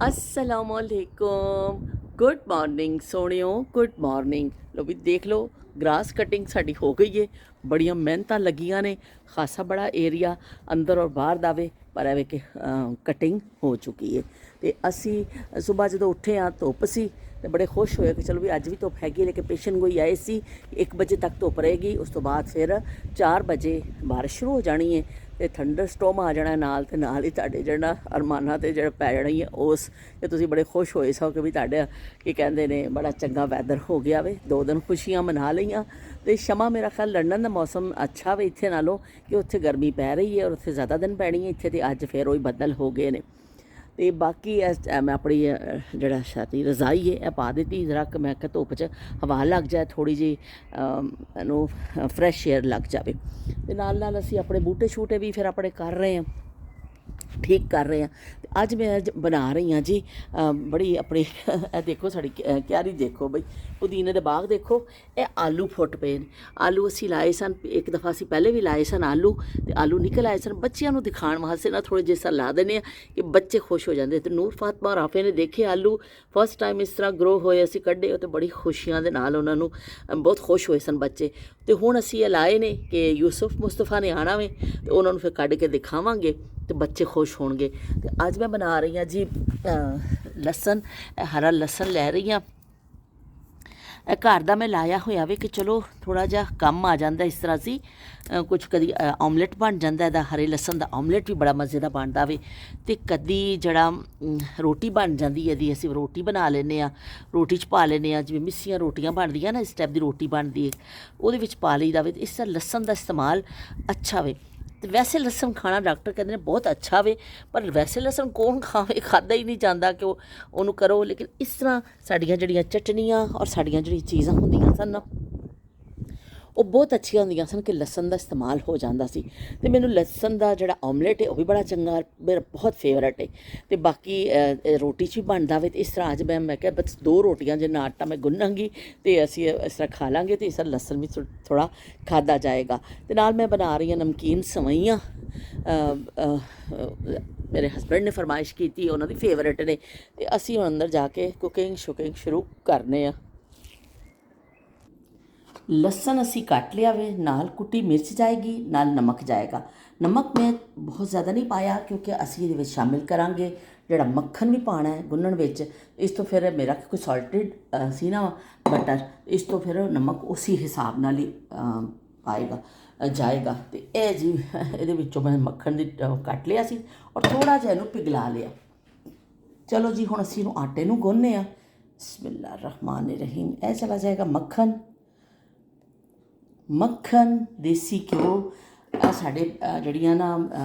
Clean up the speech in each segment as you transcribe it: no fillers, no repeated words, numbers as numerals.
असलामुअलैकुम good morning सोहणियो good morning. लो भी देख लो grass cutting sari हो गई है। बड़िया मेहनत लगियां ने, खासा बड़ा एरिया अंदर और बाहर ਦਾ ਵੇ ਪਰ ਐਵੇਂ ਕਿ ਕਟਿੰਗ ਹੋ ਚੁੱਕੀ ਹੈ। ਤੇ ਅਸੀਂ ਸਵੇਰ ਜਦੋਂ ਉੱਠੇ ਆ ਧੁੱਪ ਸੀ ਤੇ ਬੜੇ ਖੁਸ਼ ਹੋਏ ਕਿ ਚਲੋ ਵੀ ਅੱਜ ਵੀ ਧੁੱਪ ਹੈਗੀ, ਲੇਕਿਨ ਪੇਸ਼ੈਂਟ ਕੋਈ ਆਏ ਸੀ 1 ਵਜੇ ਤੱਕ ਧੁੱਪ ਰਹੇਗੀ, ਉਸ ਤੋਂ ਬਾਅਦ ਫਿਰ 4 ਵਜੇ ਬਾਰਿਸ਼ ਸ਼ੁਰੂ ਹੋ ਜਾਣੀ ਹੈ ਤੇ ਥੰਡਰ ਸਟੋਮ ਆ ਜਾਣਾ ਨਾਲ, ਤੇ ਨਾਲ ਹੀ ਤੁਹਾਡੇ ਜਿਹੜਾ ਅਰਮਾਨਾਂ ਤੇ ਜਿਹੜਾ ਪੈ ਜਾਣੀ ਹੈ ਉਸ ਤੇ ਤੁਸੀਂ ਬੜੇ ਖੁਸ਼ ਹੋਏ ਸੋ ਕਿ ਵੀ ਤੁਹਾਡੇ ਕੀ ਕਹਿੰਦੇ ਨੇ ਬੜਾ ਚੰਗਾ ਵੈਦਰ ਹੋ ਗਿਆ ਵੇ। 2 ਦਿਨ ਖੁਸ਼ੀਆਂ ਮਨਾ ਲਈਆਂ ਤੇ ਸ਼ਮਾ ਮੇਰਾ ਖਿਆਲ ਲੰਡਨ ਦਾ ਮੌਸਮ ਅੱਛਾ ਵੇ ਇੱਥੇ ਨਾਲੋਂ, ਕਿ ਉੱਥੇ ਗਰਮੀ ਪੈ ਰਹੀ ਹੈ ਔਰ ਉੱਥੇ ਜ਼ਿਆਦਾ ਦਿਨ ਪੈਣੀ ਹੈ, ਇੱਥੇ ਤੇ ਅੱਜ ਫਿਰ ਉਹੀ ਬੱਦਲ ਹੋ ਗਏ ਨੇ। ਤੇ ਬਾਕੀ ਮੈਂ ਆਪਣੀ ਜਿਹੜਾ ਛਾਤੀ ਰਜ਼ਾਈ ਹੈ ਇਹ ਪਾ ਦਿੱਤੀ ਜ਼ਰਾ ਕਿ ਮੈਂ ਕਿ ਧੁੱਪ 'ਚ ਹਵਾ ਲੱਗ ਜਾਏ, ਥੋੜ੍ਹੀ ਜਿਹੀ ਇਹਨੂੰ ਫਰੈਸ਼ ਏਅਰ ਲੱਗ ਜਾਵੇ। ਤੇ ਨਾਲ ਨਾਲ ਅਸੀਂ ਆਪਣੇ ਬੂਟੇ ਛੂਟੇ ਵੀ ਫਿਰ ਆਪਣੇ ਕਰ ਰਹੇ ਹਾਂ, ਠੀਕ ਕਰ ਰਹੇ ਹਾਂ। ਤੇ ਅੱਜ ਮੈਂ ਬਣਾ ਰਹੀ ਹਾਂ ਜੀ ਬੜੀ ਆਪਣੀ ਇਹ ਦੇਖੋ ਸਾਡੀ ਕਿਆਰੀ ਦੇਖੋ ਬਈ, ਪੁਦੀਨੇ ਦੇ ਬਾਗ ਦੇਖੋ, ਇਹ ਆਲੂ ਫੁੱਟ ਪਏ ਨੇ। ਆਲੂ ਅਸੀਂ ਲਾਏ ਸਨ, ਇੱਕ ਦਫਾ ਅਸੀਂ ਪਹਿਲੇ ਵੀ ਲਾਏ ਸਨ ਆਲੂ, ਤੇ ਆਲੂ ਨਿਕਲ ਆਏ ਸਨ। ਬੱਚਿਆਂ ਨੂੰ ਦਿਖਾਉਣ ਵਾਸਤੇ ਨਾ ਥੋੜ੍ਹੇ ਜਿਹੇ ਸਾਂ ਲਾ ਦਿੰਦੇ ਹਾਂ ਕਿ ਬੱਚੇ ਖੁਸ਼ ਹੋ ਜਾਂਦੇ। ਤੇ ਨੂਰ ਫਾਤਮਾ ਰਾਫੇ ਨੇ ਦੇਖੇ ਆਲੂ ਫਸਟ ਟਾਈਮ ਇਸ ਤਰ੍ਹਾਂ ਗਰੋ ਹੋਏ, ਅਸੀਂ ਕੱਢੇ ਤੇ ਬੜੀ ਖੁਸ਼ੀਆਂ ਦੇ ਨਾਲ ਉਹਨਾਂ ਨੂੰ ਬਹੁਤ ਖੁਸ਼ ਹੋਏ ਸਨ ਬੱਚੇ। ਤੇ ਹੁਣ ਅਸੀਂ ਇਹ ਲਾਏ ਨੇ ਕਿ ਯੂਸਫ ਮੁਸਤਫਾ ਨੇ ਆਉਣਾ ਵੇ ਤੇ ਉਹਨਾਂ ਨੂੰ ਫਿਰ ਕੱਢ ਕੇ ਦਿਖਾਵਾਂਗੇ ਤੇ ਬੱਚੇ ਖੁਸ਼ ਹੋਣਗੇ। ਤੇ ਅੱਜ ਮੈਂ ਬਣਾ ਰਹੀ ਹਾਂ ਜੀ ਲਸਣ, ਹਰਾ ਲਸਣ ਲੈ ਰਹੀ ਹਾਂ। ਇਹ ਘਰ ਦਾ ਮੈਂ ਲਾਇਆ ਹੋਇਆ ਵੇ ਕਿ ਚਲੋ ਥੋੜ੍ਹਾ ਜਿਹਾ ਕੰਮ ਆ ਜਾਂਦਾ। ਇਸ ਤਰ੍ਹਾਂ ਸੀ ਕੁਛ ਕਦੀ ਆਮਲੇਟ ਬਣ ਜਾਂਦਾ ਇਹਦਾ, ਹਰੇ ਲਸਣ ਦਾ ਆਮਲੇਟ ਵੀ ਬੜਾ ਮਜ਼ੇ ਦਾ ਬਣਦਾ ਵੇ। ਅਤੇ ਕਦੀ ਜਿਹੜਾ ਰੋਟੀ ਬਣ ਜਾਂਦੀ ਇਹਦੀ, ਅਸੀਂ ਰੋਟੀ ਬਣਾ ਲੈਂਦੇ ਹਾਂ, ਰੋਟੀ 'ਚ ਪਾ ਲੈਂਦੇ ਹਾਂ, ਜਿਵੇਂ ਮਿੱਸੀਆਂ ਰੋਟੀਆਂ ਬਣਦੀਆਂ ਨਾ ਇਸ ਟਾਈਪ ਦੀ ਰੋਟੀ ਬਣਦੀ ਹੈ ਉਹਦੇ ਵਿੱਚ ਪਾ ਲਈਦਾ ਵੇ। ਇਸ ਤਰ੍ਹਾਂ ਲਸਣ ਦਾ ਇਸਤੇਮਾਲ ਅੱਛਾ ਵੇ। ਤੇ ਵੈਸੇ ਲਸਣ ਖਾਣਾ ਡਾਕਟਰ ਕਹਿੰਦੇ ਨੇ ਬਹੁਤ ਅੱਛਾ ਵੇ, ਪਰ ਵੈਸੇ ਲਸਣ ਕੌਣ ਖਾਵੇ, ਖਾਧਾ ਹੀ ਨਹੀਂ ਜਾਂਦਾ ਕਿ ਉਹਨੂੰ ਕਰੋ। ਲੇਕਿਨ ਇਸ ਤਰ੍ਹਾਂ ਸਾਡੀਆਂ ਜਿਹੜੀਆਂ ਚਟਨੀਆਂ ਔਰ ਸਾਡੀਆਂ ਜਿਹੜੀਆਂ ਚੀਜ਼ਾਂ ਹੁੰਦੀਆਂ ਸਨ ਨਾ ਉਹ ਬਹੁਤ ਅੱਛੀਆਂ ਹੁੰਦੀਆਂ ਸਨ ਕਿ ਲਸਣ ਦਾ ਇਸਤੇਮਾਲ ਹੋ ਜਾਂਦਾ ਸੀ। ਅਤੇ ਮੈਨੂੰ ਲਸਣ ਦਾ ਜਿਹੜਾ ਆਮਲੇਟ ਹੈ ਉਹ ਵੀ ਬੜਾ ਚੰਗਾ, ਮੇਰਾ ਬਹੁਤ ਫੇਵਰਟ ਹੈ। ਅਤੇ ਬਾਕੀ ਰੋਟੀ 'ਚ ਵੀ ਬਣਦਾ ਵੇ। ਅਤੇ ਇਸ ਤਰ੍ਹਾਂ ਅੱਜ ਮੈਂ ਕਿਹਾ ਬਸ 2 ਰੋਟੀਆਂ ਜਿੰਨਾ ਆਟਾ ਮੈਂ ਗੁੰਨਾਂਗੀ ਅਤੇ ਅਸੀਂ ਇਸ ਤਰ੍ਹਾਂ ਖਾ ਲਾਂਗੇ, ਅਤੇ ਇਸ ਤਰ੍ਹਾਂ ਲਸਣ ਵੀ ਥੋੜ੍ਹਾ ਖਾਧਾ ਜਾਏਗਾ। ਅਤੇ ਨਾਲ ਮੈਂ ਬਣਾ ਰਹੀ ਹਾਂ ਨਮਕੀਨ ਸਵਈਆਂ, ਮੇਰੇ ਹਸਬੈਂਡ ਨੇ ਫਰਮਾਇਸ਼ ਕੀਤੀ, ਉਹਨਾਂ ਦੀ ਫੇਵਰਟ ਨੇ। ਅਤੇ ਅਸੀਂ ਹੁਣ ਅੰਦਰ ਜਾ ਕੇ ਕੁਕਿੰਗ ਸ਼ੁਰੂ ਕਰਨੇ ਆ। ਲਸਣ ਅਸੀਂ ਕੱਟ ਲਿਆ ਵੇ, ਨਾਲ ਕੁੱਟੀ ਮਿਰਚ ਜਾਏਗੀ, ਨਾਲ ਨਮਕ ਜਾਏਗਾ। ਨਮਕ ਮੈਂ ਬਹੁਤ ਜ਼ਿਆਦਾ ਨਹੀਂ ਪਾਇਆ ਕਿਉਂਕਿ ਅਸੀਂ ਇਹਦੇ ਵਿੱਚ ਸ਼ਾਮਿਲ ਕਰਾਂਗੇ ਜਿਹੜਾ ਮੱਖਣ ਵੀ ਪਾਉਣਾ ਹੈ ਗੁੰਨਣ ਵਿੱਚ। ਇਸ ਤੋਂ ਫਿਰ ਮੇਰਾ ਕੋਈ ਸਾਲਟਡ ਸੀ ਨਾ ਬਟਰ, ਇਸ ਤੋਂ ਫਿਰ ਨਮਕ ਉਸੇ ਹਿਸਾਬ ਨਾਲ ਹੀ ਜਾਏਗਾ। ਅਤੇ ਇਹ ਜੀ ਇਹਦੇ ਵਿੱਚੋਂ ਮੈਂ ਮੱਖਣ ਦੀ ਕੱਟ ਲਿਆ ਸੀ ਔਰ ਥੋੜ੍ਹਾ ਜਿਹਾ ਇਹਨੂੰ ਪਿਘਲਾ ਲਿਆ। ਚਲੋ ਜੀ ਹੁਣ ਅਸੀਂ ਇਹਨੂੰ ਆਟੇ ਨੂੰ ਗੁੰਨ੍ਹਦੇ ਹਾਂ। ਬਿਸਮਿਲ੍ਲਾਹ ਰਹਿਮਾਨ ਰਹੀਮ। ਇਹ ਚਲਾ ਜਾਏਗਾ ਮੱਖਣ, ਮੱਖਣ, ਦੇਸੀ ਘਿਓ। ਇਹ ਸਾਡੇ ਜਿਹੜੀਆਂ ਨਾ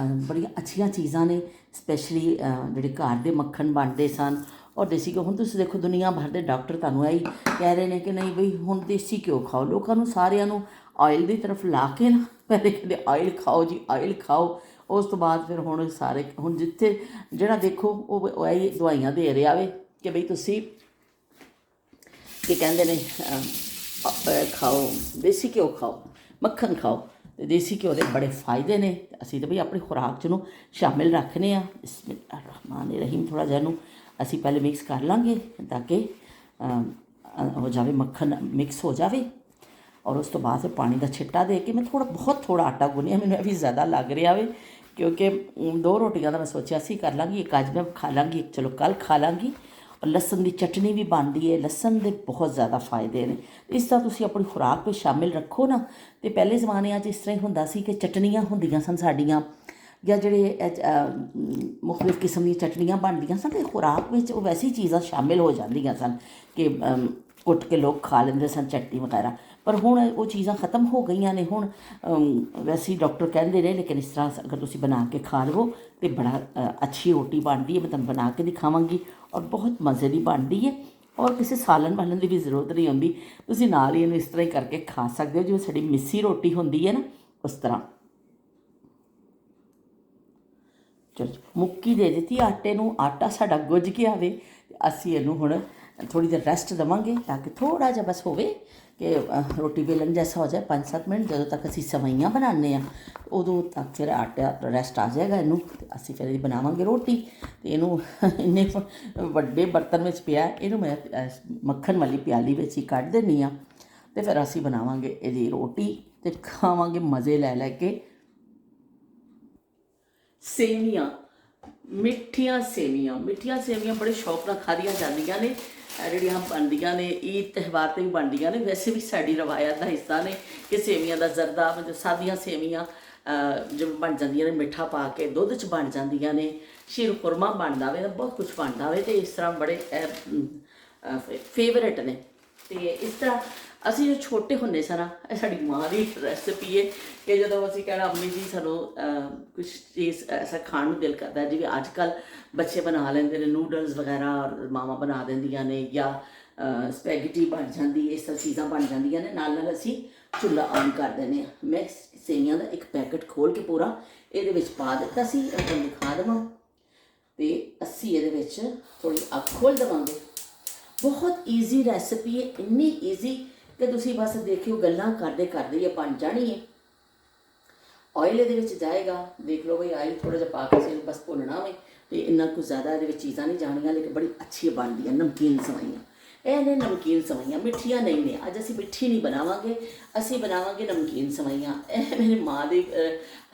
ਬੜੀਆਂ ਅੱਛੀਆਂ ਚੀਜ਼ਾਂ ਨੇ, ਸਪੈਸ਼ਲੀ ਜਿਹੜੇ ਘਰ ਦੇ ਮੱਖਣ ਬਣਦੇ ਸਨ ਔਰ ਦੇਸੀ ਘਿਓ। ਹੁਣ ਤੁਸੀਂ ਦੇਖੋ ਦੁਨੀਆ ਭਰ ਦੇ ਡਾਕਟਰ ਤੁਹਾਨੂੰ ਇਹੀ ਕਹਿ ਰਹੇ ਨੇ ਕਿ ਨਹੀਂ ਬਈ ਹੁਣ ਦੇਸੀ ਘਿਓ ਖਾਓ। ਲੋਕਾਂ ਨੂੰ ਸਾਰਿਆਂ ਨੂੰ ਆਇਲ ਦੀ ਤਰਫ ਲਾ ਕੇ ਨਾ ਪਹਿਲੇ ਕਹਿੰਦੇ ਆਇਲ ਖਾਓ ਜੀ, ਆਇਲ ਖਾਓ। ਉਸ ਤੋਂ ਬਾਅਦ ਫਿਰ ਹੁਣ ਸਾਰੇ ਹੁਣ ਜਿੱਥੇ ਜਿਹੜਾ ਦੇਖੋ ਉਹ ਇਹੀ ਦਵਾਈਆਂ ਦੇ ਰਿਹਾ ਵੇ ਕਿ ਬਈ ਤੁਸੀਂ ਕੀ ਕਹਿੰਦੇ ਨੇ ਖਾਓ, ਦੇਸੀ ਘਿਓ ਖਾਓ, ਮੱਖਣ ਖਾਓ। ਅਤੇ ਦੇਸੀ ਘਿਓ ਦੇ ਬੜੇ ਫਾਇਦੇ ਨੇ। ਅਸੀਂ ਤਾਂ ਬਈ ਆਪਣੀ ਖੁਰਾਕ 'ਚ ਨੂੰ ਸ਼ਾਮਿਲ ਰੱਖਦੇ ਹਾਂ। ਬਿਸਮਿਲ੍ਲਾਹ ਰਹਿਮਾਨ ਰਹੀਮ। ਥੋੜ੍ਹਾ ਜਿਹਾ ਇਹਨੂੰ ਅਸੀਂ ਪਹਿਲੇ ਮਿਕਸ ਕਰ ਲਾਂਗੇ ਤਾਂ ਕਿ ਹੋ ਜਾਵੇ, ਮੱਖਣ ਮਿਕਸ ਹੋ ਜਾਵੇ। ਔਰ ਉਸ ਤੋਂ ਬਾਅਦ ਫਿਰ ਪਾਣੀ ਦਾ ਛਿੱਟਾ ਦੇ ਕੇ ਮੈਂ ਬਹੁਤ ਥੋੜ੍ਹਾ ਆਟਾ ਗੁੰਨਿਆ। ਮੈਨੂੰ ਇਹ ਵੀ ਜ਼ਿਆਦਾ ਲੱਗ ਰਿਹਾ ਵੇ ਕਿਉਂਕਿ 2 ਰੋਟੀਆਂ ਦਾ ਮੈਂ ਸੋਚਿਆ ਸੀ ਕਰ ਲਾਂਗੀ, ਇੱਕ ਅੱਜ ਮੈਂ ਖਾ ਲਾਂਗੀ, ਇੱਕ ਚਲੋ ਕੱਲ੍ਹ ਖਾ ਲਾਂਗੀ। ਔਰ ਲਸਣ ਦੀ ਚਟਨੀ ਵੀ ਬਣਦੀ ਹੈ। ਲਸਣ ਦੇ ਬਹੁਤ ਜ਼ਿਆਦਾ ਫਾਇਦੇ ਨੇ। ਇਸ ਤਰ੍ਹਾਂ ਤੁਸੀਂ ਆਪਣੀ ਖੁਰਾਕ ਵਿੱਚ ਸ਼ਾਮਿਲ ਰੱਖੋ ਨਾ। ਅਤੇ ਪਹਿਲੇ ਜ਼ਮਾਨਿਆਂ 'ਚ ਇਸ ਤਰ੍ਹਾਂ ਹੀ ਹੁੰਦਾ ਸੀ ਕਿ ਚਟਨੀਆਂ ਹੁੰਦੀਆਂ ਸਨ ਸਾਡੀਆਂ, ਜਾਂ ਜਿਹੜੇ ਮੁਖਤਲਿਫ ਕਿਸਮ ਦੀਆਂ ਚਟਨੀਆਂ ਬਣਦੀਆਂ ਸਨ ਅਤੇ ਖੁਰਾਕ ਵਿੱਚ ਉਹ ਵੈਸੀ ਚੀਜ਼ਾਂ ਸ਼ਾਮਿਲ ਹੋ ਜਾਂਦੀਆਂ ਸਨ ਕਿ ਕੁੱਟ ਕੇ ਲੋਕ ਖਾ ਲੈਂਦੇ ਸਨ ਚਟਨੀ ਵਗੈਰਾ। ਪਰ ਹੁਣ ਉਹ ਚੀਜ਼ਾਂ ਖਤਮ ਹੋ ਗਈਆਂ ਨੇ। ਹੁਣ ਵੈਸੇ ਹੀ ਡਾਕਟਰ ਕਹਿੰਦੇ ਨੇ, ਲੇਕਿਨ ਇਸ ਤਰ੍ਹਾਂ ਅਗਰ ਤੁਸੀਂ ਬਣਾ ਕੇ ਖਾ ਲਵੋ ਤਾਂ ਬੜਾ ਅੱਛੀ ਰੋਟੀ ਬਣਦੀ ਹੈ। ਮੈਂ ਤੁਹਾਨੂੰ ਬਣਾ ਕੇ ਦਿਖਾਵਾਂਗੀ ਔਰ ਬਹੁਤ ਮਜ਼ੇ ਦੀ ਬਣਦੀ ਹੈ। ਔਰ ਕਿਸੇ ਸਾਲਨ ਬਾਲਣ ਦੀ ਵੀ ਜ਼ਰੂਰਤ ਨਹੀਂ ਹੁੰਦੀ, ਤੁਸੀਂ ਨਾਲ ਹੀ ਇਹਨੂੰ ਇਸ ਤਰ੍ਹਾਂ ਹੀ ਕਰਕੇ ਖਾ ਸਕਦੇ ਹੋ ਜਿਵੇਂ ਸਾਡੀ ਮਿੱਸੀ ਰੋਟੀ ਹੁੰਦੀ ਹੈ ਨਾ ਉਸ ਤਰ੍ਹਾਂ। ਚਲੋ ਮੁੱਕੀ ਦੇ ਦਿੱਤੀ ਆਟੇ ਨੂੰ, ਆਟਾ ਸਾਡਾ ਗੁੱਝ ਗਿਆ ਵੇ। ਅਸੀਂ ਇਹਨੂੰ ਹੁਣ ਥੋੜ੍ਹੀ ਦੇਰ ਰੈਸਟ ਦੇਵਾਂਗੇ ਤਾਂ ਕਿ ਥੋੜ੍ਹਾ ਜਿਹਾ ਬਸ ਹੋਵੇ कि रोटी बेलन जैसा हो जाए 5-7 मिनट, जो तक असी सवैयां बनाने उदों तक फिर आटा रेस्ट आ जाएगा इनू, असी फिर बनावांगे रोटी। तो इनू इन्ने वड्डे बर्तन में पिया, इनू मैं मक्खन वाली प्याली में ही कढ़ देनी आ, तो फिर असी बनावांगे इहदी रोटी तो खावांगे मज़े लै लैके। सेवियां, मिठियां सेवियां बड़े शौक नाल खादियां जांदियां ने, ਜਿਹੜੀਆਂ ਬਣਦੀਆਂ ਨੇ ਈਦ ਤਿਉਹਾਰ 'ਤੇ ਵੀ ਬਣਦੀਆਂ ਨੇ। ਵੈਸੇ ਵੀ ਸਾਡੀ ਰਵਾਇਤ ਦਾ ਹਿੱਸਾ ਨੇ ਕਿ ਸੇਵੀਆਂ ਦਾ ਜ਼ਰਦਾ, ਮਤਲਬ ਸਾਦੀਆਂ ਸੇਵੀਆਂ ਜਿਵੇਂ ਬਣ ਜਾਂਦੀਆਂ ਨੇ, ਮਿੱਠਾ ਪਾ ਕੇ ਦੁੱਧ 'ਚ ਬਣ ਜਾਂਦੀਆਂ ਨੇ, ਸ਼ੀਰ ਖੁਰਮਾ ਬਣਦਾ ਵੇ, ਬਹੁਤ ਕੁਛ ਬਣਦਾ ਵੇ, ਅਤੇ ਇਸ ਤਰ੍ਹਾਂ ਬੜੇ ਫੇਵਰੇਟ ਨੇ। ਅਤੇ ਇਸ ਤਰ੍ਹਾਂ ਅਸੀਂ ਜੋ ਛੋਟੇ ਹੁੰਦੇ ਸਨ, ਇਹ ਸਾਡੀ ਮਾਂ ਦੀ ਰੈਸਪੀ ਹੈ ਕਿ ਜਦੋਂ ਅਸੀਂ ਕਹਿਣਾ ਅੰਮੀ ਜੀ ਸਾਨੂੰ ਕੁਛ ਚੀਜ਼ ਐਸਾ ਖਾਣ ਨੂੰ ਦਿਲ ਕਰਦਾ, ਜਿਵੇਂ ਅੱਜ ਕੱਲ੍ਹ ਬੱਚੇ ਬਣਾ ਲੈਂਦੇ ਨੇ ਨੂਡਲਸ ਵਗੈਰਾ, ਔਰ ਮਾਵਾਂ ਬਣਾ ਦਿੰਦੀਆਂ ਨੇ, ਜਾਂ ਸਪੈਗੇਟੀ ਬਣ ਜਾਂਦੀ, ਇਸ ਤਰ੍ਹਾਂ ਚੀਜ਼ਾਂ ਬਣ ਜਾਂਦੀਆਂ ਨੇ, ਨਾਲ ਨਾਲ ਅਸੀਂ ਚੁੱਲ੍ਹਾ ਔਨ ਕਰ ਦਿੰਦੇ ਹਾਂ। ਮੈਂ ਸੇਵੀਆਂ ਦਾ ਇੱਕ ਪੈਕਟ ਖੋਲ੍ਹ ਕੇ ਪੂਰਾ ਇਹਦੇ ਵਿੱਚ ਪਾ ਦਿੱਤਾ ਸੀ, ਤੁਹਾਨੂੰ ਦਿਖਾ ਦੇਵਾਂ, ਅਤੇ ਅਸੀਂ ਇਹਦੇ ਵਿੱਚ ਥੋੜ੍ਹੀ ਅੱਗ ਖੋਲ੍ਹ ਦੇਵਾਂਗੇ। ਬਹੁਤ ਈਜ਼ੀ ਰੈਸਪੀ ਹੈ, ਇੰਨੀ ਈਜ਼ੀ ਕਿ ਤੁਸੀਂ ਬਸ ਦੇਖਿਓ ਗੱਲਾਂ ਕਰਦੇ ਕਰਦੇ ਇਹ ਬਣ ਜਾਣੀ ਹੈ। ਆਇਲ ਇਹਦੇ ਵਿੱਚ ਜਾਏਗਾ, ਦੇਖ ਲਓ ਬਈ ਆਇਲ ਥੋੜ੍ਹਾ ਜਿਹਾ ਪਾ ਕੇ ਅਸੀਂ ਬਸ ਭੁੰਨਣਾ ਵੇ, ਅਤੇ ਇੰਨਾ ਕੁ ਜ਼ਿਆਦਾ ਇਹਦੇ ਵਿੱਚ ਚੀਜ਼ਾਂ ਨਹੀਂ ਜਾਣੀਆਂ, ਲੇਕਿਨ ਬੜੀ ਅੱਛੀ ਬਣਦੀ ਹੈ। ਨਮਕੀਨ ਸਵਈਆਂ, ਇਹ ਨੇ ਨਮਕੀਨ ਸਵਈਆਂ, ਮਿੱਠੀਆਂ ਨਹੀਂ ਨੇ। ਅੱਜ ਅਸੀਂ ਮਿੱਠੀ ਨਹੀਂ ਬਣਾਵਾਂਗੇ, ਅਸੀਂ ਬਣਾਵਾਂਗੇ ਨਮਕੀਨ ਸਵਈਆਂ। ਇਹ ਮੇਰੀ ਮਾਂ ਦੀ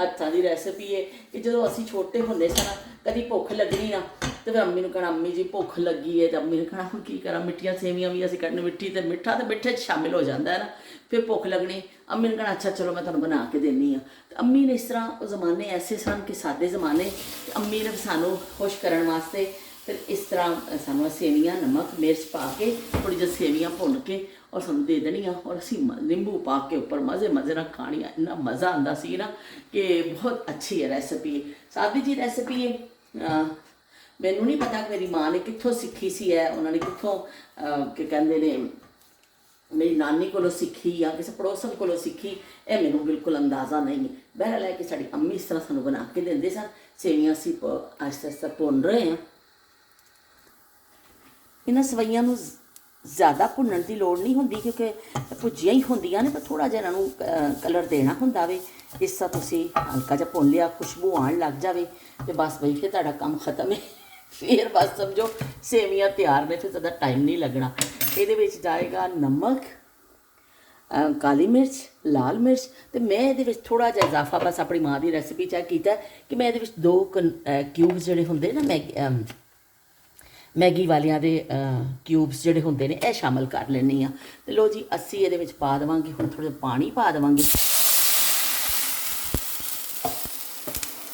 ਹੱਥਾਂ ਦੀ ਰੈਸਪੀ ਹੈ ਕਿ ਜਦੋਂ ਅਸੀਂ ਛੋਟੇ ਹੁੰਦੇ ਸਨ, ਕਦੀ ਭੁੱਖ ਲੱਗਣੀ ਨਾ, ਅਤੇ ਫਿਰ ਅੰਮੀ ਨੂੰ ਕਹਿਣਾ ਅੰਮੀ ਜੀ ਭੁੱਖ ਲੱਗੀ ਹੈ, ਅਤੇ ਅੰਮੀ ਨੇ ਕਹਿਣਾ ਹੁਣ ਕੀ ਕਰਾਂ, ਮਿੱਠੀਆਂ ਸੇਵੀਆਂ ਵੀ ਅਸੀਂ ਕੱਢਣੀ, ਮਿੱਠੀ ਅਤੇ ਮਿੱਠਾ ਤਾਂ ਮਿੱਠੇ 'ਚ ਸ਼ਾਮਿਲ ਹੋ ਜਾਂਦਾ ਹੈ ਨਾ, ਫਿਰ ਭੁੱਖ ਲੱਗਣੀ, ਅੰਮੀ ਨੇ ਕਹਿਣਾ ਅੱਛਾ ਚਲੋ ਮੈਂ ਤੁਹਾਨੂੰ ਬਣਾ ਕੇ ਦਿੰਦੀ ਹਾਂ। ਅਤੇ ਅੰਮੀ ਨੇ ਇਸ ਤਰ੍ਹਾਂ, ਉਹ ਜ਼ਮਾਨੇ ਐਸੇ ਸਨ ਕਿ ਸਾਡੇ ਜ਼ਮਾਨੇ, ਅੰਮੀ ਨੇ ਸਾਨੂੰ ਖੁਸ਼ ਕਰਨ ਵਾਸਤੇ ਫਿਰ ਇਸ ਤਰ੍ਹਾਂ ਸਾਨੂੰ ਸੇਵੀਆਂ ਨਮਕ ਮਿਰਚ ਪਾ ਕੇ ਥੋੜ੍ਹੀ ਜਿਹੀ ਸੇਵੀਆਂ ਭੁੰਨ ਕੇ ਔਰ ਸਾਨੂੰ ਦੇ ਦੇਣੀਆਂ, ਔਰ ਅਸੀਂ ਨਿੰਬੂ ਪਾ ਕੇ ਉੱਪਰ ਮਜ਼ੇ ਨਾਲ ਖਾਣੀਆਂ। ਇੰਨਾ ਮਜ਼ਾ ਆਉਂਦਾ ਸੀ ਨਾ ਕਿ ਬਹੁਤ ਅੱਛੀ ਹੈ ਰੈਸਪੀ, ਸਾਦੀ ਜੀ ਰੈਸਪੀ ਹੈ। ਮੈਨੂੰ ਨਹੀਂ ਪਤਾ ਕਿ ਮੇਰੀ ਮਾਂ ਨੇ ਕਿੱਥੋਂ ਸਿੱਖੀ ਸੀ, ਹੈ ਉਹਨਾਂ ਨੇ ਕਿੱਥੋਂ ਕੀ ਕਹਿੰਦੇ ਨੇ, ਮੇਰੀ ਨਾਨੀ ਕੋਲੋਂ ਸਿੱਖੀ ਜਾਂ ਕਿਸੇ ਪੜੋਸਣ ਕੋਲੋਂ ਸਿੱਖੀ, ਇਹ ਮੈਨੂੰ ਬਿਲਕੁਲ ਅੰਦਾਜ਼ਾ ਨਹੀਂ ਹੈ। ਬਹਿਰਹਾਲ ਹੈ ਕਿ ਸਾਡੀ ਅੰਮੀ ਇਸ ਤਰ੍ਹਾਂ ਸਾਨੂੰ ਬਣਾ ਕੇ ਦਿੰਦੇ ਸਨ। ਸੇਵੀਆਂ ਅਸੀਂ ਆਹਿਸਤਾ ਆਹਿਸਤਾ ਭੁੰਨ ਰਹੇ ਹਾਂ। ਇਹਨਾਂ ਸਵਈਆਂ ਨੂੰ ਜ਼ਿਆਦਾ ਭੁੰਨਣ ਦੀ ਲੋੜ ਨਹੀਂ ਹੁੰਦੀ, ਕਿਉਂਕਿ ਭੁੱਜੀਆਂ ਹੀ ਹੁੰਦੀਆਂ ਨੇ, ਪਰ ਥੋੜ੍ਹਾ ਜਿਹਾ ਇਹਨਾਂ ਨੂੰ ਕਲਰ ਦੇਣਾ ਹੁੰਦਾ ਵੇ। ਇਸ ਤਰ੍ਹਾਂ ਤੁਸੀਂ ਹਲਕਾ ਜਿਹਾ ਭੁੰਨ ਲਿਆ, ਖੁਸ਼ਬੂ ਆਉਣ ਲੱਗ ਜਾਵੇ, ਅਤੇ ਬਸ ਬਈ ਫਿਰ ਤੁਹਾਡਾ ਕੰਮ ਖਤਮ ਹੈ। ਫਿਰ ਬਸ ਸਮਝੋ ਸੇਵੀਆਂ ਤਿਆਰ ਨੇ, ਫਿਰ ਜ਼ਿਆਦਾ ਟਾਈਮ ਨਹੀਂ ਲੱਗਣਾ। ਇਹਦੇ ਵਿੱਚ ਜਾਏਗਾ ਨਮਕ, ਕਾਲੀ ਮਿਰਚ, ਲਾਲ ਮਿਰਚ, ਅਤੇ ਮੈਂ ਇਹਦੇ ਵਿੱਚ ਥੋੜ੍ਹਾ ਜਿਹਾ ਇਜ਼ਾਫਾ ਬਸ ਆਪਣੀ ਮਾਂ ਦੀ ਰੈਸਪੀ 'ਚ ਕੀਤਾ ਕਿ ਮੈਂ ਇਹਦੇ ਵਿੱਚ 2 ਕਿਊਬਸ ਜਿਹੜੇ ਹੁੰਦੇ ਨਾ ਮੈਗੀ ਵਾਲਿਆਂ ਦੇ ਕਿਊਬਸ ਜਿਹੜੇ ਹੁੰਦੇ ਨੇ, ਇਹ ਸ਼ਾਮਿਲ ਕਰ ਲੈਂਦੀ ਹਾਂ। ਅਤੇ ਲਓ ਜੀ, ਅਸੀਂ ਇਹਦੇ ਵਿੱਚ ਪਾ ਦੇਵਾਂਗੇ ਹੁਣ ਥੋੜ੍ਹਾ ਜਿਹਾ ਪਾਣੀ ਪਾ ਦੇਵਾਂਗੇ,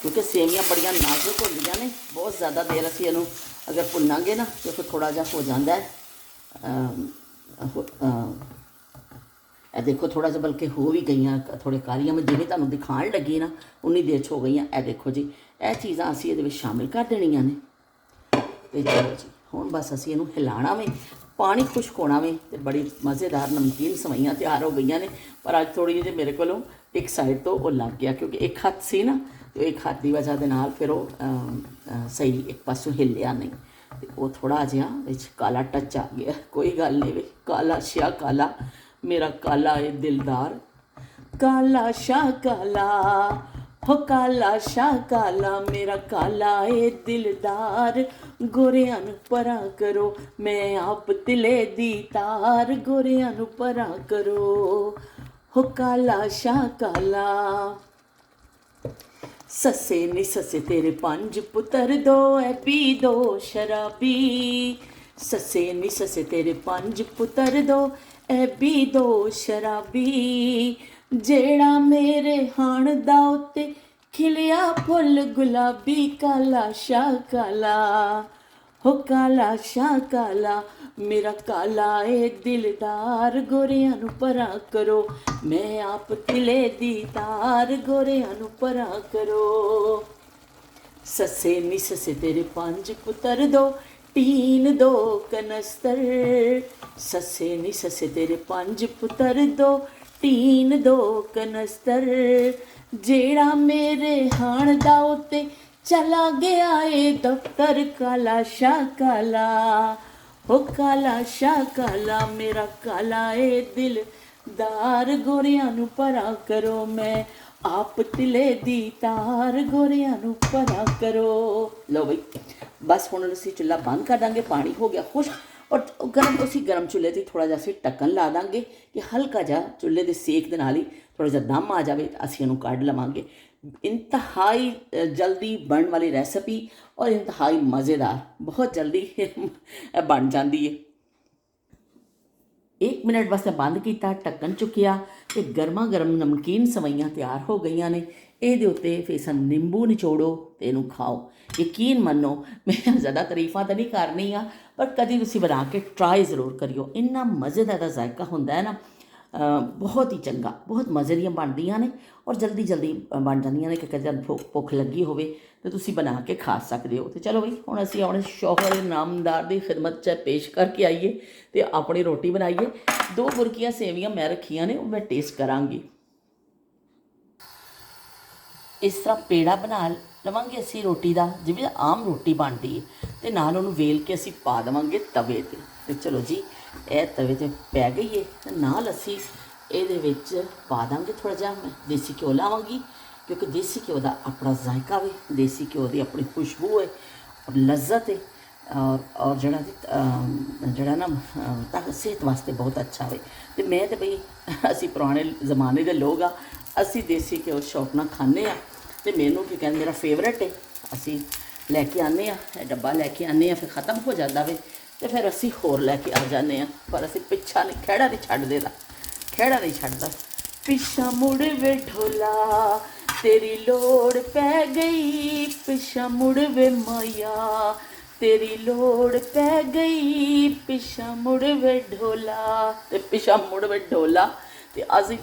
ਕਿਉਂਕਿ ਸੇਵੀਆਂ ਬੜੀਆਂ ਨਾਜ਼ੁਕ ਹੁੰਦੀਆਂ ਨੇ। ਬਹੁਤ ਜ਼ਿਆਦਾ ਦੇਰ ਅਸੀਂ ਇਹਨੂੰ ਅਗਰ ਭੁੰਨਾਂਗੇ ਨਾ ਤਾਂ ਫਿਰ ਥੋੜ੍ਹਾ ਜਿਹਾ ਹੋ ਜਾਂਦਾ ਹੈ। ਇਹ ਦੇਖੋ ਥੋੜ੍ਹਾ ਜਿਹਾ ਬਲਕਿ ਹੋ ਵੀ ਗਈਆਂ, ਥੋੜ੍ਹੇ ਕਾਲੀਆਂ, ਮੈਂ ਜਿਵੇਂ ਤੁਹਾਨੂੰ ਦਿਖਾਉਣ ਲੱਗੀ ਨਾ ਉਨੀ ਦੇਰ 'ਚ ਹੋ ਗਈਆਂ। ਇਹ ਦੇਖੋ ਜੀ, ਇਹ ਚੀਜ਼ਾਂ ਅਸੀਂ ਇਹਦੇ ਵਿੱਚ ਸ਼ਾਮਿਲ ਕਰ ਦੇਣੀਆਂ ਨੇ। ਅਤੇ ਚਲੋ ਜੀ, ਹੁਣ ਬਸ ਅਸੀਂ ਇਹਨੂੰ ਹਿਲਾਉਣਾ ਵੇ, ਪਾਣੀ ਖੁਸ਼ਕ ਹੋਣਾ ਵੇ, ਅਤੇ ਬੜੀ ਮਜ਼ੇਦਾਰ ਨਮਕੀਨ ਸਵਈਆਂ ਤਿਆਰ ਹੋ ਗਈਆਂ ਨੇ। ਪਰ ਅੱਜ ਥੋੜ੍ਹੀ ਜਿਹੀ ਮੇਰੇ ਕੋਲੋਂ ਇੱਕ ਸਾਈਡ ਤੋਂ ਉਹ ਲੱਗ ਗਿਆ, ਕਿਉਂਕਿ ਇੱਕ ਹੱਥ ਸੀ ਨਾ, ਅਤੇ ਇੱਕ ਹੱਥ ਦੀ ਵਜ੍ਹਾ ਦੇ ਨਾਲ ਫਿਰ ਉਹ ਸਹੀ ਇੱਕ ਪਾਸੋਂ ਹਿੱਲਿਆ ਨਹੀਂ, ਅਤੇ ਉਹ ਥੋੜ੍ਹਾ ਜਿਹਾ ਵਿੱਚ ਕਾਲਾ ਟੱਚ ਆ ਗਿਆ। ਕੋਈ ਗੱਲ ਨਹੀਂ ਵੇ, ਕਾਲਾ ਸ਼ਾਹ ਕਾਲਾ ਮੇਰਾ ਕਾਲਾ ਏ ਦਿਲਦਾਰ, ਕਾਲਾ ਸ਼ਾਹ ਕਾਲਾ ਹੋ ਕਾਲਾ ਸ਼ਾਹ ਕਾਲਾ ਮੇਰਾ ਕਾਲਾ ਏ ਦਿਲਦਾਰ, ਗੋਰਿਆਂ ਨੂੰ ਪਰਾਂ ਕਰੋ ਮੈਂ ਆਪ ਤਿਲੇ ਦੀ ਤਾਰ, ਗੋਰਿਆਂ ਨੂੰ ਪਰਾਂ ਕਰੋ ਹੋ ਕਾਲਾ ਸ਼ਾਹ ਕਾਲਾ। ਸੱਸੇ ਨੀ ਸੱਸੇ ਤੇਰੇ 5 ਪੁੱਤਰ, 2 ਐ ਪੀ 2 ਸ਼ਰਾਬੀ, ਸੱਸੇ ਨੀ ਸੱਸੇ ਤੇਰੇ 5 ਪੁੱਤਰ, 2 ਐ ਪੀ 2 ਸ਼ਰਾਬੀ, ਜਿਹੜਾ ਮੇਰੇ ਹਾਣ ਦਾ ਉੱਤੇ ਖਿਲਿਆ ਫੁੱਲ ਗੁਲਾਬੀ, ਕਾਲਾ ਸ਼ਾਹ ਕਾਲਾ ਹੋ ਕਾਲਾ ਸ਼ਾਹ ਕਾਲਾ ਮੇਰਾ ਕਾਲਾ ਏ ਦਿਲਦਾਰ, ਗੋਰਿਆਂ ਨੂੰ ਪਰਾਂ ਕਰੋ ਮੈਂ ਆਪ ਤਿਲੇ ਦੀ ਤਾਰ, ਗੋਰਿਆਂ ਨੂੰ ਪਰਾਂ ਕਰੋ। ਸੱਸੇ ਨੀ ਸੱਸੇ ਤੇਰੇ 5 ਪੁੱਤਰ, 2 ਟੀਨ 2 ਕਨਸਤਰ, ਸੱਸੇ ਨੀ ਸੱਸੇ ਤੇਰੇ 5 ਪੁੱਤਰ, 2 ਟੀਨ 2 ਕਨਸਤਰ, ਜਿਹੜਾ ਮੇਰੇ ਹਾਣ ਦਾ ਉੱਤੇ ਚਲਾ ਗਿਆ ਏ ਦਫ਼ਤਰ, ਕਾਲਾ ਸ਼ਾਹ ਕਾਲਾ हो काला शाह काला मेरा काला ए दिलदार गोरियां नू भरा करो मैं आप तिले दी तार गोरियां नू भरा करो। लो बई बस हुण असीं चुल्हा बंद कर देंगे, पानी हो गया खुश्क और गर्म उसी गर्म चुल्हे ते थोड़ा जिहा असीं ढक्कन ला देंगे कि हल्का जिहा चुल्हे दे सेक दे नाल ही थोड़ा जिहा दम आ जाए तो असीं इहनूं कढ लवांगे। इंतहाई जल्दी बनने वाली रेसिपी और इंतहाई मज़ेदार, बहुत जल्दी बन जाती है। 1 मिनट बस बंद किया, ढक्कन चुकिया तो गर्मा गर्म नमकीन सवैयां तैयार हो गई ने। ये उत्ते फिर निंबू निचोड़ो तो इनू खाओ। यकीन मनो मैं ज़्यादा तारीफा तो नहीं करनी आ, पर कभी तुम बना के ट्राई जरूर करियो। इन्ना मज़ेदार जायका होंदा है ना, बहुत ही चंगा, बहुत मज़े दियां बनदियां ने और जल्दी जल्दी बन जांदियां ने कि कदे भुख लगी होवे तो तुसी बना के खा सकते हो। तो चलो बई हुण असीं अपने शौहर नामदार की खिदमत च पेश करके आइए तो अपनी रोटी बनाइए। 2 बुरकियां सेवियां मैं रखियां ने, मैं टेस्ट करांगी। इस तरह पेड़ा बना लवांगे असीं रोटी का, जिवें आम रोटी बनती है, तो नाल उहनूं वेल के असीं पा देवांगे तवे ते। तो चलो जी यह तवे ते पै गई है, तो नाल असीं इहदे विच पा देंगे थोड़ा जिहा मैं देसी घ्यो लावांगी, क्योंकि देसी घ्यो का अपना जायका वे, देसी घ्यो की अपनी खुशबू है और लज्जत है और जड़ा ना तक सेहत वास्ते बहुत अच्छा है। तो मैं तो बई असी पुराने जमाने के लोग आ, असी देसी घ्यो शौक नाल खाने आ। तो मैनू की कहते मेरा फेवरेट है, असी लैके आने डब्बा लैके आने फिर ख़त्म हो जाता वे तो फिर असी होर लैके आ जाने, पर असी पिछा नहीं खैड़ा नहीं छड्डदे दा, खैड़ा नहीं छड्डदा। पिछा मुड़ वे ढोला तेरी लोड़ पै गई, पिछा मुड़ वे माया तेरी लोड़ पै गई, पिछा मुड़ वे ढोला। ते पिछा मुड़ वे ढोला ते असी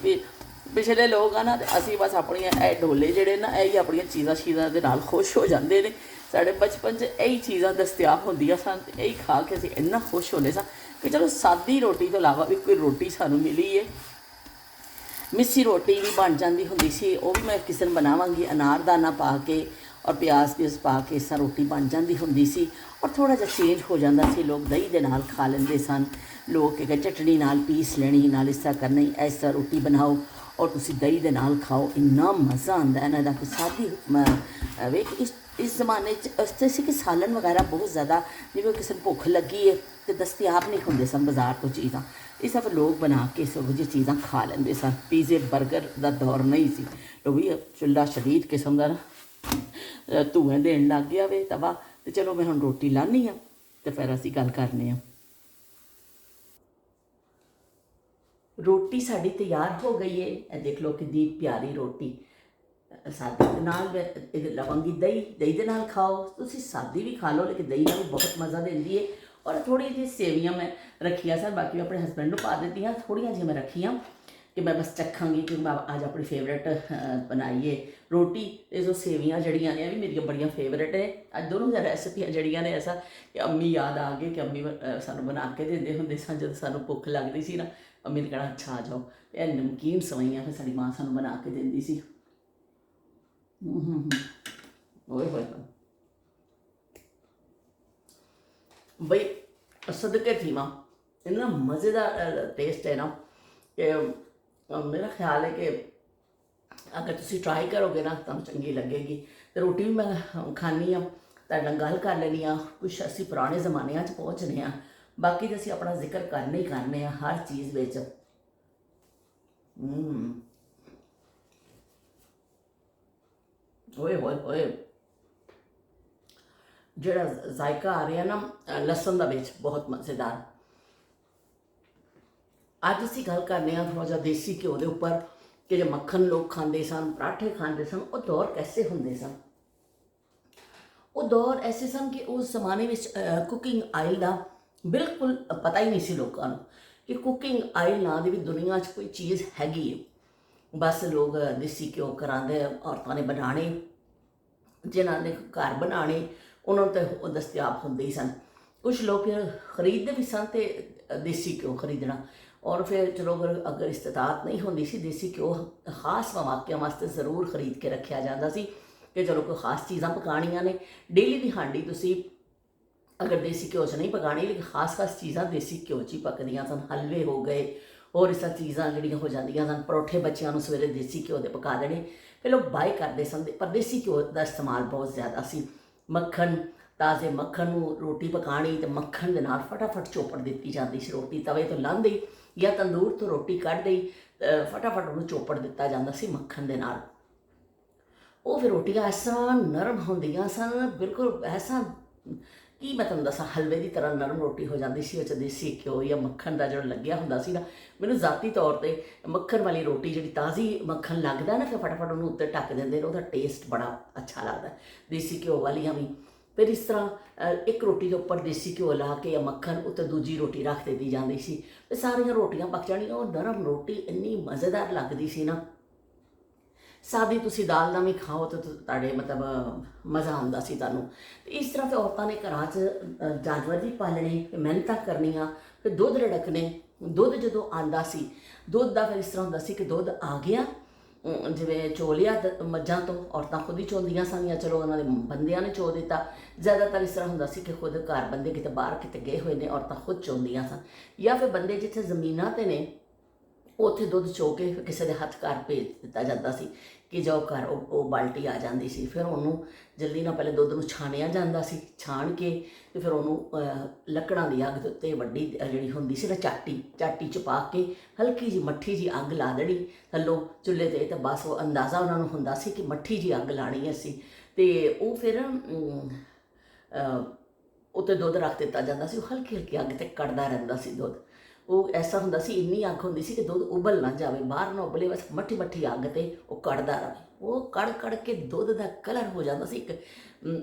पिछले लोग आ ना, तो असी बस अपनियां ढोले जेह्ड़े ना यही अपनियां चीज़ां शीज़ां दे नाल खुश हो जाते हैं। साढ़े बचपन च यही चीज़ां दस्तियाब होंदियां सन, यही खा के असीं इन्ना खुश होने सन कि चलो सादी रोटी तो इलावा भी कोई रोटी सानूं मिली है। मिस्सी रोटी भी बन जाती होंदी सी, वो भी मैं किस दिन बनावांगी, अनारदाना पा के और प्याज प्यूज पा के इस तरह रोटी बन जाती होंदी सी। और थोड़ा जिहा चेंज हो जाता सी, लोग दही दे नाल खा लेंदे सन, लोग के चटनी नाल पीस लेनी, नाल इस तरह करनी, इस तरह रोटी बनाओ और तुसी दही दे नाल खाओ, इन्ना मज़ा आंदा है ना। कि सादी वेख इस जमाने इसते सी कि सालन वगैरह बहुत ज़्यादा जिवें किसी भुख लगी है तो दस्तियाब नहीं होंदे सन बाज़ार तो चीज़ां, इस सब लोग बना के सब जी चीज़ां खा लेंदे सन। पीजे बर्गर का दौर नहीं सी, लोग भी चुल्हा शदीद किस्म का ना धुएँ देन लग गया वे तवा। तो चलो मैं हुण रोटी लानी हाँ तो फिर असीं गल करने आ। रोटी साड़ी तैयार हो गई है, देख लो कितनी प्यारी रोटी सादी दे नाल लवांगी दही, दही दे नाल खाओ, तुसी सादी भी खा लो लेकिन दही नाल भी बहुत मज़ा देंदी है। और थोड़ी जी सेवियां मैं रखिया सर, बाकी मैं अपने हसबैंड को पा देती हाँ, थोड़िया जी मैं रखियाँ कि मैं बस चखांगी कि मैं अज अपनी फेवरेट बनाइए रोटी। ये जो सेवियां जड़ियाँ ने भी मेरी बड़िया फेवरेट है। अज दोनों रेसिपियाँ जड़ियाँ ने ऐसा कि अम्मी याद आ गई कि अम्मी सानू बना के देंदे हुंदे सन जब सानू भुख लगती सी ना, अम्मी ने कहना अच्छा आ जाओ, यह नमकीन सवैयां फिर साड़ी माँ सानू बना के देंदी सी। ओए होए बई सदके थी माँ, इतना मज़ेदार टेस्ट है ना कि मेरा ख्याल है कि अगर तुसी ट्राई करोगे ना तो चंगी लगेगी। तो रोटी भी मैं खानी हाँ, तुहाडे नाल गल कर लैनी हाँ, कुछ असी पुराने जमाने च पहुँचने हाँ, बाकी तो असी अपना जिक्र करने ही करने हर चीज़ विच। ओए होए होए जोड़ा जायका आ रहा ना लसन का विच बहुत मज़ेदार। अज असी गल करने थोड़ा जा देसी घ्यो के उपर कि जो मक्खन लोग खाते सन, पराठे खाते सन, वो दौर कैसे होंगे सन। वो दौर ऐसे सन कि उस जमाने में कुकिंग आयल का बिल्कुल पता ही नहीं सी लोगों को कि कुकिंग आयल ना दी भी दुनिया च कोई चीज़ हैगी है। बस लोग देसी घ्यो करांदे औरतों ने बनाने, जिन्होंने ने घर बनाने उन्होंने तो दस्तियाब होंदे ही सन। कुछ लोग फिर खरीदते भी सन तो देसी घ्यो खरीदना, और फिर चलो अगर इस्तात नहीं होंदी सी देसी घ्यो खास मौक़िਆਂ वास्ते जरूर खरीद के रखा जाता सी कि चलो कोई खास चीज़ां पकानियां ने। डेली की हांडी तुसी अगर देसी घ्यो च नहीं पकानी, लेकिन खास खास चीज़ां देसी घ्यो च ही पकदियां सन। हलवे हो गए, होर इस तरह चीज़ां ਜਿਹੜੀਆਂ ਹੋ ਜਾਂਦੀਆਂ ਸਨ। ਪਰੌਠੇ ਬੱਚਿਆਂ ਨੂੰ ਸਵੇਰੇ ਦੇਸੀ ਘਿਓ ਦੇ ਪਕਾ ਦੇਣੇ, ਫਿਰ ਲੋਕ ਬਾਏ ਕਰਦੇ ਸਨ, ਪਰ ਦੇਸੀ ਘਿਓ ਦਾ ਇਸਤੇਮਾਲ ਬਹੁਤ ਜ਼ਿਆਦਾ ਸੀ। ਮੱਖਣ, ਤਾਜ਼ੇ ਮੱਖਣ ਨੂੰ ਰੋਟੀ ਪਕਾਣੀ ਅਤੇ ਮੱਖਣ ਦੇ ਨਾਲ ਫਟਾਫਟ ਚੋਪੜ ਦਿੱਤੀ ਜਾਂਦੀ ਸੀ। ਰੋਟੀ ਤਵੇ ਤੋਂ ਲਾਹੁੰਦੀ ਜਾਂ ਤੰਦੂਰ ਤੋਂ ਰੋਟੀ ਕੱਢਦੀ, ਫਟਾਫਟ ਉਹਨੂੰ ਚੋਪੜ ਦਿੱਤਾ ਜਾਂਦਾ ਸੀ ਮੱਖਣ ਦੇ ਨਾਲ। ਉਹ ਫਿਰ ਰੋਟੀਆਂ ਇਸ ਤਰ੍ਹਾਂ ਨਰਮ ਹੁੰਦੀਆਂ ਸਨ, ਬਿਲਕੁਲ ਐਸਾ ਕੀ ਮੈਂ ਤੁਹਾਨੂੰ ਦੱਸਾਂ, ਹਲਵੇ ਦੀ ਤਰ੍ਹਾਂ ਨਰਮ ਰੋਟੀ ਹੋ ਜਾਂਦੀ ਸੀ। ਉਹ 'ਚ ਦੇਸੀ ਘਿਓ ਜਾਂ ਮੱਖਣ ਦਾ ਜਿਹੜਾ ਲੱਗਿਆ ਹੁੰਦਾ ਸੀ ਨਾ, ਮੈਨੂੰ ਜ਼ਾਤੀ ਤੌਰ 'ਤੇ ਮੱਖਣ ਵਾਲੀ ਰੋਟੀ ਜਿਹੜੀ ਤਾਜ਼ੀ ਮੱਖਣ ਲੱਗਦਾ ਨਾ, ਫਿਰ ਫਟਾਫਟ ਉਹਨੂੰ ਉੱਤੇ ਢੱਕ ਦਿੰਦੇ ਨੇ, ਉਹਦਾ ਟੇਸਟ ਬੜਾ ਅੱਛਾ ਲੱਗਦਾ। ਦੇਸੀ ਘਿਓ ਵਾਲੀਆਂ ਵੀ ਫਿਰ ਇਸ ਤਰ੍ਹਾਂ ਇੱਕ ਰੋਟੀ ਦੇ ਉੱਪਰ ਦੇਸੀ ਘਿਓ ਲਾ ਕੇ ਜਾਂ ਮੱਖਣ ਉੱਤੇ ਦੂਜੀ ਰੋਟੀ ਰੱਖ ਦਿੱਤੀ ਜਾਂਦੀ ਸੀ, ਅਤੇ ਸਾਰੀਆਂ ਰੋਟੀਆਂ ਪੱਕ ਜਾਣੀਆਂ। ਉਹ ਨਰਮ ਰੋਟੀ ਇੰਨੀ ਮਜ਼ੇਦਾਰ ਲੱਗਦੀ ਸੀ ਨਾ। ਸਾਦੀ ਤੁਸੀਂ ਦਾਲ ਨਾਲ ਵੀ ਖਾਓ ਤਾਂ ਤੁਹਾਡੇ ਮਤਲਬ ਮਜ਼ਾ ਆਉਂਦਾ ਸੀ ਤੁਹਾਨੂੰ। ਅਤੇ ਇਸ ਤਰ੍ਹਾਂ ਫਿਰ ਔਰਤਾਂ ਨੇ ਘਰਾਂ 'ਚ ਜਾਨਵਰ ਵੀ ਪਾਲਣੇ, ਮਿਹਨਤਾਂ ਕਰਨੀਆਂ, ਫਿਰ ਦੁੱਧ ਰਿੜਕਣੇ। ਦੁੱਧ ਜਦੋਂ ਆਉਂਦਾ ਸੀ, ਦੁੱਧ ਦਾ ਫਿਰ ਇਸ ਤਰ੍ਹਾਂ ਹੁੰਦਾ ਸੀ ਕਿ ਦੁੱਧ ਆ ਗਿਆ, ਜਿਵੇਂ ਚੋ ਲਿਆ ਮੱਝਾਂ ਤੋਂ, ਔਰਤਾਂ ਖੁਦ ਹੀ ਚੋਂਦੀਆਂ ਸਨ ਜਾਂ ਚਲੋ ਉਹਨਾਂ ਦੇ ਬੰਦਿਆਂ ਨੇ ਚੋ ਦਿੱਤਾ। ਜ਼ਿਆਦਾਤਰ ਇਸ ਤਰ੍ਹਾਂ ਹੁੰਦਾ ਸੀ ਕਿ ਖੁਦ ਘਰ ਬੰਦੇ ਕਿਤੇ ਬਾਹਰ ਕਿਤੇ ਗਏ ਹੋਏ ਨੇ, ਔਰਤਾਂ ਖੁਦ ਚੋਂਦੀਆਂ ਸਨ, ਜਾਂ ਫਿਰ ਬੰਦੇ ਜਿੱਥੇ ਜ਼ਮੀਨਾਂ 'ਤੇ ਨੇ ਉੱਥੇ ਦੁੱਧ ਚੋ ਕੇ ਕਿਸੇ ਦੇ ਹੱਥ ਘਰ ਭੇਜ ਦਿੱਤਾ ਜਾਂਦਾ ਸੀ ਕਿ ਜਾਓ ਘਰ, ਉਹ ਬਾਲਟੀ ਆ ਜਾਂਦੀ ਸੀ। ਫਿਰ ਉਹਨੂੰ ਜਲਦੀ ਨਾਲ ਪਹਿਲੇ ਦੁੱਧ ਨੂੰ ਛਾਣਿਆ ਜਾਂਦਾ ਸੀ, ਛਾਣ ਕੇ ਅਤੇ ਫਿਰ ਉਹਨੂੰ ਲੱਕੜਾਂ ਦੀ ਅੱਗ ਦੇ ਉੱਤੇ ਵੱਡੀ ਜਿਹੜੀ ਹੁੰਦੀ ਸੀ ਨਾ ਚਾਟੀ 'ਚ ਪਾ ਕੇ ਹਲਕੀ ਜਿਹੀ ਮੱਠੀ ਜਿਹੀ ਅੱਗ ਲਾ ਦੇਣੀ ਥੱਲੋਂ ਚੁੱਲ੍ਹੇ 'ਤੇ, ਤਾਂ ਬਸ ਉਹ ਅੰਦਾਜ਼ਾ ਉਹਨਾਂ ਨੂੰ ਹੁੰਦਾ ਸੀ ਕਿ ਮੱਠੀ ਜਿਹੀ ਅੱਗ ਲਾਣੀ ਅਸੀਂ। ਅਤੇ ਉਹ ਫਿਰ ਉੱਤੇ ਦੁੱਧ ਰੱਖ ਦਿੱਤਾ ਜਾਂਦਾ ਸੀ। ਉਹ ਹਲਕੀ ਹਲਕੀ ਅੱਗ 'ਤੇ ਕੜਦਾ ਰਹਿੰਦਾ ਸੀ ਦੁੱਧ। ਉਹ ਐਸਾ ਹੁੰਦਾ ਸੀ, ਇੰਨੀ ਅੱਗ ਹੁੰਦੀ ਸੀ ਕਿ ਦੁੱਧ ਉਬਲ ਨਾ ਜਾਵੇ, ਬਾਹਰ ਨਾ ਉਬਲੇ, ਬਸ ਮੱਠੀ ਮੱਠੀ ਅੱਗ 'ਤੇ ਉਹ ਕੜਦਾ ਰਹੇ। ਉਹ ਕੜ ਕੇ ਦੁੱਧ ਦਾ ਕਲਰ ਹੋ ਜਾਂਦਾ ਸੀ, ਇੱਕ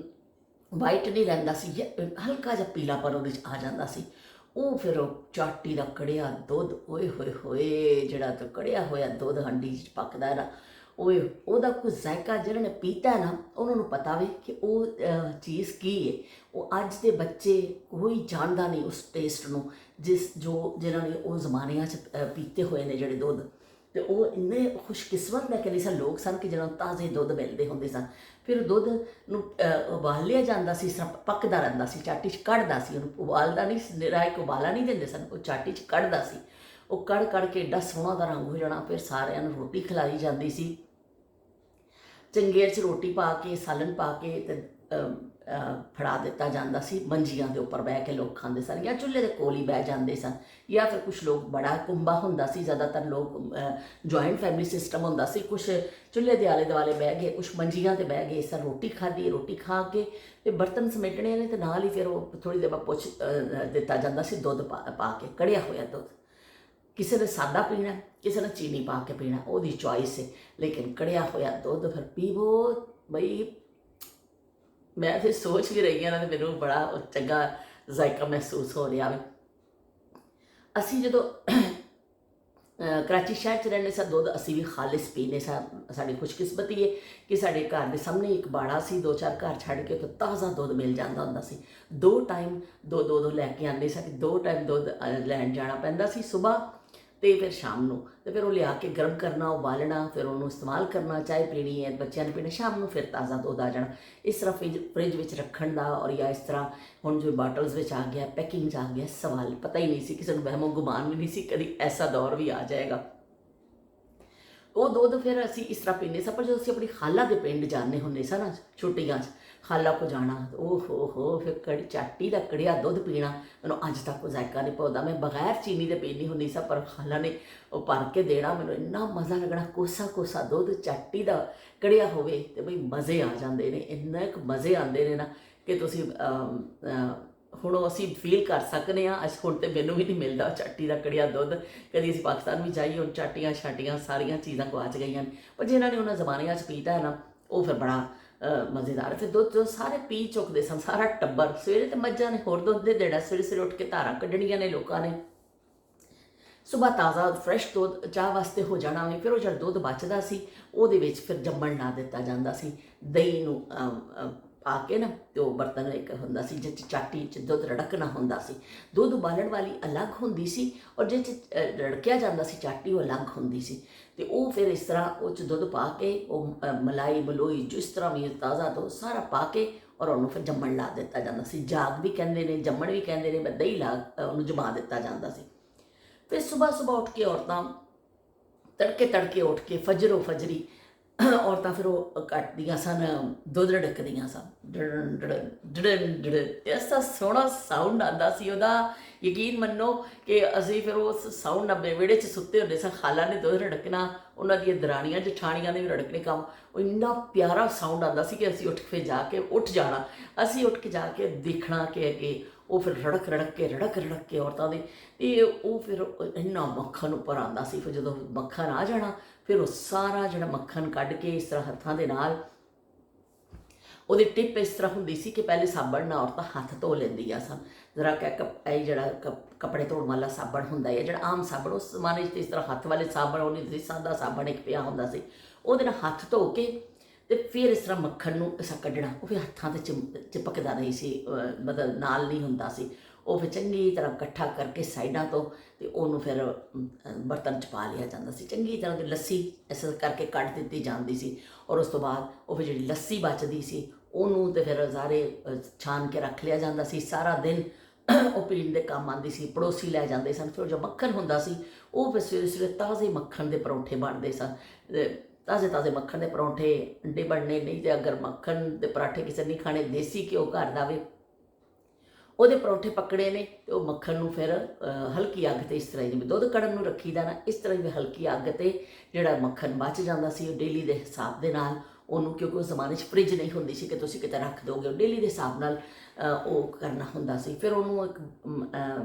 ਵਾਈਟ ਨਹੀਂ ਰਹਿੰਦਾ ਸੀ, ਹਲਕਾ ਜਿਹਾ ਪੀਲਾਪਨ ਉਹਦੇ 'ਚ ਆ ਜਾਂਦਾ ਸੀ। ਉਹ ਫਿਰ ਉਹ ਚਾਟੀ ਦਾ ਕੜਿਆ ਦੁੱਧ, ਓਏ ਹੋਏ ਹੋਏ, ਜਿਹੜਾ ਤਾਂ ਕੜਿਆ ਹੋਇਆ ਦੁੱਧ ਹਾਂਡੀ 'ਚ ਪੱਕਦਾ ਹੈ ਨਾ, ਓਏ ਉਹਦਾ ਕੋਈ ਜ਼ਾਇਕਾ ਜਿਹਨਾਂ ਨੇ ਪੀਤਾ ਨਾ, ਉਹਨਾਂ ਨੂੰ ਪਤਾ ਵੇ ਕਿ ਉਹ ਚੀਜ਼ ਕੀ ਹੈ। ਉਹ ਅੱਜ ਦੇ ਬੱਚੇ ਕੋਈ ਜਾਣਦਾ ਨਹੀਂ ਉਸ ਟੇਸਟ ਨੂੰ, ਜਿਨ੍ਹਾਂ ਨੇ ਉਹ ਜ਼ਮਾਨਿਆਂ 'ਚ ਪੀਤੇ ਹੋਏ ਨੇ ਜਿਹੜੇ ਦੁੱਧ। ਅਤੇ ਉਹ ਇੰਨੇ ਖੁਸ਼ਕਿਸਮਤ ਮੈਂ ਕਹਿੰਦੀ ਸਾਂ ਲੋਕ ਸਨ ਕਿ ਜਿਹਨਾਂ ਨੂੰ ਤਾਜ਼ੇ ਦੁੱਧ ਮਿਲਦੇ ਹੁੰਦੇ ਸਨ। ਫਿਰ ਦੁੱਧ ਨੂੰ ਉਬਾਲਿਆ ਜਾਂਦਾ ਸੀ, ਇਸ ਤਰ੍ਹਾਂ ਪੱਕਦਾ ਰਹਿੰਦਾ ਸੀ, ਚਾਟੀ 'ਚ ਕੱਢਦਾ ਸੀ, ਉਹਨੂੰ ਉਬਾਲਦਾ ਨਹੀਂ, ਨਿਰਾ ਇੱਕ ਉਬਾਲਾ ਨਹੀਂ ਦਿੰਦੇ ਸਨ, ਉਹ ਚਾਟੀ 'ਚ ਕੱਢਦਾ ਸੀ। ਉਹ ਕੜ ਕੇ ਐਡਾ ਸੋਹਣਾ ਦਾ ਰੰਗ ਹੋ ਜਾਣਾ। ਫਿਰ ਸਾਰਿਆਂ ਨੂੰ ਰੋਟੀ ਖਿਲਾਈ ਜਾਂਦੀ ਸੀ, ਚੰਗੇਰ 'ਚ ਰੋਟੀ ਪਾ ਕੇ, ਸਾਲਣ ਪਾ ਕੇ, ਅਤੇ ਫੜਾ ਦਿੱਤਾ ਜਾਂਦਾ ਸੀ। ਮੰਜੀਆਂ ਦੇ ਉੱਪਰ ਬਹਿ ਕੇ ਲੋਕ ਖਾਂਦੇ ਸਨ, ਜਾਂ ਚੁੱਲ੍ਹੇ ਦੇ ਕੋਲ ਹੀ ਬਹਿ ਜਾਂਦੇ ਸਨ, ਜਾਂ ਫਿਰ ਕੁਛ ਲੋਕ, ਬੜਾ ਕੁੰਬਾ ਹੁੰਦਾ ਸੀ, ਜ਼ਿਆਦਾਤਰ ਲੋਕ ਜੁਆਇੰਟ ਫੈਮਿਲੀ ਸਿਸਟਮ ਹੁੰਦਾ ਸੀ, ਕੁਛ ਚੁੱਲ੍ਹੇ ਦੇ ਆਲੇ ਦੁਆਲੇ ਬਹਿ ਗਏ, ਕੁਛ ਮੰਜੀਆਂ 'ਤੇ ਬਹਿ ਗਏ। ਇਸ ਤਰ੍ਹਾਂ ਰੋਟੀ ਖਾਧੀ, ਰੋਟੀ ਖਾ ਕੇ ਅਤੇ ਬਰਤਨ ਸਮੇਟਣੇ ਨੇ, ਅਤੇ ਨਾਲ ਹੀ ਫਿਰ ਉਹ ਥੋੜ੍ਹੀ ਦੇਰ ਬਾਅਦ ਪੁੱਛ ਦਿੱਤਾ ਜਾਂਦਾ ਸੀ ਦੁੱਧ ਪਾ ਕੇ, ਕੜਿਆ ਹੋਇਆ ਦੁੱਧ। ਕਿਸੇ ਨੇ ਸਾਦਾ ਪੀਣਾ, ਕਿਸੇ ਨੇ ਚੀਨੀ ਪਾ ਕੇ ਪੀਣਾ, ਉਹਦੀ ਚੋਇਸ ਹੈ, ਲੇਕਿਨ ਕੜਿਆ ਹੋਇਆ ਦੁੱਧ ਫਿਰ ਪੀਵੋ ਬਈ। ਮੈਂ ਫਿਰ ਸੋਚ ਵੀ ਰਹੀ ਹਾਂ ਨਾ, ਅਤੇ ਮੈਨੂੰ ਬੜਾ ਚੰਗਾ ਜ਼ਾਇਕਾ ਮਹਿਸੂਸ ਹੋ ਰਿਹਾ ਵੇ। ਅਸੀਂ ਜਦੋਂ ਕਰਾਚੀ ਸ਼ਹਿਰ 'ਚ ਰਹਿੰਦੇ ਸਾਂ, ਦੁੱਧ ਅਸੀਂ ਵੀ ਖਾਲਿਸ ਪੀਂਦੇ ਸਾਂ। ਸਾਡੀ ਖੁਸ਼ਕਿਸਮਤੀ ਹੈ ਕਿ ਸਾਡੇ ਘਰ ਦੇ ਸਾਹਮਣੇ ਇੱਕ ਬਾੜਾ ਸੀ, 2-4 ਘਰ ਛੱਡ ਕੇ ਉੱਥੇ ਤਾਜ਼ਾ ਦੁੱਧ ਮਿਲ ਜਾਂਦਾ ਹੁੰਦਾ ਸੀ। 2 ਟਾਈਮ ਦੋ ਲੈ ਕੇ ਆਉਂਦੇ ਸਾਂ, 2 ਟਾਈਮ ਦੁੱਧ ਲੈਣ ਜਾਣਾ ਪੈਂਦਾ ਸੀ, ਸੁਬਾਹ ਅਤੇ ਫਿਰ ਸ਼ਾਮ ਨੂੰ। ਅਤੇ ਫਿਰ ਉਹ ਲਿਆ ਕੇ ਗਰਮ ਕਰਨਾ, ਉਬਾਲਣਾ, ਫਿਰ ਉਹਨੂੰ ਇਸਤੇਮਾਲ ਕਰਨਾ, ਚਾਹ ਪੀਣੀ ਹੈ, ਬੱਚਿਆਂ ਨੇ ਪੀਣਾ, ਸ਼ਾਮ ਨੂੰ ਫਿਰ ਤਾਜ਼ਾ ਦੁੱਧ ਆ ਜਾਣਾ। ਇਸ ਤਰ੍ਹਾਂ ਫਰਿੱਜ ਵਿੱਚ ਰੱਖਣ ਦਾ, ਔਰ ਜਾਂ ਇਸ ਤਰ੍ਹਾਂ ਹੁਣ ਜੋ ਬਾਟਲਸ ਵਿੱਚ ਆ ਗਿਆ, ਪੈਕਿੰਗ 'ਚ ਆ ਗਿਆ, ਸਵਾਲ ਪਤਾ ਹੀ ਨਹੀਂ ਸੀ, ਕਿਸੇ ਨੂੰ ਵਹਿਮੋ ਗੁਮਾਨ ਵੀ ਨਹੀਂ ਸੀ ਕਦੀ ਐਸਾ ਦੌਰ ਵੀ ਆ ਜਾਏਗਾ। ਉਹ ਦੁੱਧ ਫਿਰ ਅਸੀਂ ਇਸ ਤਰ੍ਹਾਂ ਪੀਂਦੇ ਸਾਂ। ਪਰ ਜਦੋਂ ਅਸੀਂ ਆਪਣੀ ਖਾਲਾ ਦੇ ਪਿੰਡ ਜਾਂਦੇ ਹੁੰਦੇ ਸਾਂ ਨਾ ਛੁੱਟੀਆਂ 'ਚ, ਖਾਲਾ ਕੋ ਜਾਣਾ, ਉਹ ਹੋ ਫਿਰ ਚਾਟੀ ਦਾ ਕੜਿਆ ਦੁੱਧ ਪੀਣਾ, ਮੈਨੂੰ ਅੱਜ ਤੱਕ ਉਹ ਜ਼ਾਇਕਾ ਨਹੀਂ ਭੁੱਲਦਾ। ਮੈਂ ਬਗੈਰ ਚੀਨੀ ਦੇ ਪੀਂਦੀ ਹੁੰਦੀ ਸਾਂ, ਪਰ ਖਾਲਾ ਨੇ ਉਹ ਭਰ ਕੇ ਦੇਣਾ, ਮੈਨੂੰ ਇੰਨਾ ਮਜ਼ਾ ਲੱਗਣਾ। ਕੋਸਾ ਦੁੱਧ ਚਾਟੀ ਦਾ ਕੜਿਆ ਹੋਵੇ ਅਤੇ ਬਈ ਮਜ਼ੇ ਆ ਜਾਂਦੇ ਨੇ, ਇੰਨੇ ਕੁ ਮਜ਼ੇ ਆਉਂਦੇ ਨੇ ਨਾ ਕਿ ਤੁਸੀਂ ਹੁਣ ਅਸੀਂ ਫੀਲ ਕਰ ਸਕਦੇ ਹਾਂ। ਹੁਣ ਤਾਂ ਮੈਨੂੰ ਵੀ ਨਹੀਂ ਮਿਲਦਾ ਚਾਟੀ ਦਾ ਕੜਿਆ ਦੁੱਧ। ਕਦੀ ਅਸੀਂ ਪਾਕਿਸਤਾਨ ਵੀ ਜਾਈਏ, ਹੁਣ ਚਾਟੀਆਂ ਛਾਟੀਆਂ ਸਾਰੀਆਂ ਚੀਜ਼ਾਂ ਗੁਆਚ ਗਈਆਂ ਨੇ, ਪਰ ਜਿਨ੍ਹਾਂ ਨੇ ਉਹਨਾਂ ਜ਼ਮਾਨਿਆਂ 'ਚ ਪੀਤਾ ਹੈ ਨਾ, ਉਹ ਫਿਰ ਬੜਾ ਮਜ਼ੇਦਾਰ। ਫਿਰ ਦੁੱਧ ਸਾਰੇ ਪੀ ਚੁੱਕਦੇ ਸਨ, ਸਾਰਾ ਟੱਬਰ। ਸਵੇਰੇ ਤਾਂ ਮੱਝਾਂ ਨੇ ਹੋਰ ਦੁੱਧ ਦੇ ਦੇਣਾ, ਸਵੇਰੇ ਉੱਠ ਕੇ ਧਾਰਾਂ ਕੱਢਣੀਆਂ ਨੇ ਲੋਕਾਂ ਨੇ, ਸੁਬਾਹ ਤਾਜ਼ਾ ਫਰੈਸ਼ ਦੁੱਧ ਚਾਹ ਵਾਸਤੇ ਹੋ ਜਾਣਾ ਵੇ। ਫਿਰ ਉਹ ਜਿਹੜਾ ਦੁੱਧ ਬਚਦਾ ਸੀ, ਉਹਦੇ ਵਿੱਚ ਫਿਰ ਜੰਮਣ ਲਾ ਦਿੱਤਾ ਜਾਂਦਾ ਸੀ, ਦਹੀਂ ਨੂੰ ਪਾ ਕੇ ਨਾ। ਅਤੇ ਉਹ ਬਰਤਨ ਇੱਕ ਹੁੰਦਾ ਸੀ ਜਿਹ 'ਚ ਚਾਟੀ 'ਚ ਦੁੱਧ ਰੜਕਣਾ ਹੁੰਦਾ ਸੀ। ਦੁੱਧ ਉਬਾਲਣ ਵਾਲੀ ਅਲੱਗ ਹੁੰਦੀ ਸੀ, ਔਰ ਜਿਹ 'ਚ ਰੜਕਿਆ ਜਾਂਦਾ ਸੀ ਚਾਟੀ, ਉਹ ਅਲੱਗ ਹੁੰਦੀ ਸੀ। ਅਤੇ ਉਹ ਫਿਰ ਇਸ ਤਰ੍ਹਾਂ ਉਹ 'ਚ ਦੁੱਧ ਪਾ ਕੇ, ਉਹ ਮਲਾਈ ਮਲੋਈ ਜਿਸ ਤਰ੍ਹਾਂ ਵੀ ਤਾਜ਼ਾ ਦੁੱਧ ਸਾਰਾ ਪਾ ਕੇ, ਔਰ ਉਹਨੂੰ ਫਿਰ ਜੰਮਣ ਲਾ ਦਿੱਤਾ ਜਾਂਦਾ ਸੀ। ਜਾਗ ਵੀ ਕਹਿੰਦੇ ਨੇ, ਜੰਮਣ ਵੀ ਕਹਿੰਦੇ ਨੇ, ਦਹੀਂ ਲਾ ਉਹਨੂੰ ਜਮਾ ਦਿੱਤਾ ਜਾਂਦਾ ਸੀ। ਫਿਰ ਸੁਬਾਹ ਉੱਠ ਕੇ ਔਰਤਾਂ ਤੜਕੇ ਉੱਠ ਕੇ ਫਜਰੋ ਫਜਰੀ ਔਰਤਾਂ ਫਿਰ ਉਹ ਕੱਟਦੀਆਂ ਸਨ, ਦੁੱਧ ਰਿੜਕਦੀਆਂ ਸਨ। ਡੜਨ ਡੜਨ ਡੜਨ ਡੜਨ ਐਸਾ ਸੋਹਣਾ ਸਾਊਂਡ ਆਉਂਦਾ ਸੀ ਉਹਦਾ, ਯਕੀਨ ਮੰਨੋ ਕਿ ਅਸੀਂ ਫਿਰ ਉਸ ਸਾਊਂਡ ਨਾਲ ਵਿਹੜੇ 'ਚ ਸੁੱਤੇ ਹੁੰਦੇ ਸਾਂ। ਖਾਲਾ ਨੇ ਦੁੱਧ ਰਿੜਕਣਾ, ਉਹਨਾਂ ਦੀਆਂ ਦਰਾਣੀਆਂ ਜਠਾਣੀਆਂ ਨੇ ਵੀ ਰਿੜਕਣੇ ਕੰਮ। ਉਹ ਇੰਨਾ ਪਿਆਰਾ ਸਾਊਂਡ ਆਉਂਦਾ ਸੀ ਕਿ ਅਸੀਂ ਉੱਠ ਕੇ ਉੱਠ ਜਾਣਾ। ਅਸੀਂ ਉੱਠ ਕੇ ਜਾ ਕੇ ਦੇਖਣਾ ਕਿ ਅੱਗੇ ਉਹ ਫਿਰ ਰੜਕ ਕੇ ਔਰਤਾਂ ਦੇ, ਅਤੇ ਉਹ ਫਿਰ ਇੰਨਾ ਮੱਖਣ ਉੱਪਰ ਆਉਂਦਾ ਸੀ। ਫਿਰ ਜਦੋਂ ਮੱਖਣ ਆ ਜਾਣਾ, ਫਿਰ ਉਹ ਸਾਰਾ ਜਿਹੜਾ ਮੱਖਣ ਕੱਢ ਕੇ ਇਸ ਤਰ੍ਹਾਂ ਹੱਥਾਂ ਦੇ ਨਾਲ, ਉਹਦੀ ਟਿਪ ਇਸ ਤਰ੍ਹਾਂ ਹੁੰਦੀ ਸੀ ਕਿ ਪਹਿਲੇ ਸਾਬਣ ਨਾਲ ਔਰਤਾਂ ਹੱਥ ਧੋ ਲੈਂਦੀਆਂ ਸਨ। ਜ਼ਰਾ ਇਹ ਜਿਹੜਾ ਕੱਪੜੇ ਧੋਣ ਵਾਲਾ ਸਾਬਣ ਹੁੰਦਾ ਹੈ, ਜਿਹੜਾ ਆਮ ਸਾਬਣ, ਉਸ ਜ਼ਮਾਨੇ 'ਚ ਇਸ ਤਰ੍ਹਾਂ ਹੱਥ ਵਾਲੇ ਸਾਬਣ ਉਹ ਨਹੀਂ ਸੀ, ਸਾਦਾ ਸਾਬਣ ਇੱਕ ਪਿਆ ਹੁੰਦਾ ਸੀ। ਉਹਦੇ ਨਾਲ ਹੱਥ ਧੋ ਕੇ ਅਤੇ ਫਿਰ ਇਸ ਤਰ੍ਹਾਂ ਮੱਖਣ ਨੂੰ ਇਸਾ ਕੱਢਣਾ। ਉਹ ਫਿਰ ਹੱਥਾਂ 'ਤੇ ਚਿਪਕਦਾ ਨਹੀਂ ਸੀ, ਮਤਲਬ ਨਾਲ ਨਹੀਂ ਹੁੰਦਾ ਸੀ। ਉਹ ਫਿਰ ਚੰਗੀ ਤਰ੍ਹਾਂ ਇਕੱਠਾ ਕਰਕੇ ਸਾਈਡਾਂ ਤੋਂ, ਅਤੇ ਉਹਨੂੰ ਫਿਰ ਬਰਤਨ 'ਚ ਪਾ ਲਿਆ ਜਾਂਦਾ ਸੀ। ਚੰਗੀ ਤਰ੍ਹਾਂ ਦੀ ਲੱਸੀ ਇਸ ਕਰਕੇ ਕੱਢ ਦਿੱਤੀ ਜਾਂਦੀ ਸੀ। ਔਰ ਉਸ ਤੋਂ ਬਾਅਦ ਉਹ ਫਿਰ ਜਿਹੜੀ ਲੱਸੀ ਬਚਦੀ ਸੀ ਉਹਨੂੰ ਤਾਂ ਫਿਰ ਸਾਰੇ ਛਾਣ ਕੇ ਰੱਖ ਲਿਆ ਜਾਂਦਾ ਸੀ। ਸਾਰਾ ਦਿਨ ਉਹ ਪੀਣ ਦੇ ਕੰਮ ਆਉਂਦੀ ਸੀ, ਪੜੋਸੀ ਲੈ ਜਾਂਦੇ ਸਨ। ਫਿਰ ਜੋ ਮੱਖਣ ਹੁੰਦਾ ਸੀ ਉਹ ਫਿਰ ਸਵੇਰੇ ਤਾਜ਼ੇ ਮੱਖਣ ਦੇ ਪਰੌਂਠੇ ਬਣਦੇ ਸਨ। ਤਾਜ਼ੇ ਮੱਖਣ ਦੇ ਪਰੌਂਠੇ, ਅੰਡੇ ਬਣਨੇ, ਨਹੀਂ ਤੇ ਅਗਰ ਮੱਖਣ ਦੇ ਪਰਾਠੇ ਕਿਸੇ ਨਹੀਂ ਖਾਣੇ, ਦੇਸੀ ਘਿਓ ਘਰ ਦਾ ਵੇ, ਉਹਦੇ ਪਰੌਂਠੇ ਪਕੜੇ ਨੇ। ਅਤੇ ਉਹ ਮੱਖਣ ਨੂੰ ਫਿਰ ਹਲਕੀ ਅੱਗ 'ਤੇ ਇਸ ਤਰ੍ਹਾਂ ਜਿਵੇਂ ਦੁੱਧ ਕੜਨ ਨੂੰ ਰੱਖੀਦਾ ਨਾ, ਇਸ ਤਰ੍ਹਾਂ ਹੀ ਹਲਕੀ ਅੱਗ 'ਤੇ ਜਿਹੜਾ ਮੱਖਣ ਬਚ ਜਾਂਦਾ ਸੀ, ਉਹ ਡੇਲੀ ਦੇ ਹਿਸਾਬ ਦੇ ਨਾਲ ਉਹਨੂੰ, ਕਿਉਂਕਿ ਉਸ ਜ਼ਮਾਨੇ 'ਚ ਫਰਿੱਜ ਨਹੀਂ ਹੁੰਦੀ ਸੀ ਕਿ ਤੁਸੀਂ ਕਿਤੇ ਰੱਖ ਦਿਓਗੇ, ਉਹ ਡੇਲੀ ਦੇ ਹਿਸਾਬ ਨਾਲ ਉਹ ਕਰਨਾ ਹੁੰਦਾ ਸੀ। ਫਿਰ ਉਹਨੂੰ ਇੱਕ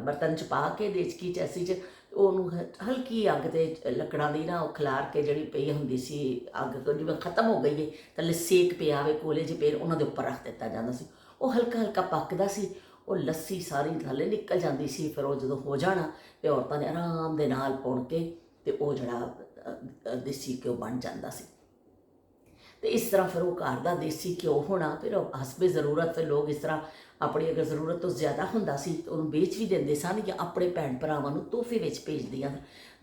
ਬਰਤਨ 'ਚ ਪਾ ਕੇ, ਦੇਚਕੀ 'ਚ, ਐਸੀ 'ਚ, ਉਹਨੂੰ ਹਲਕੀ ਅੱਗ 'ਤੇ ਲੱਕੜਾਂ ਦੀ ਨਾ ਉਹ ਖਿਲਾਰ ਕੇ ਜਿਹੜੀ ਪਈ ਹੁੰਦੀ ਸੀ ਅੱਗ, ਜਿਵੇਂ ਖਤਮ ਹੋ ਗਈ ਹੈ ਥੱਲੇ ਸੇਕ ਪਿਆ ਵੇ, ਕੋਲੇ 'ਚ ਪਏ, ਉਹਨਾਂ ਦੇ ਉੱਪਰ ਰੱਖ ਦਿੱਤਾ ਜਾਂਦਾ ਸੀ। ਉਹ ਹਲਕਾ ਪੱਕਦਾ ਸੀ, ਉਹ ਲੱਸੀ ਸਾਰੀ ਥੱਲੇ ਨਿਕਲ ਜਾਂਦੀ ਸੀ। ਫਿਰ ਉਹ ਜਦੋਂ ਹੋ ਜਾਣਾ ਅਤੇ ਔਰਤਾਂ ਨੇ ਆਰਾਮ ਦੇ ਨਾਲ ਪੁਣ ਕੇ, ਅਤੇ ਉਹ ਜਿਹੜਾ ਦੇਸੀ ਘਿਓ ਬਣ ਜਾਂਦਾ ਸੀ। ਅਤੇ ਇਸ ਤਰ੍ਹਾਂ ਫਿਰ ਉਹ ਘਰ ਦਾ ਦੇਸੀ ਘਿਓ ਹੋਣਾ। ਫਿਰ ਹਸਬੇ ਜ਼ਰੂਰਤ ਫਿਰ ਲੋਕ ਇਸ ਤਰ੍ਹਾਂ ਆਪਣੀ ਅਗਰ ਜ਼ਰੂਰਤ ਤੋਂ ਜ਼ਿਆਦਾ ਹੁੰਦਾ ਸੀ ਤਾਂ ਉਹਨੂੰ ਵੇਚ ਵੀ ਦਿੰਦੇ ਸਨ, ਜਾਂ ਆਪਣੇ ਭੈਣ ਭਰਾਵਾਂ ਨੂੰ ਤੋਹਫੇ ਵਿੱਚ ਭੇਜਦੀਆਂ।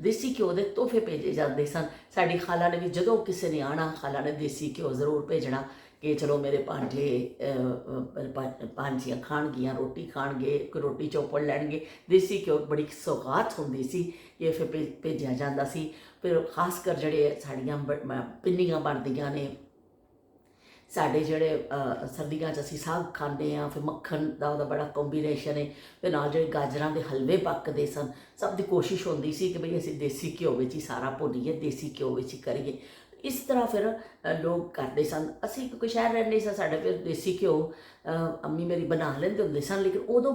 ਦੇਸੀ ਘਿਓ ਦੇ ਤੋਹਫੇ ਭੇਜੇ ਜਾਂਦੇ ਸਨ। ਸਾਡੀ ਖਾਲਾ ਨੇ ਵੀ ਜਦੋਂ ਕਿਸੇ ਨੇ ਆਉਣਾ, ਖਾਲਾ ਨੇ ਦੇਸੀ ਘਿਓ ਜ਼ਰੂਰ ਭੇਜਣਾ ਕਿ ਚਲੋ ਮੇਰੇ ਭਾਂਜੇ ਭਾਂਜੀਆਂ ਖਾਣਗੀਆਂ, ਰੋਟੀ ਖਾਣਗੇ, ਰੋਟੀ ਚੋਪੜ ਲੈਣਗੇ। ਦੇਸੀ ਘਿਓ ਬੜੀ ਸੌਗਾਤ ਹੁੰਦੀ ਸੀ ਕਿ ਫਿਰ ਭੇਜਿਆ ਜਾਂਦਾ ਸੀ। ਫਿਰ ਖਾਸ ਕਰ ਜਿਹੜੇ ਸਾਡੀਆਂ ਪਿੰਨੀਆਂ ਬਣਦੀਆਂ ਨੇ, ਸਾਡੇ ਜਿਹੜੇ ਸਰਦੀਆਂ 'ਚ ਅਸੀਂ ਸਾਗ ਖਾਂਦੇ ਹਾਂ, ਫਿਰ ਮੱਖਣ ਦਾ ਉਹਦਾ ਬੜਾ ਕੰਬੀਨੇਸ਼ਨ ਹੈ। ਫਿਰ ਨਾਲ ਜਿਹੜੇ ਗਾਜਰਾਂ ਦੇ ਹਲਵੇ ਪੱਕਦੇ ਸਨ। ਸਭ ਦੀ ਕੋਸ਼ਿਸ਼ ਹੁੰਦੀ ਸੀ ਕਿ ਬਈ ਅਸੀਂ ਦੇਸੀ ਘਿਓ ਵਿੱਚ ਹੀ ਸਾਰਾ ਭੁੰਨੀਏ, ਦੇਸੀ ਘਿਓ ਵਿੱਚ ਹੀ ਕਰੀਏ। ਇਸ ਤਰ੍ਹਾਂ ਫਿਰ ਲੋਕ ਕਰਦੇ ਸਨ। ਅਸੀਂ ਕਿਉਂਕਿ ਸ਼ਹਿਰ ਰਹਿੰਦੇ ਸਾਂ, ਸਾਡੇ ਫਿਰ ਦੇਸੀ ਘਿਓ ਅੰਮੀ ਮੇਰੀ ਬਣਾ ਲੈਂਦੇ ਹੁੰਦੇ ਸਨ। ਲੇਕਿਨ ਉਦੋਂ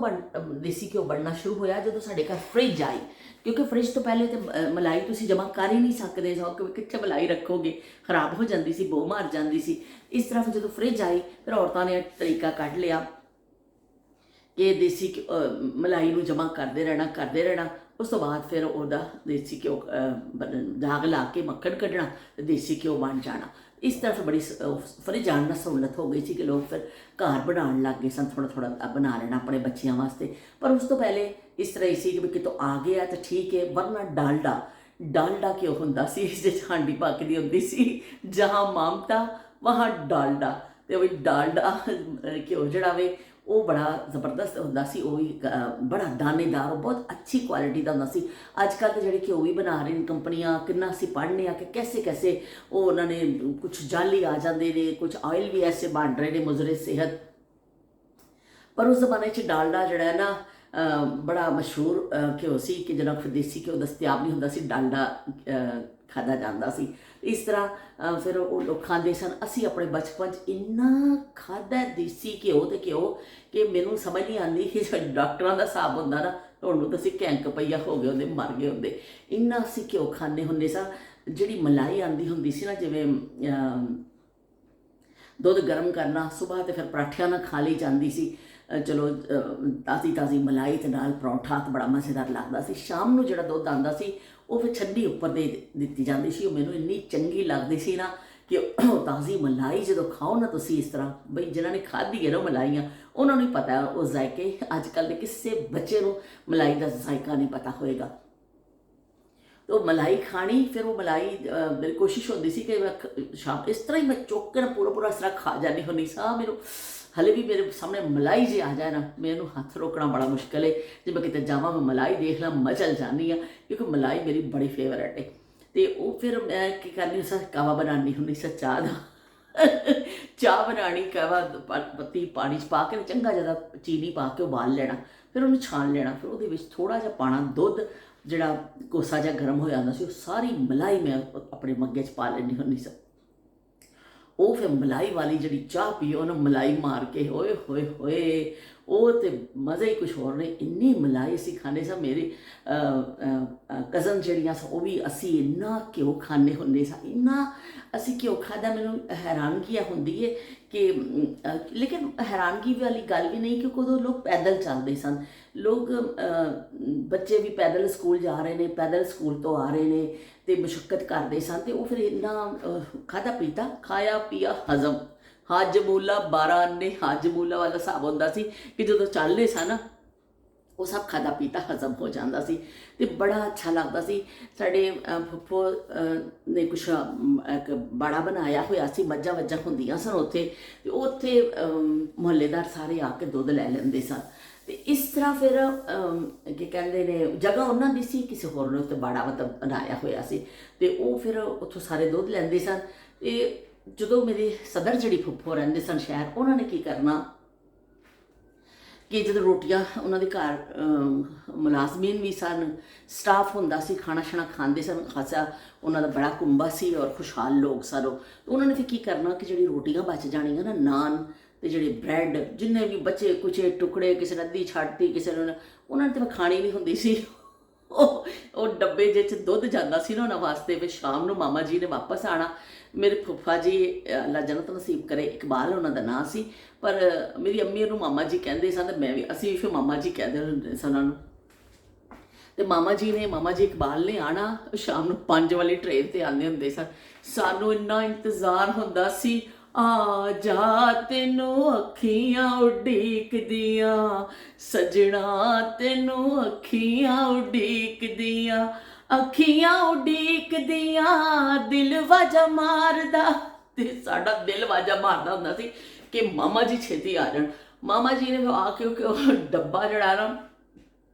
ਦੇਸੀ ਘਿਓ ਬਣਨਾ ਸ਼ੁਰੂ ਹੋਇਆ ਜਦੋਂ ਸਾਡੇ ਘਰ ਫਰਿੱਜ ਆਈ, ਕਿਉਂਕਿ ਫਰਿੱਜ ਤੋਂ ਪਹਿਲੇ ਤਾਂ ਮਲਾਈ ਤੁਸੀਂ ਜਮ੍ਹਾਂ ਕਰ ਹੀ ਨਹੀਂ ਸਕਦੇ ਸੋ, ਕਿਉਂਕਿ ਕਿੱਥੇ ਮਲਾਈ ਰੱਖੋਗੇ, ਖਰਾਬ ਹੋ ਜਾਂਦੀ ਸੀ, ਬੋ ਮਾਰ ਜਾਂਦੀ ਸੀ। ਇਸ ਤਰ੍ਹਾਂ ਫਿਰ ਜਦੋਂ ਫਰਿੱਜ ਆਈ, ਫਿਰ ਔਰਤਾਂ ਨੇ ਤਰੀਕਾ ਕੱਢ ਲਿਆ ਕਿ ਦੇਸੀ ਮਲਾਈ ਨੂੰ ਜਮ੍ਹਾਂ ਕਰਦੇ ਰਹਿਣਾ। ਉਸ ਤੋਂ ਬਾਅਦ ਫਿਰ ਉਹਦਾ ਦੇਸੀ ਘਿਓ ਦਾਗ ਲਾ ਕੇ ਮੱਖਣ ਕੱਢਣਾ ਅਤੇ ਦੇਸੀ ਘਿਓ ਬਣ ਜਾਣਾ। ਇਸ ਤਰ੍ਹਾਂ ਫਿਰ ਬੜੀ ਫਰਿੱਜ ਆਉਣ ਨਾਲ ਸਹੂਲਤ ਹੋ ਗਈ ਸੀ ਕਿ ਲੋਕ ਫਿਰ ਘਰ ਬਣਾਉਣ ਲੱਗ ਗਏ ਸਨ, ਥੋੜ੍ਹਾ ਬਣਾ ਲੈਣਾ ਆਪਣੇ ਬੱਚਿਆਂ ਵਾਸਤੇ। ਪਰ ਉਸ ਤੋਂ ਪਹਿਲੇ ਇਸ ਤਰ੍ਹਾਂ ਹੀ ਸੀ ਕਿ ਵੀ ਕਿਤੋਂ ਆ ਗਿਆ ਤਾਂ ਠੀਕ ਹੈ, ਵਰਨਾ ਡਾਲਡਾ ਘਿਓ ਹੁੰਦਾ ਸੀ, ਇਸ 'ਚ ਹਾਂਡੀ ਪੱਕਦੀ ਹੁੰਦੀ ਸੀ, ਜਹਾਂ ਮਮਤਾ ਵਹਾਂ ਡਾਲਡਾ। ਅਤੇ ਉਹ ਡਾਲਡਾ ਘਿਓ ਜਿਹੜਾ ਵੇ ਉਹ ਬੜਾ ਜ਼ਬਰਦਸਤ ਹੁੰਦਾ ਸੀ। ਉਹ ਵੀ ਬੜਾ ਦਾਣੇਦਾਰ, ਬਹੁਤ ਅੱਛੀ ਕੁਆਲਿਟੀ ਦਾ ਹੁੰਦਾ ਸੀ। ਅੱਜ ਕੱਲ੍ਹ ਤਾਂ ਜਿਹੜੇ ਘਿਓ ਵੀ ਬਣਾ ਰਹੇ ਨੇ ਕੰਪਨੀਆਂ, ਕਿੰਨਾ ਅਸੀਂ ਪੜ੍ਹਨੇ ਆ ਕਿ ਕੈਸੇ ਉਹ ਉਹਨਾਂ ਨੇ ਕੁਛ ਜਾਲੀ ਆ ਜਾਂਦੇ ਨੇ, ਕੁਛ ਆਇਲ ਵੀ ਐਸੇ ਬਣ ਰਹੇ ਨੇ ਮੁਜ਼ਰੇ ਸਿਹਤ। ਪਰ ਉਸ ਜ਼ਮਾਨੇ 'ਚ ਡਾਲਡਾ ਜਿਹੜਾ ਹੈ ਨਾ ਬੜਾ ਮਸ਼ਹੂਰ ਘਿਓ ਸੀ ਕਿ ਜਿਹੜਾ ਦੇਸੀ ਘਿਓ ਦਸਤਿਆਬ ਨਹੀਂ ਹੁੰਦਾ ਸੀ, ਡਾਲਡਾ ਖਾਧਾ ਜਾਂਦਾ ਸੀ। ਇਸ ਤਰ੍ਹਾਂ ਫਿਰ ਉਹ ਲੋਕ ਖਾਂਦੇ ਸਨ। ਅਸੀਂ ਆਪਣੇ ਬਚਪਨ 'ਚ ਇੰਨਾ ਖਾਧਾ ਦੇਸੀ ਘਿਓ ਕਿ ਮੈਨੂੰ ਸਮਝ ਨਹੀਂ ਆਉਂਦੀ ਕਿ ਡਾਕਟਰਾਂ ਦਾ ਹਿਸਾਬ ਹੁੰਦਾ ਨਾ, ਤੁਹਾਨੂੰ ਤਾਂ ਅਸੀਂ ਕੈਂਕ ਪਈਆ ਹੋ ਗਏ ਹੁੰਦੇ, ਮਰ ਗਏ ਹੁੰਦੇ, ਇੰਨਾ ਅਸੀਂ ਘਿਓ ਖਾਂਦੇ ਹੁੰਦੇ ਸਾਂ। ਜਿਹੜੀ ਮਲਾਈ ਆਉਂਦੀ ਹੁੰਦੀ ਸੀ ਨਾ, ਜਿਵੇਂ ਦੁੱਧ ਗਰਮ ਕਰਨਾ ਸੁਬਾਹ, ਅਤੇ ਫਿਰ ਪਰਾਠਿਆਂ ਨਾਲ ਖਾ ਲਈ ਜਾਂਦੀ ਸੀ। ਚਲੋ ਤਾਜ਼ੀ ਮਲਾਈ ਅਤੇ ਨਾਲ ਪਰੌਂਠਾ ਤਾਂ ਬੜਾ ਮਜ਼ੇਦਾਰ ਲੱਗਦਾ ਸੀ। ਸ਼ਾਮ ਨੂੰ ਜਿਹੜਾ ਦੁੱਧ ਆਉਂਦਾ ਸੀ ਉਹ ਫਿਰ ਛੱਡੀ ਉੱਪਰ ਦੇ ਦਿੱਤੀ ਜਾਂਦੀ ਸੀ। ਉਹ ਮੈਨੂੰ ਇੰਨੀ ਚੰਗੀ ਲੱਗਦੀ ਸੀ ਨਾ ਕਿ ਉਹ ਤਾਜ਼ੀ ਮਲਾਈ ਜਦੋਂ ਖਾਓ ਨਾ ਤੁਸੀਂ, ਇਸ ਤਰ੍ਹਾਂ ਬਈ ਜਿਨ੍ਹਾਂ ਨੇ ਖਾਧੀ ਹੈ ਨਾ ਮਲਾਈਆਂ, ਉਹਨਾਂ ਨੂੰ ਹੀ ਪਤਾ ਉਹ ਜ਼ਾਇਕੇ। ਅੱਜ ਕੱਲ੍ਹ ਦੇ ਕਿਸੇ ਬੱਚੇ ਨੂੰ ਮਲਾਈ ਦਾ ਜ਼ਾਇਕਾ ਨਹੀਂ ਪਤਾ ਹੋਏਗਾ। ਉਹ ਮਲਾਈ ਖਾਣੀ, ਫਿਰ ਉਹ ਮਲਾਈ ਮੇਰੀ ਕੋਸ਼ਿਸ਼ ਹੁੰਦੀ ਸੀ ਕਿ ਮੈਂ ਸ਼ਾਮ ਇਸ ਤਰ੍ਹਾਂ ਹੀ ਮੈਂ ਚੁੱਕ ਕੇ ਨਾ ਪੂਰਾ ਇਸ ਤਰ੍ਹਾਂ ਖਾ ਜਾਂਦੀ ਹੁੰਦੀ ਸਾਂ। ਮੈਨੂੰ ਹਲੇ ਵੀ ਮੇਰੇ ਸਾਹਮਣੇ ਮਲਾਈ ਜੇ ਆ ਜਾਏ ਨਾ, ਮੈਨੂੰ ਹੱਥ ਰੋਕਣਾ ਬੜਾ ਮੁਸ਼ਕਿਲ ਹੈ। ਜੇ ਮੈਂ ਕਿਤੇ ਜਾਵਾਂ ਮੈਂ ਮਲਾਈ ਦੇਖ ਲਾਂ ਮਚਲ ਜਾਂਦੀ ਹਾਂ, ਕਿਉਂਕਿ ਮਲਾਈ ਮੇਰੀ ਬੜੀ ਫੇਵਰੇਟ ਹੈ। ਤੇ ਉਹ ਫਿਰ ਮੈਂ ਕੀ ਕਰਨੀ ਸਾਂ, ਕਾਵਾ ਬਣਾਉਣੀ ਹੁੰਦੀ ਸਾਂ ਚਾਹ ਦਾ ਚਾਹ ਬਣਾਉਣੀ, ਕਾਵਾ ਪੱਤੀ ਪਾਣੀ 'ਚ ਪਾ ਕੇ ਚੰਗਾ ਜ਼ਿਆਦਾ ਚੀਨੀ ਪਾ ਕੇ ਉਬਾਲ ਲੈਣਾ, ਫਿਰ ਉਹਨੂੰ ਛਾਣ ਲੈਣਾ, ਫਿਰ ਉਹਦੇ ਵਿੱਚ ਥੋੜ੍ਹਾ ਜਿਹਾ ਪਾਣਾ ਦੁੱਧ, ਜਿਹੜਾ ਕੋਸਾ ਜਿਹਾ ਗਰਮ ਹੋ ਜਾਂਦਾ ਸੀ, ਉਹ ਸਾਰੀ ਮਲਾਈ ਮੈਂ ਆਪਣੇ ਮੱਗੇ 'ਚ ਪਾ ਲੈਂਦੀ ਹੁੰਦੀ ਸਾਂ। ਉਹ ਫਿਰ ਮਲਾਈ ਵਾਲੀ ਜਿਹੜੀ ਚਾਹ ਪੀਓ, ਉਹਨੂੰ ਮਲਾਈ ਮਾਰ ਕੇ, ਓਏ ਹੋਏ ਹੋਏ, ਉਹ ਤਾਂ ਮਜ਼ਾ ਹੀ ਕੁਛ ਹੋਰ ਨਹੀਂ। ਇੰਨੀ ਮਲਾਈ ਅਸੀਂ ਖਾਂਦੇ ਸਾਂ, ਮੇਰੀ ਕਜ਼ਨ ਜਿਹੜੀਆਂ ਸਾਂ ਉਹ ਵੀ, ਅਸੀਂ ਇੰਨਾ ਘਿਓ ਖਾਂਦੇ ਹੁੰਦੇ ਸਾਂ, ਇੰਨਾ ਅਸੀਂ ਘਿਓ ਖਾਦਾ, ਮੈਨੂੰ ਹੈਰਾਨਗੀ ਹੁੰਦੀ ਹੈ ਕਿ ਲੇਕਿਨ ਹੈਰਾਨਗੀ ਵਾਲੀ ਗੱਲ ਵੀ ਨਹੀਂ, ਕਿਉਂਕਿ ਉਦੋਂ ਲੋਕ ਪੈਦਲ ਚੱਲਦੇ ਸਨ, ਲੋਕ ਬੱਚੇ ਵੀ ਪੈਦਲ ਸਕੂਲ ਜਾ ਰਹੇ ਨੇ, ਪੈਦਲ ਸਕੂਲ ਤੋਂ ਆ ਰਹੇ ਨੇ, ਅਤੇ ਮੁਸ਼ੱਕਤ ਕਰਦੇ ਸਨ, ਅਤੇ ਉਹ ਫਿਰ ਇੰਨਾ ਖਾਧਾ ਪੀਤਾ, ਖਾਇਆ ਪੀਆ, ਹਜ਼ਮ, ਹਾਜਮੂਲਾ 12 ਆਨੇ, ਹਾਜਮੂਲਾ ਵਾਲਾ ਹਿਸਾਬ ਹੁੰਦਾ ਸੀ ਕਿ ਜਦੋਂ ਚੱਲਦੇ ਸਨ ਉਹ ਸਭ ਖਾਧਾ ਪੀਤਾ ਹਜ਼ਮ ਹੋ ਜਾਂਦਾ ਸੀ, ਅਤੇ ਬੜਾ ਅੱਛਾ ਲੱਗਦਾ ਸੀ। ਸਾਡੇ ਫੁੱਫੋ ਨੇ ਕੁਛ ਇੱਕ ਬਾੜਾ ਬਣਾਇਆ ਹੋਇਆ ਸੀ, ਮੱਝਾਂ ਵੱਝਾਂ ਹੁੰਦੀਆਂ ਸਨ ਉੱਥੇ, ਅਤੇ ਉੱਥੇ ਮੁਹੱਲੇਦਾਰ ਸਾਰੇ ਆ ਕੇ ਦੁੱਧ ਲੈ ਲੈਂਦੇ ਸਨ। ਅਤੇ ਇਸ ਤਰ੍ਹਾਂ ਫਿਰ ਕੀ ਕਹਿੰਦੇ ਨੇ, ਜਗ੍ਹਾ ਉਹਨਾਂ ਦੀ ਸੀ, ਕਿਸੇ ਹੋਰ ਨੇ ਉੱਤੇ ਬਾੜਾ ਮਤਲਬ ਬਣਾਇਆ ਹੋਇਆ ਸੀ, ਅਤੇ ਉਹ ਫਿਰ ਉੱਥੋਂ ਸਾਰੇ ਦੁੱਧ ਲੈਂਦੇ ਸਨ। ਅਤੇ ਜਦੋਂ ਮੇਰੇ ਸਦਰ ਜਿਹੜੀ ਫੁੱਫੋ ਰਹਿੰਦੇ ਸਨ ਸ਼ਹਿਰ, ਉਹਨਾਂ ਨੇ ਕੀ ਕਰਨਾ ਕਿ ਜਦੋਂ ਰੋਟੀਆਂ ਉਹਨਾਂ ਦੇ ਘਰ ਮੁਲਾਜ਼ਮੀਨ ਵੀ ਸਨ, ਸਟਾਫ ਹੁੰਦਾ ਸੀ, ਖਾਣਾ ਛਾਣਾ ਖਾਂਦੇ ਸਨ, ਖਾਸਾ ਉਹਨਾਂ ਦਾ ਬੜਾ ਕੁੰਬਾ ਸੀ ਔਰ ਖੁਸ਼ਹਾਲ ਲੋਕ ਸਨ ਉਹ। ਉਹਨਾਂ ਨੇ ਫਿਰ ਕੀ ਕਰਨਾ ਕਿ ਜਿਹੜੀ ਰੋਟੀਆਂ ਬਚ ਜਾਣੀਆਂ ਨਾ, ਨਾਨ ਅਤੇ ਜਿਹੜੇ ਬ੍ਰੈਡ, ਜਿੰਨੇ ਵੀ ਬਚੇ ਕੁਛੇ ਟੁਕੜੇ, ਕਿਸੇ ਨੇ ਅੱਧੀ ਛੱਡਤੀ, ਕਿਸੇ ਨੇ, ਉਹਨਾਂ ਨੇ ਤਾਂ ਖਾਣੀ ਨਹੀਂ ਹੁੰਦੀ ਸੀ, ਉਹ ਡੱਬੇ ਜਿਹੇ 'ਚ ਦੁੱਧ ਜਾਂਦਾ ਸੀ ਨਾ ਉਹਨਾਂ ਵਾਸਤੇ। ਫਿਰ ਸ਼ਾਮ ਨੂੰ ਮਾਮਾ ਜੀ ਨੇ ਵਾਪਸ ਆਉਣਾ, ਮੇਰੇ ਫੁੱਫਾ ਜੀ ਅੱਲਾ ਜੰਨਤ ਨਸੀਬ ਕਰੇ, ਇਕਬਾਲ ਉਹਨਾਂ ਦਾ ਨਾਂ ਸੀ, ਪਰ ਮੇਰੀ ਅੰਮੀ ਉਹਨੂੰ ਮਾਮਾ ਜੀ ਕਹਿੰਦੇ ਸਨ, ਅਤੇ ਅਸੀਂ ਵੀ ਫਿਰ ਮਾਮਾ ਜੀ ਕਹਿੰਦੇ ਹੁੰਦੇ ਸਨ ਉਹਨਾਂ ਨੂੰ। ਅਤੇ ਮਾਮਾ ਜੀ ਇਕਬਾਲ ਨੇ ਆਉਣਾ ਸ਼ਾਮ ਨੂੰ 5 ਵਾਲੀ ਟ੍ਰੇਨ 'ਤੇ ਆਉਂਦੇ ਹੁੰਦੇ ਸਨ। ਸਾਨੂੰ ਇੰਨਾ ਇੰਤਜ਼ਾਰ ਹੁੰਦਾ ਸੀ, ਆ ਜਾ ਤੈਨੂੰ ਅੱਖੀਆਂ ਉਡੀਕਦੀਆਂ, ਸਜਣਾ ਤੈਨੂੰ ਅੱਖੀਆਂ ਉਡੀਕਦੀਆਂ, ਅੱਖੀਆਂ ਉਡੀਕਦੀਆਂ, ਦਿਲ ਵਾਜਾ ਮਾਰਦਾ, ਅਤੇ ਸਾਡਾ ਦਿਲ ਵਾਜਾ ਮਾਰਦਾ ਹੁੰਦਾ ਸੀ ਕਿ ਮਾਮਾ ਜੀ ਛੇਤੀ ਆ ਜਾਣ। ਮਾਮਾ ਜੀ ਨੇ ਆ ਕੇ ਉਹ ਡੱਬਾ ਜਿਹੜਾ ਨਾ,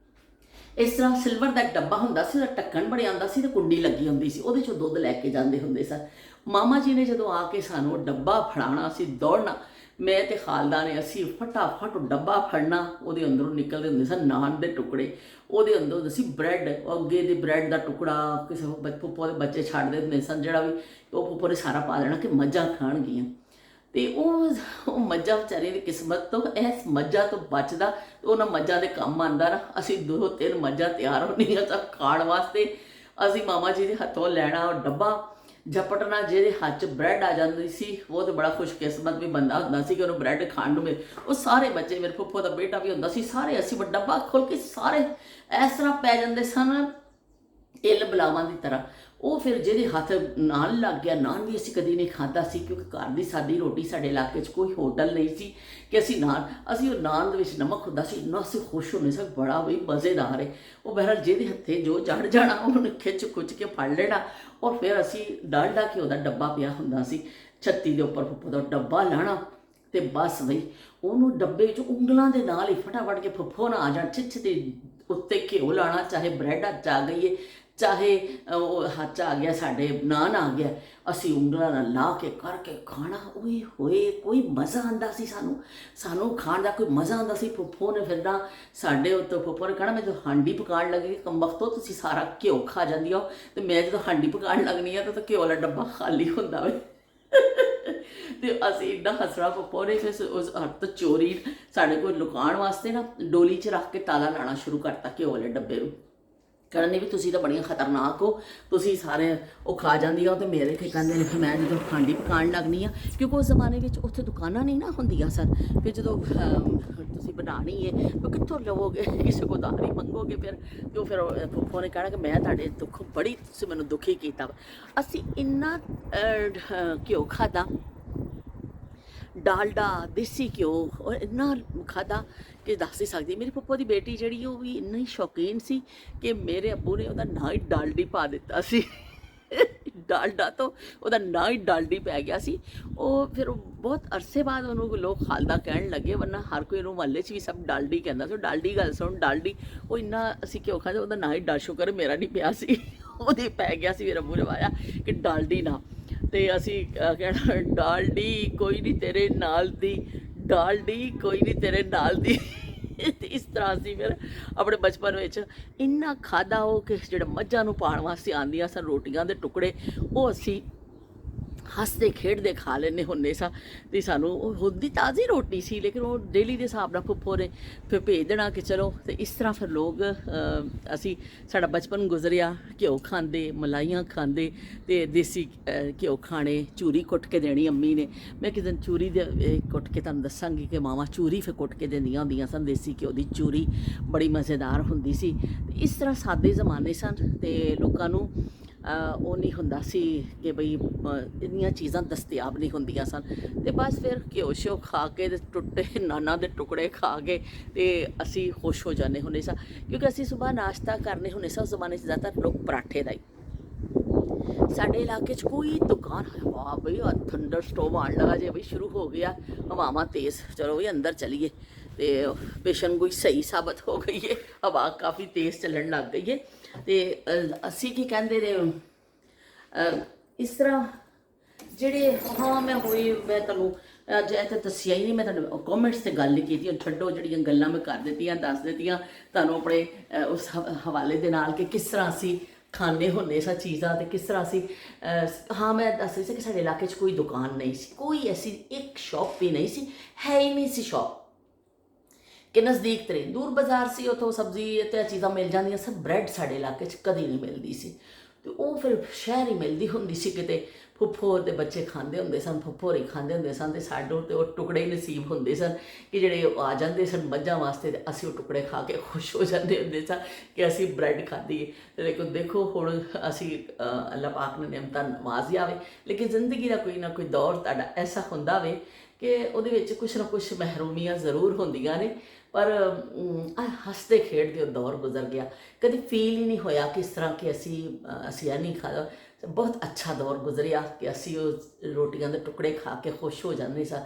ਇਸ ਤਰ੍ਹਾਂ ਸਿਲਵਰ ਦਾ ਡੱਬਾ ਹੁੰਦਾ ਸੀ, ਉਹਦਾ ਢੱਕਣ ਬਣਿਆ ਹੁੰਦਾ ਸੀ, ਅਤੇ ਕੁੰਡੀ ਲੱਗੀ ਹੁੰਦੀ ਸੀ, ਉਹਦੇ 'ਚੋਂ ਦੁੱਧ ਲੈ ਕੇ ਜਾਂਦੇ ਹੁੰਦੇ ਸਨ। ਮਾਮਾ ਜੀ ਨੇ ਜਦੋਂ ਆ ਕੇ ਸਾਨੂੰ ਉਹ ਡੱਬਾ ਫੜਾਉਣਾ, ਅਸੀਂ ਦੌੜਨਾ, ਮੈਂ ਅਤੇ ਖਾਲਦਾ ਨੇ, ਅਸੀਂ ਫਟਾਫਟ ਉਹ ਡੱਬਾ ਫੜਨਾ, ਉਹਦੇ ਅੰਦਰੋਂ ਨਿਕਲਦੇ ਹੁੰਦੇ ਸਨ ਨਾਨ ਦੇ ਟੁਕੜੇ, ਉਹਦੇ ਅੰਦਰ ਹੁੰਦੇ ਸੀ ਬ੍ਰੈਡ, ਅੱਗੇ ਦੇ ਬ੍ਰੈਡ ਦਾ ਟੁਕੜਾ, ਕਿਸੇ ਫੁੱਫੋ ਦੇ ਬੱਚੇ ਛੱਡਦੇ ਹੁੰਦੇ ਸਨ, ਜਿਹੜਾ ਵੀ ਉਹ ਫੁੱਫੋ ਨੇ ਸਾਰਾ ਪਾ ਦੇਣਾ ਕਿ ਮੱਝਾਂ ਖਾਣਗੀਆਂ। ਅਤੇ ਉਹ ਮੱਝਾਂ ਵਿਚਾਰੀਆਂ ਦੀ ਕਿਸਮਤ ਤੋਂ, ਇਸ ਮੱਝਾਂ ਤੋਂ ਬਚਦਾ, ਉਹਨਾਂ ਮੱਝਾਂ ਦੇ ਕੰਮ ਆਉਂਦਾ ਨਾ। ਅਸੀਂ 2-3 ਮੱਝਾਂ ਤਿਆਰ ਹੋਣੀਆਂ ਸਭ ਖਾਣ ਵਾਸਤੇ, ਅਸੀਂ ਮਾਮਾ ਜੀ ਦੇ ਹੱਥੋਂ ਲੈਣਾ ਉਹ ਡੱਬਾ, ਝਪਟਣਾ, ਜਿਹਦੇ ਹੱਥ 'ਚ ਬ੍ਰੈਡ ਆ ਜਾਂਦੀ ਸੀ ਉਹ ਤਾਂ ਬੜਾ ਖੁਸ਼ਕਿਸਮਤ ਵੀ ਬੰਦਾ ਹੁੰਦਾ ਸੀ ਕਿ ਉਹਨੂੰ ਬ੍ਰੈਡ ਖਾਣ ਨੂੰ ਮਿਲੇ। ਉਹ ਸਾਰੇ ਬੱਚੇ, ਮੇਰੇ ਫੁੱਫੋ ਦਾ ਬੇਟਾ ਵੀ ਹੁੰਦਾ ਸੀ, ਸਾਰੇ ਅਸੀਂ ਉਹ ਡੱਬਾ ਖੋਲ੍ਹ ਕੇ ਸਾਰੇ ਇਸ ਤਰ੍ਹਾਂ ਪੈ ਜਾਂਦੇ ਸਨ, ਇੱਲ ਬਲਾਵਾਂ ਦੀ ਤਰ੍ਹਾਂ। ਉਹ ਫਿਰ ਜਿਹਦੇ ਹੱਥ ਨਾਨ ਲੱਗ ਗਿਆ, ਨਾਨ ਵੀ ਅਸੀਂ ਕਦੀ ਨਹੀਂ ਖਾਧਾ ਸੀ, ਕਿਉਂਕਿ ਘਰ ਦੀ ਸਾਦੀ ਰੋਟੀ, ਸਾਡੇ ਇਲਾਕੇ 'ਚ ਕੋਈ ਹੋਟਲ ਨਹੀਂ ਸੀ ਕਿ ਅਸੀਂ ਉਹ ਨਾਨ ਦੇ ਵਿੱਚ ਨਮਕ ਹੁੰਦਾ ਸੀ, ਇੰਨਾ ਅਸੀਂ ਖੁਸ਼ ਹੁੰਦੇ ਸੀ, ਬੜਾ ਵੀ ਮਜ਼ੇਦਾਰ ਹੈ। ਉਹ ਬਹਿਰਹਾਲ ਜਿਹਦੇ ਹੱਥੇ ਜੋ ਚੜ੍ਹ ਜਾਣਾ ਉਹਨੂੰ ਖਿੱਚ ਖੁੱਚ ਕੇ ਫੜ ਲੈਣਾ, ਔਰ ਫਿਰ ਅਸੀਂ ਡਾਲਡਾ ਘਿਓ ਦਾ ਡੱਬਾ ਪਿਆ ਹੁੰਦਾ ਸੀ ਛੱਤੀ ਦੇ ਉੱਪਰ, ਫੁੱਫੋ ਦਾ ਡੱਬਾ ਲਾਣਾ, ਅਤੇ ਬਸ ਬਈ ਉਹਨੂੰ ਡੱਬੇ 'ਚ ਉਂਗਲਾਂ ਦੇ ਨਾਲ ਹੀ ਫਟਾਫਟ ਕੇ ਫੁੱਫੋ ਨਾ ਆ ਜਾਣ, ਛਿੱਛ ਦੇ ਉੱਤੇ ਘਿਓ ਲਾਣਾ, ਚਾਹੇ ਬ੍ਰੈਡ ਹੱਥ 'ਚ ਆ ਗਈ ਹੈ, ਚਾਹੇ ਉਹ ਹੱਥ 'ਚ ਆ ਗਿਆ ਸਾਡੇ ਨਾਨ ਆ ਗਿਆ, ਅਸੀਂ ਉਂਗਲਾਂ ਨਾਲ ਲਾ ਕੇ ਕਰਕੇ ਖਾਣਾ। ਓਏ ਹੋਏ, ਕੋਈ ਮਜ਼ਾ ਆਉਂਦਾ ਸੀ ਸਾਨੂੰ ਖਾਣ ਦਾ, ਕੋਈ ਮਜ਼ਾ ਆਉਂਦਾ ਸੀ। ਫੁੱਫੋ ਨੇ ਫਿਰ ਨਾ ਸਾਡੇ ਉੱਤੇ, ਫੁੱਫੋ ਨੇ ਕਹਿਣਾ, ਮੈਂ ਜਦੋਂ ਹਾਂਡੀ ਪਕਾਉਣ ਲੱਗੀ ਕਮਬਖਤੋ ਤੁਸੀਂ ਸਾਰਾ ਘਿਓ ਖਾ ਜਾਂਦੀ ਹੋ, ਅਤੇ ਮੈਂ ਜਦੋਂ ਹਾਂਡੀ ਪਕਾਉਣ ਲੱਗਣੀ ਆ ਤਾਂ ਘਿਓ ਵਾਲਾ ਡੱਬਾ ਖਾਲੀ ਹੁੰਦਾ ਵੇ। ਅਤੇ ਅਸੀਂ ਇੰਨਾ ਹੱਸਣਾ, ਫੁੱਫੋ ਨੇ ਫਿਰ ਉਸ ਹੱਥ ਤੋਂ ਚੋਰੀ ਸਾਡੇ ਕੋਲ ਲੁਕਾਉਣ ਵਾਸਤੇ ਨਾ ਡੋਲੀ 'ਚ ਰੱਖ ਕੇ ਤਾਲਾ ਲਾਉਣਾ ਸ਼ੁਰੂ ਕਰਤਾ ਘਿਓ ਵਾਲੇ ਡੱਬੇ ਨੂੰ, ਕਹਿੰਦੇ ਵੀ ਤੁਸੀਂ ਤਾਂ ਬੜੀਆਂ ਖਤਰਨਾਕ ਹੋ, ਤੁਸੀਂ ਸਾਰੇ ਉਹ ਖਾ ਜਾਂਦੀ ਹੋ। ਅਤੇ ਮੇਰੇ ਕੀ ਕਹਿੰਦੇ ਨੇ, ਮੈਂ ਜਦੋਂ ਹਾਂਡੀ ਪਕਾਉਣ ਲੱਗਣੀ ਆ, ਕਿਉਂਕਿ ਉਸ ਜ਼ਮਾਨੇ ਵਿੱਚ ਉੱਥੇ ਦੁਕਾਨਾਂ ਨਹੀਂ ਨਾ ਹੁੰਦੀਆਂ ਸਨ, ਫਿਰ ਜਦੋਂ ਤੁਸੀਂ ਬਣਾਉਣੀ ਹੈ ਤਾਂ ਕਿੱਥੋਂ ਲਵੋਗੇ, ਕਿਸੇ ਕੋਲ ਉਧਾਰ ਹੀ ਮੰਗੋਗੇ ਫਿਰ, ਅਤੇ ਉਹ ਫਿਰ ਫੁੱਫੋ ਨੇ ਕਹਿਣਾ ਕਿ ਮੈਂ ਤੁਹਾਡੇ ਦੁੱਖ ਬੜੀ, ਤੁਸੀਂ ਮੈਨੂੰ ਦੁਖੀ ਕੀਤਾ। ਅਸੀਂ ਇੰਨਾ ਘਿਓ ਖਾਧਾ, ਡਾਲਡਾ, ਦੇਸੀ ਘਿਓ, ਔਰ ਇੰਨਾ ਖਾਧਾ ਕਿ ਦੱਸ ਨਹੀਂ ਸਕਦੀ। ਮੇਰੀ ਫੁੱਫੋ ਦੀ ਬੇਟੀ ਜਿਹੜੀ, ਉਹ ਵੀ ਇੰਨੀ ਸ਼ੌਕੀਨ ਸੀ ਕਿ ਮੇਰੇ ਅੱਬੂ ਨੇ ਉਹਦਾ ਨਾਂ ਹੀ ਡਾਲਡੀ ਪਾ ਦਿੱਤਾ ਸੀ, ਡਾਲਡਾ ਤੋਂ ਉਹਦਾ ਨਾਂ ਹੀ ਡਾਲਡੀ ਪੈ ਗਿਆ ਸੀ। ਉਹ ਫਿਰ ਬਹੁਤ ਅਰਸੇ ਬਾਅਦ ਉਹਨੂੰ ਲੋਕ ਖਾਲਦਾ ਕਹਿਣ ਲੱਗੇ, ਵਰਨਾ ਹਰ ਕੋਈ ਉਹਨੂੰ ਮਹੱਲੇ 'ਚ ਵੀ ਸਭ ਡਾਲਡੀ ਕਹਿੰਦਾ ਸੀ। ਡਾਲਡੀ ਗੱਲ ਸੁਣ ਡਾਲਡੀ, ਉਹ ਇੰਨਾ ਅਸੀਂ ਘਿਓ ਖਾਂਦੇ, ਉਹਦਾ ਨਾਂ ਹੀ ਸ਼ੁਕਰ ਮੇਰਾ ਨਹੀਂ ਪਿਆ ਸੀ, ਉਹਦੇ ਪੈ ਗਿਆ ਸੀ। ਮੇਰਾ ਮੂੰਹ ਰਵਾਇਆ ਕਿ ਡਾਲਡੀ ਨਾ, ਤੇ ਅਸੀਂ ਕਹਿਣਾ ਡਾਲਡੀ ਕੋਈ ਨਹੀਂ ਤੇਰੇ ਨਾਲ ਦੀ, ਡਾਲਡੀ ਕੋਈ ਨਹੀਂ ਤੇਰੇ ਨਾਲ ਦੀ। ਤੇ ਇਸ ਤਰ੍ਹਾਂ ਅਸੀਂ ਫਿਰ ਆਪਣੇ ਬਚਪਨ ਵਿੱਚ ਇੰਨਾ ਖਾਧਾ ਉਹ ਕਿ ਜਿਹੜਾ ਮੱਝਾਂ ਨੂੰ ਪਾਉਣ ਵਾਸਤੇ ਆਉਂਦੀਆਂ ਸਨ ਰੋਟੀਆਂ ਦੇ ਟੁਕੜੇ, ਉਹ ਅਸੀਂ ਹੱਸਦੇ ਖੇਡਦੇ ਖਾ ਲੈਂਦੇ ਹੁੰਦੇ ਸਾਂ। ਅਤੇ ਸਾਨੂੰ ਉਹ ਹੁੰਦੀ ਤਾਜ਼ੀ ਰੋਟੀ ਸੀ, ਲੇਕਿਨ ਉਹ ਡੇਲੀ ਦੇ ਹਿਸਾਬ ਨਾਲ ਫੁੱਫੋ ਨੇ ਫਿਰ ਭੇਜ ਦੇਣਾ ਕਿ ਚਲੋ। ਅਤੇ ਇਸ ਤਰ੍ਹਾਂ ਫਿਰ ਲੋਕ ਅਸੀਂ ਸਾਡਾ ਬਚਪਨ ਗੁਜ਼ਰਿਆ, ਘਿਓ ਖਾਂਦੇ, ਮਲਾਈਆਂ ਖਾਂਦੇ, ਅਤੇ ਦੇਸੀ ਘਿਓ ਖਾਣੇ, ਚੂਰੀ ਕੁੱਟ ਕੇ ਦੇਣੀ ਅੰਮੀ ਨੇ। ਮੈਂ ਕਿਸੇ ਦਿਨ ਚੂਰੀ ਦੇ ਕੁੱਟ ਕੇ ਤੁਹਾਨੂੰ ਦੱਸਾਂਗੀ ਕਿ ਮਾਵਾਂ ਚੂਰੀ ਫਿਰ ਕੁੱਟ ਕੇ ਦਿੰਦੀਆਂ ਹੁੰਦੀਆਂ ਸਨ, ਦੇਸੀ ਘਿਓ ਦੀ ਚੂਰੀ ਬੜੀ ਮਜ਼ੇਦਾਰ ਹੁੰਦੀ ਸੀ। ਇਸ ਤਰ੍ਹਾਂ ਸਾਦੇ ਜ਼ਮਾਨੇ ਸਨ, ਅਤੇ ਲੋਕਾਂ ਨੂੰ ਉਹ ਨਹੀਂ ਹੁੰਦਾ ਸੀ ਕਿ ਬਈ ਇੰਨੀਆਂ ਚੀਜ਼ਾਂ ਦਸਤਿਆਬ ਨਹੀਂ ਹੁੰਦੀਆਂ ਸਨ। ਅਤੇ ਬਸ ਫਿਰ ਘਿਓ ਸ਼ਿਓ ਖਾ ਕੇ ਅਤੇ ਟੁੱਟੇ ਨਾਨਾਂ ਦੇ ਟੁਕੜੇ ਖਾ ਕੇ ਅਤੇ ਅਸੀਂ ਖੁਸ਼ ਹੋ ਜਾਂਦੇ ਹੁੰਦੇ ਸਾਂ, ਕਿਉਂਕਿ ਅਸੀਂ ਸੁਬਾਹ ਨਾਸ਼ਤਾ ਕਰਨੇ ਹੁੰਦੇ ਸਾਂ। ਉਸ ਜ਼ਮਾਨੇ 'ਚ ਜ਼ਿਆਦਾਤਰ ਲੋਕ ਪਰਾਠੇ ਦਾ ਹੀ। ਸਾਡੇ ਇਲਾਕੇ 'ਚ ਕੋਈ ਦੁਕਾਨ, ਵਾਹ ਬਈ ਥੰਡਰ ਸਟੋਮ ਆਉਣ ਲੱਗਾ ਜੇ ਬਈ, ਸ਼ੁਰੂ ਹੋ ਗਿਆ ਹਵਾਵਾਂ ਤੇਜ਼, ਚਲੋ ਬਈ ਅੰਦਰ ਚਲੀਏ। ਅਤੇ ਪੇਸ਼ਨਗੋਈ ਸਹੀ ਸਾਬਤ ਹੋ ਗਈ ਹੈ, ਹਵਾ ਕਾਫੀ ਤੇਜ਼ ਚੱਲਣ ਲੱਗ ਗਈ ਹੈ। ਅਤੇ ਅਸੀਂ ਕੀ ਕਹਿੰਦੇ ਨੇ ਇਸ ਤਰ੍ਹਾਂ ਜਿਹੜੇ ਮੈਂ ਤੁਹਾਨੂੰ ਅੱਜ ਇੱਥੇ ਦੱਸਿਆ ਹੀ ਨਹੀਂ, ਮੈਂ ਤੁਹਾਨੂੰ ਕਮੈਂਟਸ 'ਤੇ ਗੱਲ ਨਹੀਂ ਕੀਤੀ। ਛੱਡੋ, ਜਿਹੜੀਆਂ ਗੱਲਾਂ ਮੈਂ ਕਰ ਦਿੱਤੀਆਂ ਦੱਸ ਦਿੱਤੀਆਂ ਤੁਹਾਨੂੰ ਆਪਣੇ ਉਸ ਹਵਾਲੇ ਦੇ ਨਾਲ ਕਿ ਕਿਸ ਤਰ੍ਹਾਂ ਅਸੀਂ ਖਾਂਦੇ ਹੁੰਦੇ ਸਾਂ ਚੀਜ਼ਾਂ, ਅਤੇ ਕਿਸ ਤਰ੍ਹਾਂ ਅਸੀਂ ਮੈਂ ਦੱਸ ਰਹੀ ਸੀ ਕਿ ਸਾਡੇ ਇਲਾਕੇ 'ਚ ਕੋਈ ਦੁਕਾਨ ਨਹੀਂ ਸੀ, ਕੋਈ ਐਸੀ ਇੱਕ ਸ਼ੌਪ ਵੀ ਨਹੀਂ ਸੀ, ਹੈ ਹੀ ਨਹੀਂ ਸੀ ਸ਼ੌਪ ਕਿ ਨਜ਼ਦੀਕ ਤੇਰੇ ਦੂਰ ਬਾਜ਼ਾਰ ਸੀ, ਉੱਥੋਂ ਸਬਜ਼ੀ ਅਤੇ ਚੀਜ਼ਾਂ ਮਿਲ ਜਾਂਦੀਆਂ ਸਨ। ਬ੍ਰੈਡ ਸਾਡੇ ਇਲਾਕੇ 'ਚ ਕਦੀ ਨਹੀਂ ਮਿਲਦੀ ਸੀ, ਅਤੇ ਉਹ ਫਿਰ ਸ਼ਹਿਰ ਹੀ ਮਿਲਦੀ ਹੁੰਦੀ ਸੀ ਕਿਤੇ। ਫੁੱਫੋ ਦੇ ਬੱਚੇ ਖਾਂਦੇ ਹੁੰਦੇ ਸਨ, ਫੁੱਫੋ ਹੀ ਖਾਂਦੇ ਹੁੰਦੇ ਸਨ, ਅਤੇ ਸਾਡੇ ਤੇ ਉਹ ਟੁਕੜੇ ਹੀ ਨਸੀਬ ਹੁੰਦੇ ਸਨ ਕਿ ਜਿਹੜੇ ਆ ਜਾਂਦੇ ਸਨ ਮੱਝਾਂ ਵਾਸਤੇ, ਅਤੇ ਅਸੀਂ ਉਹ ਟੁਕੜੇ ਖਾ ਕੇ ਖੁਸ਼ ਹੋ ਜਾਂਦੇ ਹੁੰਦੇ ਸਾਂ ਕਿ ਅਸੀਂ ਬ੍ਰੈਡ ਖਾਧੀਏ। ਅਤੇ ਲੇਕਿਨ ਦੇਖੋ ਹੁਣ ਅਸੀਂ ਅੱਲਾਹ ਪਾਕ ਨੇ ਨਿਅਮਤਾਂ ਨਵਾਜ਼ਿਆ ਵੇ, ਲੇਕਿਨ ਜ਼ਿੰਦਗੀ ਦਾ ਕੋਈ ਨਾ ਕੋਈ ਦੌਰ ਤੁਹਾਡਾ ਐਸਾ ਹੁੰਦਾ ਵੇ ਕਿ ਉਹਦੇ ਵਿੱਚ ਕੁਛ ਨਾ ਕੁਛ ਮਹਿਰੂਮੀਆਂ ਜ਼ਰੂਰ ਹੁੰਦੀਆਂ ਨੇ, ਪਰ ਹੱਸਦੇ ਖੇਡਦੇ ਉਹ ਦੌਰ ਗੁਜ਼ਰ ਗਿਆ। ਕਦੇ ਫੀਲ ਹੀ ਨਹੀਂ ਹੋਇਆ ਕਿ ਇਸ ਤਰ੍ਹਾਂ ਕਿ ਅਸੀਂ ਇਹ ਨਹੀਂ ਖਾਦਾ। ਬਹੁਤ ਅੱਛਾ ਦੌਰ ਗੁਜ਼ਰਿਆ ਕਿ ਅਸੀਂ ਉਹ ਰੋਟੀਆਂ ਦੇ ਟੁਕੜੇ ਖਾ ਕੇ ਖੁਸ਼ ਹੋ ਜਾਂਦੇ ਸਾਂ।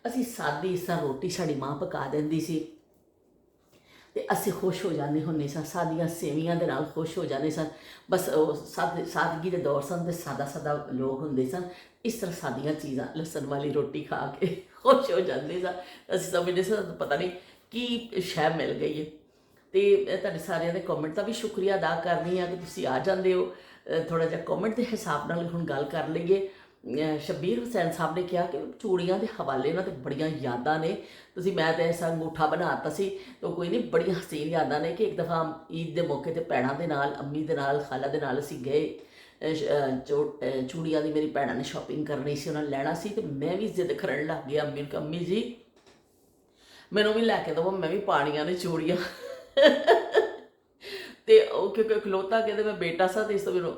ਅਸੀਂ ਸਾਦੀ ਇਸ ਤਰ੍ਹਾਂ ਰੋਟੀ ਸਾਡੀ ਮਾਂ ਪਕਾ ਦਿੰਦੀ ਸੀ ਅਤੇ ਅਸੀਂ ਖੁਸ਼ ਹੋ ਜਾਂਦੇ ਹੁੰਦੇ ਸਾਂ, ਸਾਦੀਆਂ ਸੇਵੀਆਂ ਦੇ ਨਾਲ ਖੁਸ਼ ਹੋ ਜਾਂਦੇ ਸਨ। ਬਸ ਉਹ ਸਾਦਗੀ ਦੇ ਦੌਰ ਸਨ ਅਤੇ ਸਾਦਾ ਲੋਕ ਹੁੰਦੇ ਸਨ। ਇਸ ਤਰ੍ਹਾਂ ਸਾਦੀਆਂ ਚੀਜ਼ਾਂ, ਲਸਣ ਵਾਲੀ ਰੋਟੀ ਖਾ ਕੇ ਖੁਸ਼ ਹੋ ਜਾਂਦੇ ਸਾਂ। ਅਸੀਂ ਸਮਝਦੇ ਸਾਂ ਪਤਾ ਨਹੀਂ ਕੀ ਸ਼ੈ ਮਿਲ ਗਈ ਹੈ। ਅਤੇ ਤੁਹਾਡੇ ਸਾਰਿਆਂ ਦੇ ਕਮੈਂਟ ਦਾ ਵੀ ਸ਼ੁਕਰੀਆ ਅਦਾ ਕਰਨੀ ਆ ਕਿ ਤੁਸੀਂ ਆ ਜਾਂਦੇ ਹੋ। ਥੋੜ੍ਹਾ ਜਿਹਾ ਕਮੈਂਟ ਦੇ ਹਿਸਾਬ ਨਾਲ ਹੁਣ ਗੱਲ ਕਰ ਲਈਏ। ਸ਼ਬੀਰ ਹੁਸੈਨ ਸਾਹਿਬ ਨੇ ਕਿਹਾ ਕਿ ਚੂੜੀਆਂ ਦੇ ਹਵਾਲੇ ਨਾਲ ਤਾਂ ਬੜੀਆਂ ਯਾਦਾਂ ਨੇ। ਮੈਂ ਤਾਂ ਐਸਾ ਅੰਗੂਠਾ ਬਣਾ ਦਿੱਤਾ ਸੀ, ਤਾਂ ਕੋਈ ਨਹੀਂ, ਬੜੀਆਂ ਹਸੀਨ ਯਾਦਾਂ ਨੇ ਕਿ ਇੱਕ ਦਫਾ ਈਦ ਦੇ ਮੌਕੇ 'ਤੇ ਭੈਣਾਂ ਦੇ ਨਾਲ, ਅੰਮੀ ਦੇ ਨਾਲ, ਖਾਲਾ ਦੇ ਨਾਲ ਅਸੀਂ ਗਏ। ਚੂੜੀਆਂ ਦੀ ਮੇਰੀ ਭੈਣਾਂ ਨੇ ਸ਼ਾਪਿੰਗ ਕਰਨੀ ਸੀ, ਉਹਨਾਂ ਨੇ ਲੈਣਾ ਸੀ, ਅਤੇ ਮੈਂ ਵੀ ਜ਼ਿੱਦ ਕਰਨ ਲੱਗ ਗਿਆ। ਅੰਮੀ ਜੀ ਮੈਨੂੰ ਵੀ ਲੈ ਕੇ ਦੇਵੋ, ਮੈਂ ਵੀ ਪਾਣੀਆਂ ਨੇ ਚੂੜੀਆਂ। ਅਤੇ ਉਹ ਕਿਉਂਕਿ ਖਲੋਤਾ ਕਹਿੰਦੇ ਮੈਂ ਬੇਟਾ ਸਾਂ, ਅਤੇ ਇਸ ਤੋਂ ਮੈਨੂੰ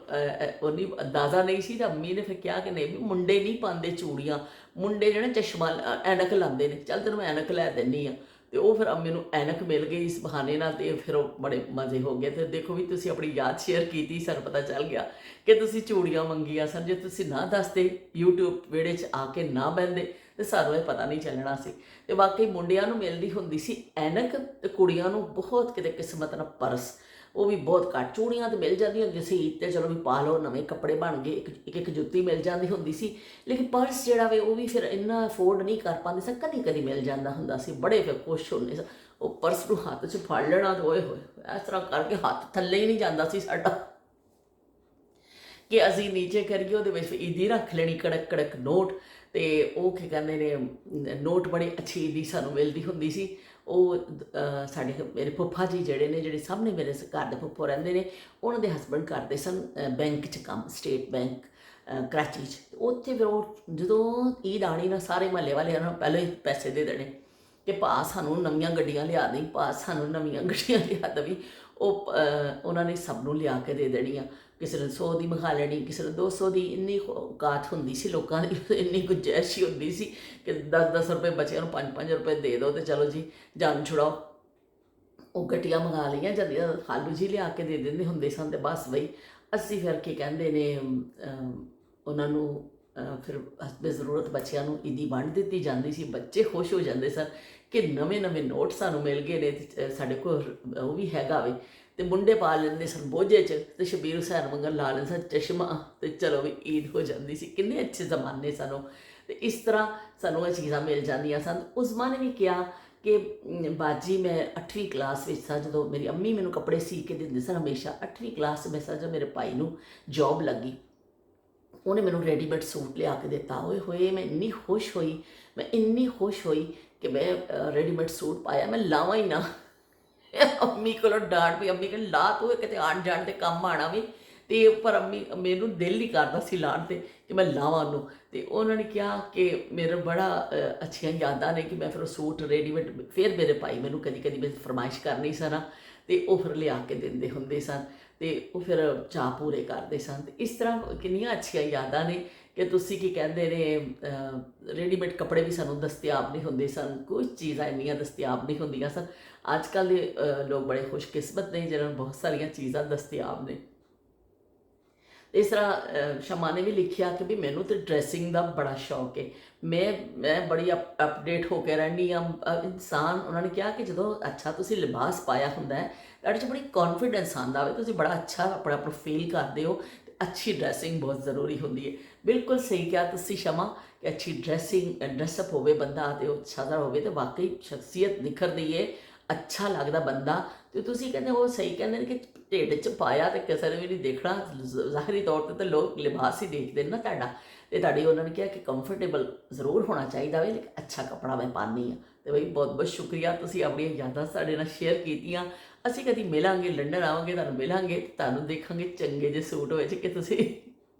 ਉਨੀ ਅੰਦਾਜ਼ਾ ਨਹੀਂ ਸੀ। ਤਾਂ ਅੰਮੀ ਨੇ ਫਿਰ ਕਿਹਾ ਕਿ ਨਹੀਂ ਵੀ ਮੁੰਡੇ ਨਹੀਂ ਪਾਉਂਦੇ ਚੂੜੀਆਂ, ਮੁੰਡੇ ਜਿਹੜੇ ਚਸ਼ਮਾ ਐਨਕ ਲਾਉਂਦੇ ਨੇ, ਚੱਲ ਤੈਨੂੰ ਮੈਂ ਐਨਕ ਲੈ ਦਿੰਦੀ ਹਾਂ। ਅਤੇ ਉਹ ਫਿਰ ਅੰਮੀ ਨੂੰ ਐਨਕ ਮਿਲ ਗਈ ਇਸ ਬਹਾਨੇ ਨਾਲ, ਅਤੇ ਫਿਰ ਉਹ ਬੜੇ ਮਜ਼ੇ ਹੋ ਗਏ। ਅਤੇ ਦੇਖੋ ਵੀ ਤੁਸੀਂ ਆਪਣੀ ਯਾਦ ਸ਼ੇਅਰ ਕੀਤੀ, ਸਾਨੂੰ ਪਤਾ ਚੱਲ ਗਿਆ ਕਿ ਤੁਸੀਂ ਚੂੜੀਆਂ ਮੰਗੀਆਂ ਸਨ। ਜੇ ਤੁਸੀਂ ਨਾ ਦੱਸਦੇ, ਯੂਟਿਊਬ ਵਿਹੜੇ 'ਚ ਆ ਕੇ ਨਾ ਬਹਿੰਦੇ, ਅਤੇ ਸਾਨੂੰ ਇਹ ਪਤਾ ਨਹੀਂ ਚੱਲਣਾ ਸੀ। ਅਤੇ ਵਾਕਈ ਮੁੰਡਿਆਂ ਨੂੰ ਮਿਲਦੀ ਹੁੰਦੀ ਸੀ ਐਨਕ, ਅਤੇ ਕੁੜੀਆਂ ਨੂੰ ਬਹੁਤ ਕਿਤੇ ਕਿਸਮਤ ਨਾਲ ਪਰਸ, ਉਹ ਵੀ ਬਹੁਤ ਘੱਟ। ਚੂੜੀਆਂ ਤਾਂ ਮਿਲ ਜਾਂਦੀਆਂ ਹੁੰਦੀਆਂ ਸੀ, ਅਤੇ ਚਲੋ ਵੀ ਪਾ ਲਓ, ਨਵੇਂ ਕੱਪੜੇ ਬਣ ਗਏ, ਇੱਕ ਜੁੱਤੀ ਮਿਲ ਜਾਂਦੀ ਹੁੰਦੀ ਸੀ। ਲੇਕਿਨ ਪਰਸ ਜਿਹੜਾ ਵੇ ਉਹ ਵੀ ਫਿਰ ਇੰਨਾ ਅਫੋਰਡ ਨਹੀਂ ਕਰ ਪਾਉਂਦੇ ਸਨ, ਕਦੀ ਮਿਲ ਜਾਂਦਾ ਹੁੰਦਾ ਸੀ, ਬੜੇ ਫਿਰ ਖੁਸ਼ ਹੁੰਦੇ ਸਨ। ਉਹ ਪਰਸ ਨੂੰ ਹੱਥ 'ਚ ਫੜ ਲੈਣਾ, ਅਤੇ ਓਏ ਹੋਏ ਇਸ ਤਰ੍ਹਾਂ ਕਰਕੇ ਹੱਥ ਥੱਲੇ ਹੀ ਨਹੀਂ ਜਾਂਦਾ ਸੀ ਸਾਡਾ ਕਿ ਅਸੀਂ ਨੀਚੇ ਕਰੀਏ। ਉਹਦੇ ਵਿੱਚ ਈਦੀ ਰੱਖ ਲੈਣੀ, ਕੜਕ ਨੋਟ, ਅਤੇ ਉਹ ਕੀ ਕਹਿੰਦੇ ਨੇ ਨੋਟ ਬੜੀ ਅੱਛੀ ਈਦੀ ਸਾਨੂੰ ਮਿਲਦੀ ਹੁੰਦੀ ਸੀ। ਉਹ ਮੇਰੇ ਫੁੱਫਾ ਜੀ ਜਿਹੜੇ ਸਾਹਮਣੇ ਮੇਰੇ ਘਰ ਦੇ ਫੁੱਫੋ ਰਹਿੰਦੇ ਨੇ, ਉਹਨਾਂ ਦੇ ਹਸਬੈਂਡ ਕਰਦੇ ਸਨ ਬੈਂਕ 'ਚ ਕੰਮ, ਸਟੇਟ ਬੈਂਕ ਕਰਾਚੀ 'ਚ। ਉੱਥੇ ਫਿਰ ਉਹ ਜਦੋਂ ਈਦ ਆਉਣੀ ਨਾ, ਸਾਰੇ ਮਹੱਲੇ ਵਾਲਿਆਂ ਨੂੰ ਪਹਿਲਾਂ ਹੀ ਪੈਸੇ ਦੇ ਦੇਣੇ ਕਿ ਭਾ ਸਾਨੂੰ ਨਵੀਆਂ ਗੱਡੀਆਂ ਲਿਆ ਦੇਈ, ਭਾ ਸਾਨੂੰ ਨਵੀਆਂ ਗੱਡੀਆਂ ਲਿਆ ਦੇਵੀਂ। ਉਹ ਉਹਨਾਂ ਨੇ ਸਭ ਨੂੰ ਲਿਆ ਕੇ ਦੇ ਦੇਣੀਆਂ। ਕਿਸੇ ਨੇ 100 ਦੀ ਮੰਗਾ ਲੈਣੀ, ਕਿਸੇ ਨੇ 200 ਦੀ। ਇੰਨੀ ਔਕਾਤ ਹੁੰਦੀ ਸੀ ਲੋਕਾਂ ਦੀ, ਇੰਨੀ ਗੁੰਜਾਇਸ਼ ਹੀ ਹੁੰਦੀ ਸੀ ਕਿ 10-10 ਰੁਪਏ ਬੱਚਿਆਂ ਨੂੰ 5-5 ਰੁਪਏ ਦੇ ਦਿਓ, ਅਤੇ ਚਲੋ ਜੀ ਜਾਨ ਛੁਡਾਓ। ਉਹ ਗੱਡੀਆਂ ਮੰਗਾ ਲਈਆਂ ਜਾਂਦੀਆਂ, ਖਾਲੂ ਜੀ ਲਿਆ ਕੇ ਦੇ ਦਿੰਦੇ ਹੁੰਦੇ ਸਨ, ਅਤੇ ਬਸ ਬਈ ਅਸੀਂ ਫਿਰ ਕੀ ਕਹਿੰਦੇ ਨੇ ਉਹਨਾਂ ਨੂੰ ਫਿਰ ਹਸਬੇ ਜ਼ਰੂਰਤ ਬੱਚਿਆਂ ਨੂੰ ਈਦੀ ਵੰਡ ਦਿੱਤੀ ਜਾਂਦੀ ਸੀ। ਬੱਚੇ ਖੁਸ਼ ਹੋ ਜਾਂਦੇ ਸਨ ਕਿ ਨਵੇਂ ਨਵੇਂ ਨੋਟ ਸਾਨੂੰ ਮਿਲ ਗਏ ਨੇ ਤੇ ਸਾਡੇ ਕੋਲ ਉਹ ਵੀ ਹੈਗਾ ਵੇ। ਤੇ ਮੁੰਡੇ ਪਾ ਲੈਂਦੇ ਸਨ ਬੋਝੇ 'ਚ ਤੇ ਸ਼ਬੀਰ ਹੁਸੈਨ ਵਾਂਗਰ ਲਾ ਲੈਂਦੇ ਸਨ ਚਸ਼ਮਾ ਤੇ ਚਲੋ ਵੀ ਈਦ ਹੋ ਜਾਂਦੀ ਸੀ। ਕਿੰਨੇ ਅੱਛੇ ਜ਼ਮਾਨੇ ਸਨ ਉਹ। ਤੇ ਇਸ ਤਰ੍ਹਾਂ ਸਾਨੂੰ ਇਹ ਚੀਜ਼ਾਂ ਮਿਲ ਜਾਂਦੀਆਂ ਸਨ। ਉਸ ਮਾਂ ਨੇ ਵੀ ਕਿਹਾ ਕਿ ਬਾਜੀ ਮੈਂ 8ਵੀਂ ਕਲਾਸ ਵਿੱਚ ਸਾਂ ਜਦੋਂ ਮੇਰੀ ਅੰਮੀ ਮੈਨੂੰ ਕੱਪੜੇ ਸੀ ਕੇ ਦਿੰਦੇ ਸਨ ਹਮੇਸ਼ਾ। 8ਵੀਂ ਕਲਾਸ ਵਿੱਚ ਸਾਂ ਜਦੋਂ ਮੇਰੇ ਭਾਈ ਨੂੰ ਜੋਬ ਲੱਗੀ, ਉਹਨੇ ਮੈਨੂੰ ਰੈਡੀਮੇਡ ਸੂਟ ਲਿਆ ਕੇ ਦਿੱਤਾ। ਓਏ ਹੋਏ ਮੈਂ ਇੰਨੀ ਖੁਸ਼ ਹੋਈ, ਮੈਂ ਇੰਨੀ ਖੁਸ਼ ਹੋਈ ਕਿ ਮੈਂ ਰੈਡੀਮੇਡ ਸੂਟ ਪਾਇਆ। ਮੈਂ ਲਾਵਾਂ ਹੀ ਨਾ, ਅੰਮੀ ਕੋਲੋਂ ਡਾਂਟ ਪਈ। ਅੰਮੀ ਕਹਿੰਦੀ ਲਾ ਤੂੰ, ਕਿਤੇ ਆਣ ਜਾਣ 'ਤੇ ਕੰਮ ਆਣਾ ਵੀ। ਅਤੇ ਪਰ ਅੰਮੀ ਮੈਨੂੰ ਦਿਲ ਨਹੀਂ ਕਰਦਾ ਸੀ ਲਾਉਣ 'ਤੇ ਕਿ ਮੈਂ ਲਾਵਾਂ ਉਹਨੂੰ। ਅਤੇ ਉਹਨਾਂ ਨੇ ਕਿਹਾ ਕਿ ਮੇਰੇ ਬੜਾ ਅੱਛੀਆਂ ਯਾਦਾਂ ਨੇ ਕਿ ਮੈਂ ਫਿਰ ਉਹ ਸੂਟ ਰੈਡੀਮੇਡ ਫਿਰ ਮੇਰੇ ਭਾਈ ਮੈਨੂੰ ਕਦੀ ਕਦੀ ਮੈਂ ਫਰਮਾਇਸ਼ ਕਰਨੀ ਸਨ ਅਤੇ ਉਹ ਫਿਰ ਲਿਆ ਕੇ ਦਿੰਦੇ ਹੁੰਦੇ ਸਨ ਅਤੇ ਉਹ ਫਿਰ ਚਾਅ ਪੂਰੇ ਕਰਦੇ ਸਨ। ਅਤੇ ਇਸ ਤਰ੍ਹਾਂ ਕਿੰਨੀਆਂ ਅੱਛੀਆਂ ਯਾਦਾਂ ਨੇ ਕਿ ਤੁਸੀਂ ਕੀ ਕਹਿੰਦੇ ਨੇ ਰੈਡੀਮੇਡ ਕੱਪੜੇ ਵੀ ਸਾਨੂੰ ਦਸਤਿਆਬ ਨਹੀਂ ਹੁੰਦੇ ਸਨ। ਕੁਝ ਚੀਜ਼ਾਂ ਇੰਨੀਆਂ ਦਸਤਿਆਬ ਨਹੀਂ ਹੁੰਦੀਆਂ ਸਨ। ਅੱਜ ਕੱਲ੍ਹ ਦੇ ਲੋਕ ਬੜੇ ਖੁਸ਼ਕਿਸਮਤ ਨੇ ਜਿਹਨਾਂ ਨੂੰ ਬਹੁਤ ਸਾਰੀਆਂ ਚੀਜ਼ਾਂ ਦਸਤਿਆਬ ਨੇ। ਇਸ ਤਰ੍ਹਾਂ ਸ਼ਮਾ ਨੇ ਵੀ ਲਿਖਿਆ ਕਿ ਵੀ ਮੈਨੂੰ ਤਾਂ ਡਰੈਸਿੰਗ ਦਾ ਬੜਾ ਸ਼ੌਕ ਹੈ। ਮੈਂ ਬੜੀ ਅਪਡੇਟ ਹੋ ਕੇ ਰਹਿੰਦੀ ਹਾਂ। ਇਨਸਾਨ ਉਹਨਾਂ ਨੇ ਕਿਹਾ ਕਿ ਜਦੋਂ ਅੱਛਾ ਤੁਸੀਂ ਲਿਬਾਸ ਪਾਇਆ ਹੁੰਦਾ ਹੈ ਤੁਹਾਡੇ 'ਚ ਬੜੀ ਕੌਨਫੀਡੈਂਸ ਆਉਂਦਾ ਹੋਵੇ, ਤੁਸੀਂ ਬੜਾ ਅੱਛਾ ਆਪਣੇ ਆਪ ਨੂੰ ਫੀਲ ਕਰਦੇ ਹੋ। ਅਤੇ ਅੱਛੀ ਡਰੈਸਿੰਗ ਬਹੁਤ ਜ਼ਰੂਰੀ ਹੁੰਦੀ ਹੈ। ਬਿਲਕੁਲ ਸਹੀ ਕਿਹਾ ਤੁਸੀਂ ਸ਼ਮਾ ਕਿ ਅੱਛੀ ਡਰੈਸਅਪ ਹੋਵੇ ਬੰਦਾ ਅਤੇ ਉਹ ਅੱਛਾ ਦਾ ਹੋਵੇ ਤਾਂ ਵਾਕਈ ਸ਼ਖਸੀਅਤ ਨਿਖਰਦੀ ਹੈ, ਅੱਛਾ ਲੱਗਦਾ ਬੰਦਾ। ਅਤੇ ਤੁਸੀਂ ਕਹਿੰਦੇ ਉਹ ਸਹੀ ਕਹਿੰਦੇ ਨੇ ਕਿ ਢਿੱਡ 'ਚ ਪਾਇਆ ਅਤੇ ਕਿਸੇ ਨੇ ਵੀ ਨਹੀਂ ਦੇਖਣਾ। ਜ਼ਾਹਰੀ ਤੌਰ 'ਤੇ ਤਾਂ ਲੋਕ ਲਿਬਾਸ ਹੀ ਦੇਖਦੇ ਨੇ ਨਾ ਤੁਹਾਡਾ। ਅਤੇ ਤੁਹਾਡੀ ਉਹਨਾਂ ਨੇ ਕਿਹਾ ਕਿ ਕੰਫਰਟੇਬਲ ਜ਼ਰੂਰ ਹੋਣਾ ਚਾਹੀਦਾ ਵੇ ਲੇਕਿਨ ਅੱਛਾ ਕੱਪੜਾ ਮੈਂ ਪਾਉਂਦੀ ਹਾਂ। ਅਤੇ ਬਈ ਬਹੁਤ ਬਹੁਤ ਸ਼ੁਕਰੀਆ, ਤੁਸੀਂ ਆਪਣੀਆਂ ਯਾਦਾਂ ਸਾਡੇ ਨਾਲ ਸ਼ੇਅਰ ਕੀਤੀਆਂ। ਅਸੀਂ ਕਦੀ ਮਿਲਾਂਗੇ, ਲੰਡਨ ਆਵਾਂਗੇ, ਤੁਹਾਨੂੰ ਮਿਲਾਂਗੇ, ਤੁਹਾਨੂੰ ਦੇਖਾਂਗੇ ਚੰਗੇ ਜਿਹੇ ਸੂਟ ਵਿੱਚ ਕਿ ਤੁਸੀਂ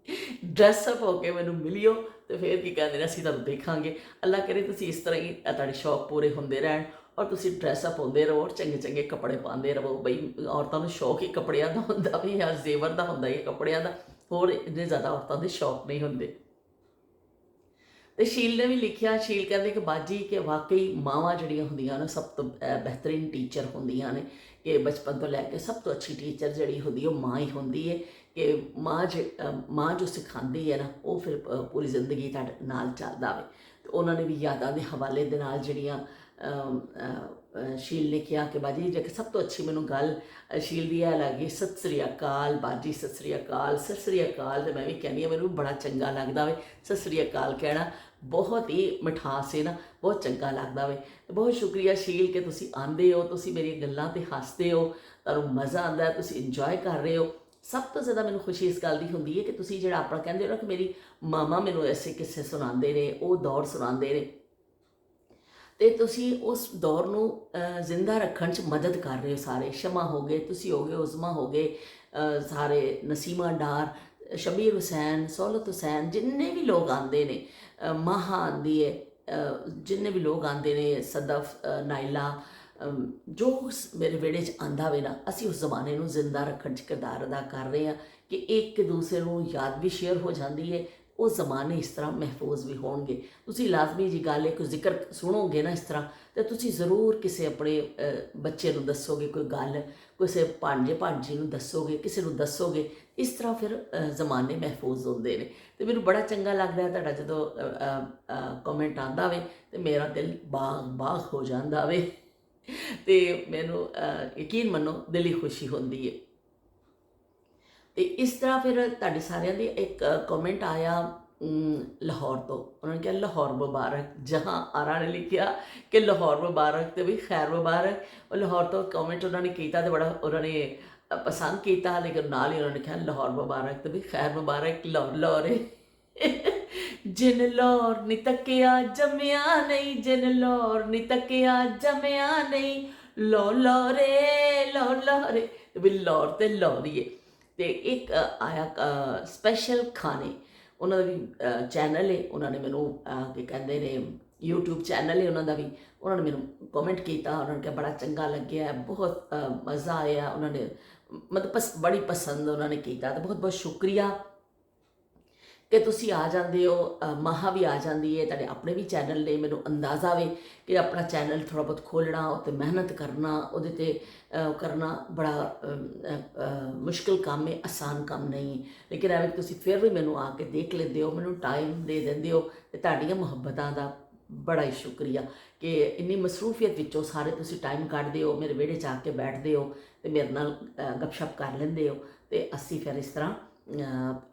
ਡਰੈਸਅਪ ਹੋ ਕੇ ਮੈਨੂੰ ਮਿਲਿਓ। ਅਤੇ ਫਿਰ ਕੀ ਕਹਿੰਦੇ ਨੇ ਅਸੀਂ ਤੁਹਾਨੂੰ ਦੇਖਾਂਗੇ। ਅੱਲਾ ਕਰੇ ਤੁਸੀਂ ਇਸ ਤਰ੍ਹਾਂ ਹੀ ਤੁਹਾਡੇ ਸ਼ੌਕ ਪੂਰੇ ਹੁੰਦੇ ਰਹਿਣ ਔਰ ਤੁਸੀਂ ਡਰੈਸਅਪ ਹੁੰਦੇ ਰਹੋ ਔਰ ਚੰਗੇ ਚੰਗੇ ਕੱਪੜੇ ਪਾਉਂਦੇ ਰਹੋ। ਬਈ ਔਰਤਾਂ ਨੂੰ ਸ਼ੌਕ ਹੀ ਕੱਪੜਿਆਂ ਦਾ ਹੁੰਦਾ ਵੀ ਜਾਂ ਜ਼ੇਵਰ ਦਾ ਹੁੰਦਾ ਹੀ ਕੱਪੜਿਆਂ ਦਾ, ਹੋਰ ਇੰਨੇ ਜ਼ਿਆਦਾ ਔਰਤਾਂ ਦੇ ਸ਼ੌਕ ਨਹੀਂ ਹੁੰਦੇ। ਅਤੇ ਸ਼ੀਲ ਨੇ ਵੀ ਲਿਖਿਆ, ਸ਼ੀਲ ਕਹਿੰਦੇ ਕਿ ਬਾਜੀ ਕਿ ਵਾਕਈ ਮਾਵਾਂ ਜਿਹੜੀਆਂ ਹੁੰਦੀਆਂ ਨੇ ਸਭ ਤੋਂ ਬਿਹਤਰੀਨ ਟੀਚਰ ਹੁੰਦੀਆਂ ਨੇ। ਕਿ ਬਚਪਨ ਤੋਂ ਲੈ ਕੇ ਸਭ ਤੋਂ ਅੱਛੀ ਟੀਚਰ ਜਿਹੜੀ ਹੁੰਦੀ ਉਹ ਮਾਂ ਹੀ ਹੁੰਦੀ ਹੈ। ਕਿ ਮਾਂ ਜੋ ਸਿਖਾਉਂਦੀ ਹੈ ਨਾ ਉਹ ਫਿਰ ਪੂਰੀ ਜ਼ਿੰਦਗੀ ਤੁਹਾਡੇ ਨਾਲ ਚੱਲਦਾ ਵੇ। ਅਤੇ ਉਹਨਾਂ ਨੇ ਵੀ ਯਾਦਾਂ ਦੇ ਹਵਾਲੇ ਦੇ ਨਾਲ ਜਿਹੜੀਆਂ ਸ਼ੀਲ ਨੇ ਕਿਹਾ ਕਿ ਬਾਜੀ ਜੇ ਸਭ ਤੋਂ ਅੱਛੀ ਮੈਨੂੰ ਗੱਲ ਸ਼ੀਲ ਦੀ ਇਹ ਲੱਗੀ, ਸਤਿ ਸ੍ਰੀ ਅਕਾਲ ਬਾਜੀ, ਸਤਿ ਸ੍ਰੀ ਅਕਾਲ। ਸਤਿ ਸ੍ਰੀ ਅਕਾਲ ਅਤੇ ਮੈਂ ਵੀ ਕਹਿੰਦੀ ਹਾਂ ਮੈਨੂੰ ਬੜਾ ਚੰਗਾ ਲੱਗਦਾ ਵੇ। ਸਤਿ ਸ੍ਰੀ ਅਕਾਲ ਕਹਿਣਾ ਬਹੁਤ ਹੀ ਮਿਠਾਸ ਹੈ ਨਾ, ਬਹੁਤ ਚੰਗਾ ਲੱਗਦਾ ਵੇ। ਬਹੁਤ ਸ਼ੁਕਰੀਆ ਸ਼ੀਲ ਕਿ ਤੁਸੀਂ ਆਉਂਦੇ ਹੋ, ਤੁਸੀਂ ਮੇਰੀਆਂ ਗੱਲਾਂ 'ਤੇ ਹੱਸਦੇ ਹੋ, ਤੁਹਾਨੂੰ ਮਜ਼ਾ ਆਉਂਦਾ, ਤੁਸੀਂ ਇੰਜੋਏ ਕਰ ਰਹੇ ਹੋ। ਸਭ ਤੋਂ ਜ਼ਿਆਦਾ ਮੈਨੂੰ ਖੁਸ਼ੀ ਇਸ ਗੱਲ ਦੀ ਹੁੰਦੀ ਹੈ ਕਿ ਤੁਸੀਂ ਜਿਹੜਾ ਆਪਣਾ ਕਹਿੰਦੇ ਹੋ ਨਾ ਕਿ ਮੇਰੀ ਮਾਮਾ ਮੈਨੂੰ ਐਸੇ ਕਿੱਸੇ ਸੁਣਾਉਂਦੇ ਨੇ, ਉਹ ਦੌਰ ਸੁਣਾਉਂਦੇ ਨੇ ਅਤੇ ਤੁਸੀਂ ਉਸ ਦੌਰ ਨੂੰ ਜ਼ਿੰਦਾ ਰੱਖਣ 'ਚ ਮਦਦ ਕਰ ਰਹੇ ਹੋ। ਸਾਰੇ ਸ਼ਮਾ ਹੋ ਗਏ, ਤੁਸੀਂ ਹੋ ਗਏ, ਉਜ਼ਮਾ ਹੋ ਗਏ, ਸਾਰੇ ਨਸੀਮਾ ਡਾਰ, ਸ਼ਬੀਰ ਹੁਸੈਨ, ਸੌਲਤ ਹੁਸੈਨ, ਜਿੰਨੇ ਵੀ ਲੋਕ ਆਉਂਦੇ ਨੇ, ਮਾਹਾ ਆਉਂਦੀ ਹੈ, ਜਿੰਨੇ ਵੀ ਲੋਕ ਆਉਂਦੇ ਨੇ, ਸਦਫ, ਨਾਇਲਾ, ਜੋ ਮੇਰੇ ਵਿਹੜੇ 'ਚ ਆਉਂਦਾ ਵੇ ਨਾ, ਅਸੀਂ ਉਸ ਜ਼ਮਾਨੇ ਨੂੰ ਜ਼ਿੰਦਾ ਰੱਖਣ 'ਚ ਕਿਰਦਾਰ ਅਦਾ ਕਰ ਰਹੇ ਹਾਂ ਕਿ ਇੱਕ ਦੂਸਰੇ ਨੂੰ ਯਾਦ ਵੀ ਸ਼ੇਅਰ ਹੋ ਜਾਂਦੀ ਹੈ। ਉਹ ਜ਼ਮਾਨੇ ਇਸ ਤਰ੍ਹਾਂ ਮਹਿਫੂਜ਼ ਵੀ ਹੋਣਗੇ। ਤੁਸੀਂ ਲਾਜ਼ਮੀ ਜੀ ਗੱਲ ਹੈ, ਕੋਈ ਜ਼ਿਕਰ ਸੁਣੋਗੇ ਨਾ ਇਸ ਤਰ੍ਹਾਂ ਤਾਂ ਤੁਸੀਂ ਜ਼ਰੂਰ ਕਿਸੇ ਆਪਣੇ ਬੱਚੇ ਨੂੰ ਦੱਸੋਗੇ ਕੋਈ ਗੱਲ, ਕਿਸੇ ਭਾਂਜੇ ਭਾਂਜੀ ਨੂੰ ਦੱਸੋਗੇ, ਕਿਸੇ ਨੂੰ ਦੱਸੋਗੇ। ਇਸ ਤਰ੍ਹਾਂ ਫਿਰ ਜ਼ਮਾਨੇ ਮਹਿਫੂਜ਼ ਹੁੰਦੇ ਨੇ। ਅਤੇ ਮੈਨੂੰ ਬੜਾ ਚੰਗਾ ਲੱਗਦਾ ਤੁਹਾਡਾ ਜਦੋਂ ਕਮੈਂਟ ਆਉਂਦਾ ਵੇ ਅਤੇ ਮੇਰਾ ਦਿਲ ਬਾਗ ਬਾਗ ਹੋ ਜਾਂਦਾ ਵੇ ਅਤੇ ਮੈਨੂੰ ਯਕੀਨ ਮੰਨੋ ਦਿਲੀ ਖੁਸ਼ੀ ਹੁੰਦੀ ਹੈ। ਅਤੇ ਇਸ ਤਰ੍ਹਾਂ ਫਿਰ ਤੁਹਾਡੇ ਸਾਰਿਆਂ ਦੀ ਇੱਕ ਕਮੈਂਟ ਆਇਆ ਲਾਹੌਰ ਤੋਂ। ਉਹਨਾਂ ਨੇ ਕਿਹਾ ਲਾਹੌਰ ਮੁਬਾਰਕ। ਜਹਾਂ ਆਰਾ ਨੇ ਲਿਖਿਆ ਕਿ ਲਾਹੌਰ ਮੁਬਾਰਕ ਅਤੇ ਵੀ ਖੈਰ ਮੁਬਾਰਕ। ਉਹ ਲਾਹੌਰ ਤੋਂ ਕਮੈਂਟ ਉਹਨਾਂ ਨੇ ਕੀਤਾ ਅਤੇ ਬੜਾ ਉਹਨਾਂ ਨੇ ਪਸੰਦ ਕੀਤਾ। ਲੇਕਿਨ ਨਾਲ ਹੀ ਉਹਨਾਂ ਨੇ ਕਿਹਾ ਲਾਹੌਰ ਮੁਬਾਰਕ ਅਤੇ ਵੀ ਖੈਰ ਮੁਬਾਰਕ। ਲਾਹੌਰੇ ਜਿਨ ਲਾਹੌਰ ਨੀ ਤੱਕਿਆ ਜੰਮਿਆ ਨਹੀਂ, ਜਿਨ ਲਾਹੌਰ ਨੀ ਤੱਕਿਆ ਜੰਮਿਆ ਨਹੀਂ, ਲਾਹੌਰੇ ਵੀ ਲਾਹੌਰ ਅਤੇ ਲਾਹੌਰੀਏ। ਅਤੇ ਇੱਕ ਆਇਆ ਸਪੈਸ਼ਲ ਖਾਣੇ, ਉਹਨਾਂ ਦਾ ਵੀ ਚੈਨਲ ਹੈ। ਉਹਨਾਂ ਨੇ ਮੈਨੂੰ ਕੀ ਕਹਿੰਦੇ ਨੇ YouTube ਚੈਨਲ ਹੈ ਉਹਨਾਂ ਦਾ ਵੀ। ਉਹਨਾਂ ਨੇ ਮੈਨੂੰ ਕਮੈਂਟ ਕੀਤਾ, ਉਹਨਾਂ ਨੇ ਕਿਹਾ ਬੜਾ ਚੰਗਾ ਲੱਗਿਆ, ਬਹੁਤ ਮਜ਼ਾ ਆਇਆ। ਉਹਨਾਂ ਨੇ ਮਤਲਬ ਬੜੀ ਪਸੰਦ ਉਹਨਾਂ ਨੇ ਕੀਤਾ। ਅਤੇ ਬਹੁਤ ਬਹੁਤ ਸ਼ੁਕਰੀਆ ਕਿ ਤੁਸੀਂ ਆ ਜਾਂਦੇ ਹੋ। ਮਾਹਾ ਵੀ ਆ ਜਾਂਦੀ ਹੈ, ਤੁਹਾਡੇ ਆਪਣੇ ਵੀ ਚੈਨਲ ਨੇ। ਮੈਨੂੰ ਅੰਦਾਜ਼ਾ ਵੇ ਕਿ ਆਪਣਾ ਚੈਨਲ ਥੋੜ੍ਹਾ ਬਹੁਤ ਖੋਲ੍ਹਣਾ, ਉੱਤੇ ਮਿਹਨਤ ਕਰਨਾ, ਉਹਦੇ 'ਤੇ करना बड़ा मुश्किल काम है, आसान काम नहीं। लेकिन ਐਵੇਂ ਕਿ ਤੁਸੀਂ ਫਿਰ ਵੀ ਮੈਨੂੰ ਆ ਕੇ ਦੇਖ ਲੈਂਦੇ ਹੋ, ਮੈਨੂੰ ਟਾਈਮ ਦੇ ਦਿੰਦੇ ਹੋ, ਤੇ ਤੁਹਾਡੀਆਂ ਮੁਹੱਬਤਾਂ ਦਾ ਬੜਾ ਹੀ ਸ਼ੁਕਰੀਆ ਕਿ ਇੰਨੀ ਮਸਰੂਫੀਅਤ ਵਿੱਚੋਂ ਸਾਰੇ ਤੁਸੀਂ ਟਾਈਮ ਕੱਢਦੇ ਹੋ, ਮੇਰੇ ਵਿਹੜੇ 'ਚ ਆ ਕੇ ਬੈਠਦੇ ਹੋ ਤੇ ਮੇਰੇ ਨਾਲ ਗੱਪਸ਼ਪ ਕਰ ਲੈਂਦੇ ਹੋ। ਤੇ ਅਸੀਂ ਫਿਰ ਇਸ ਤਰ੍ਹਾਂ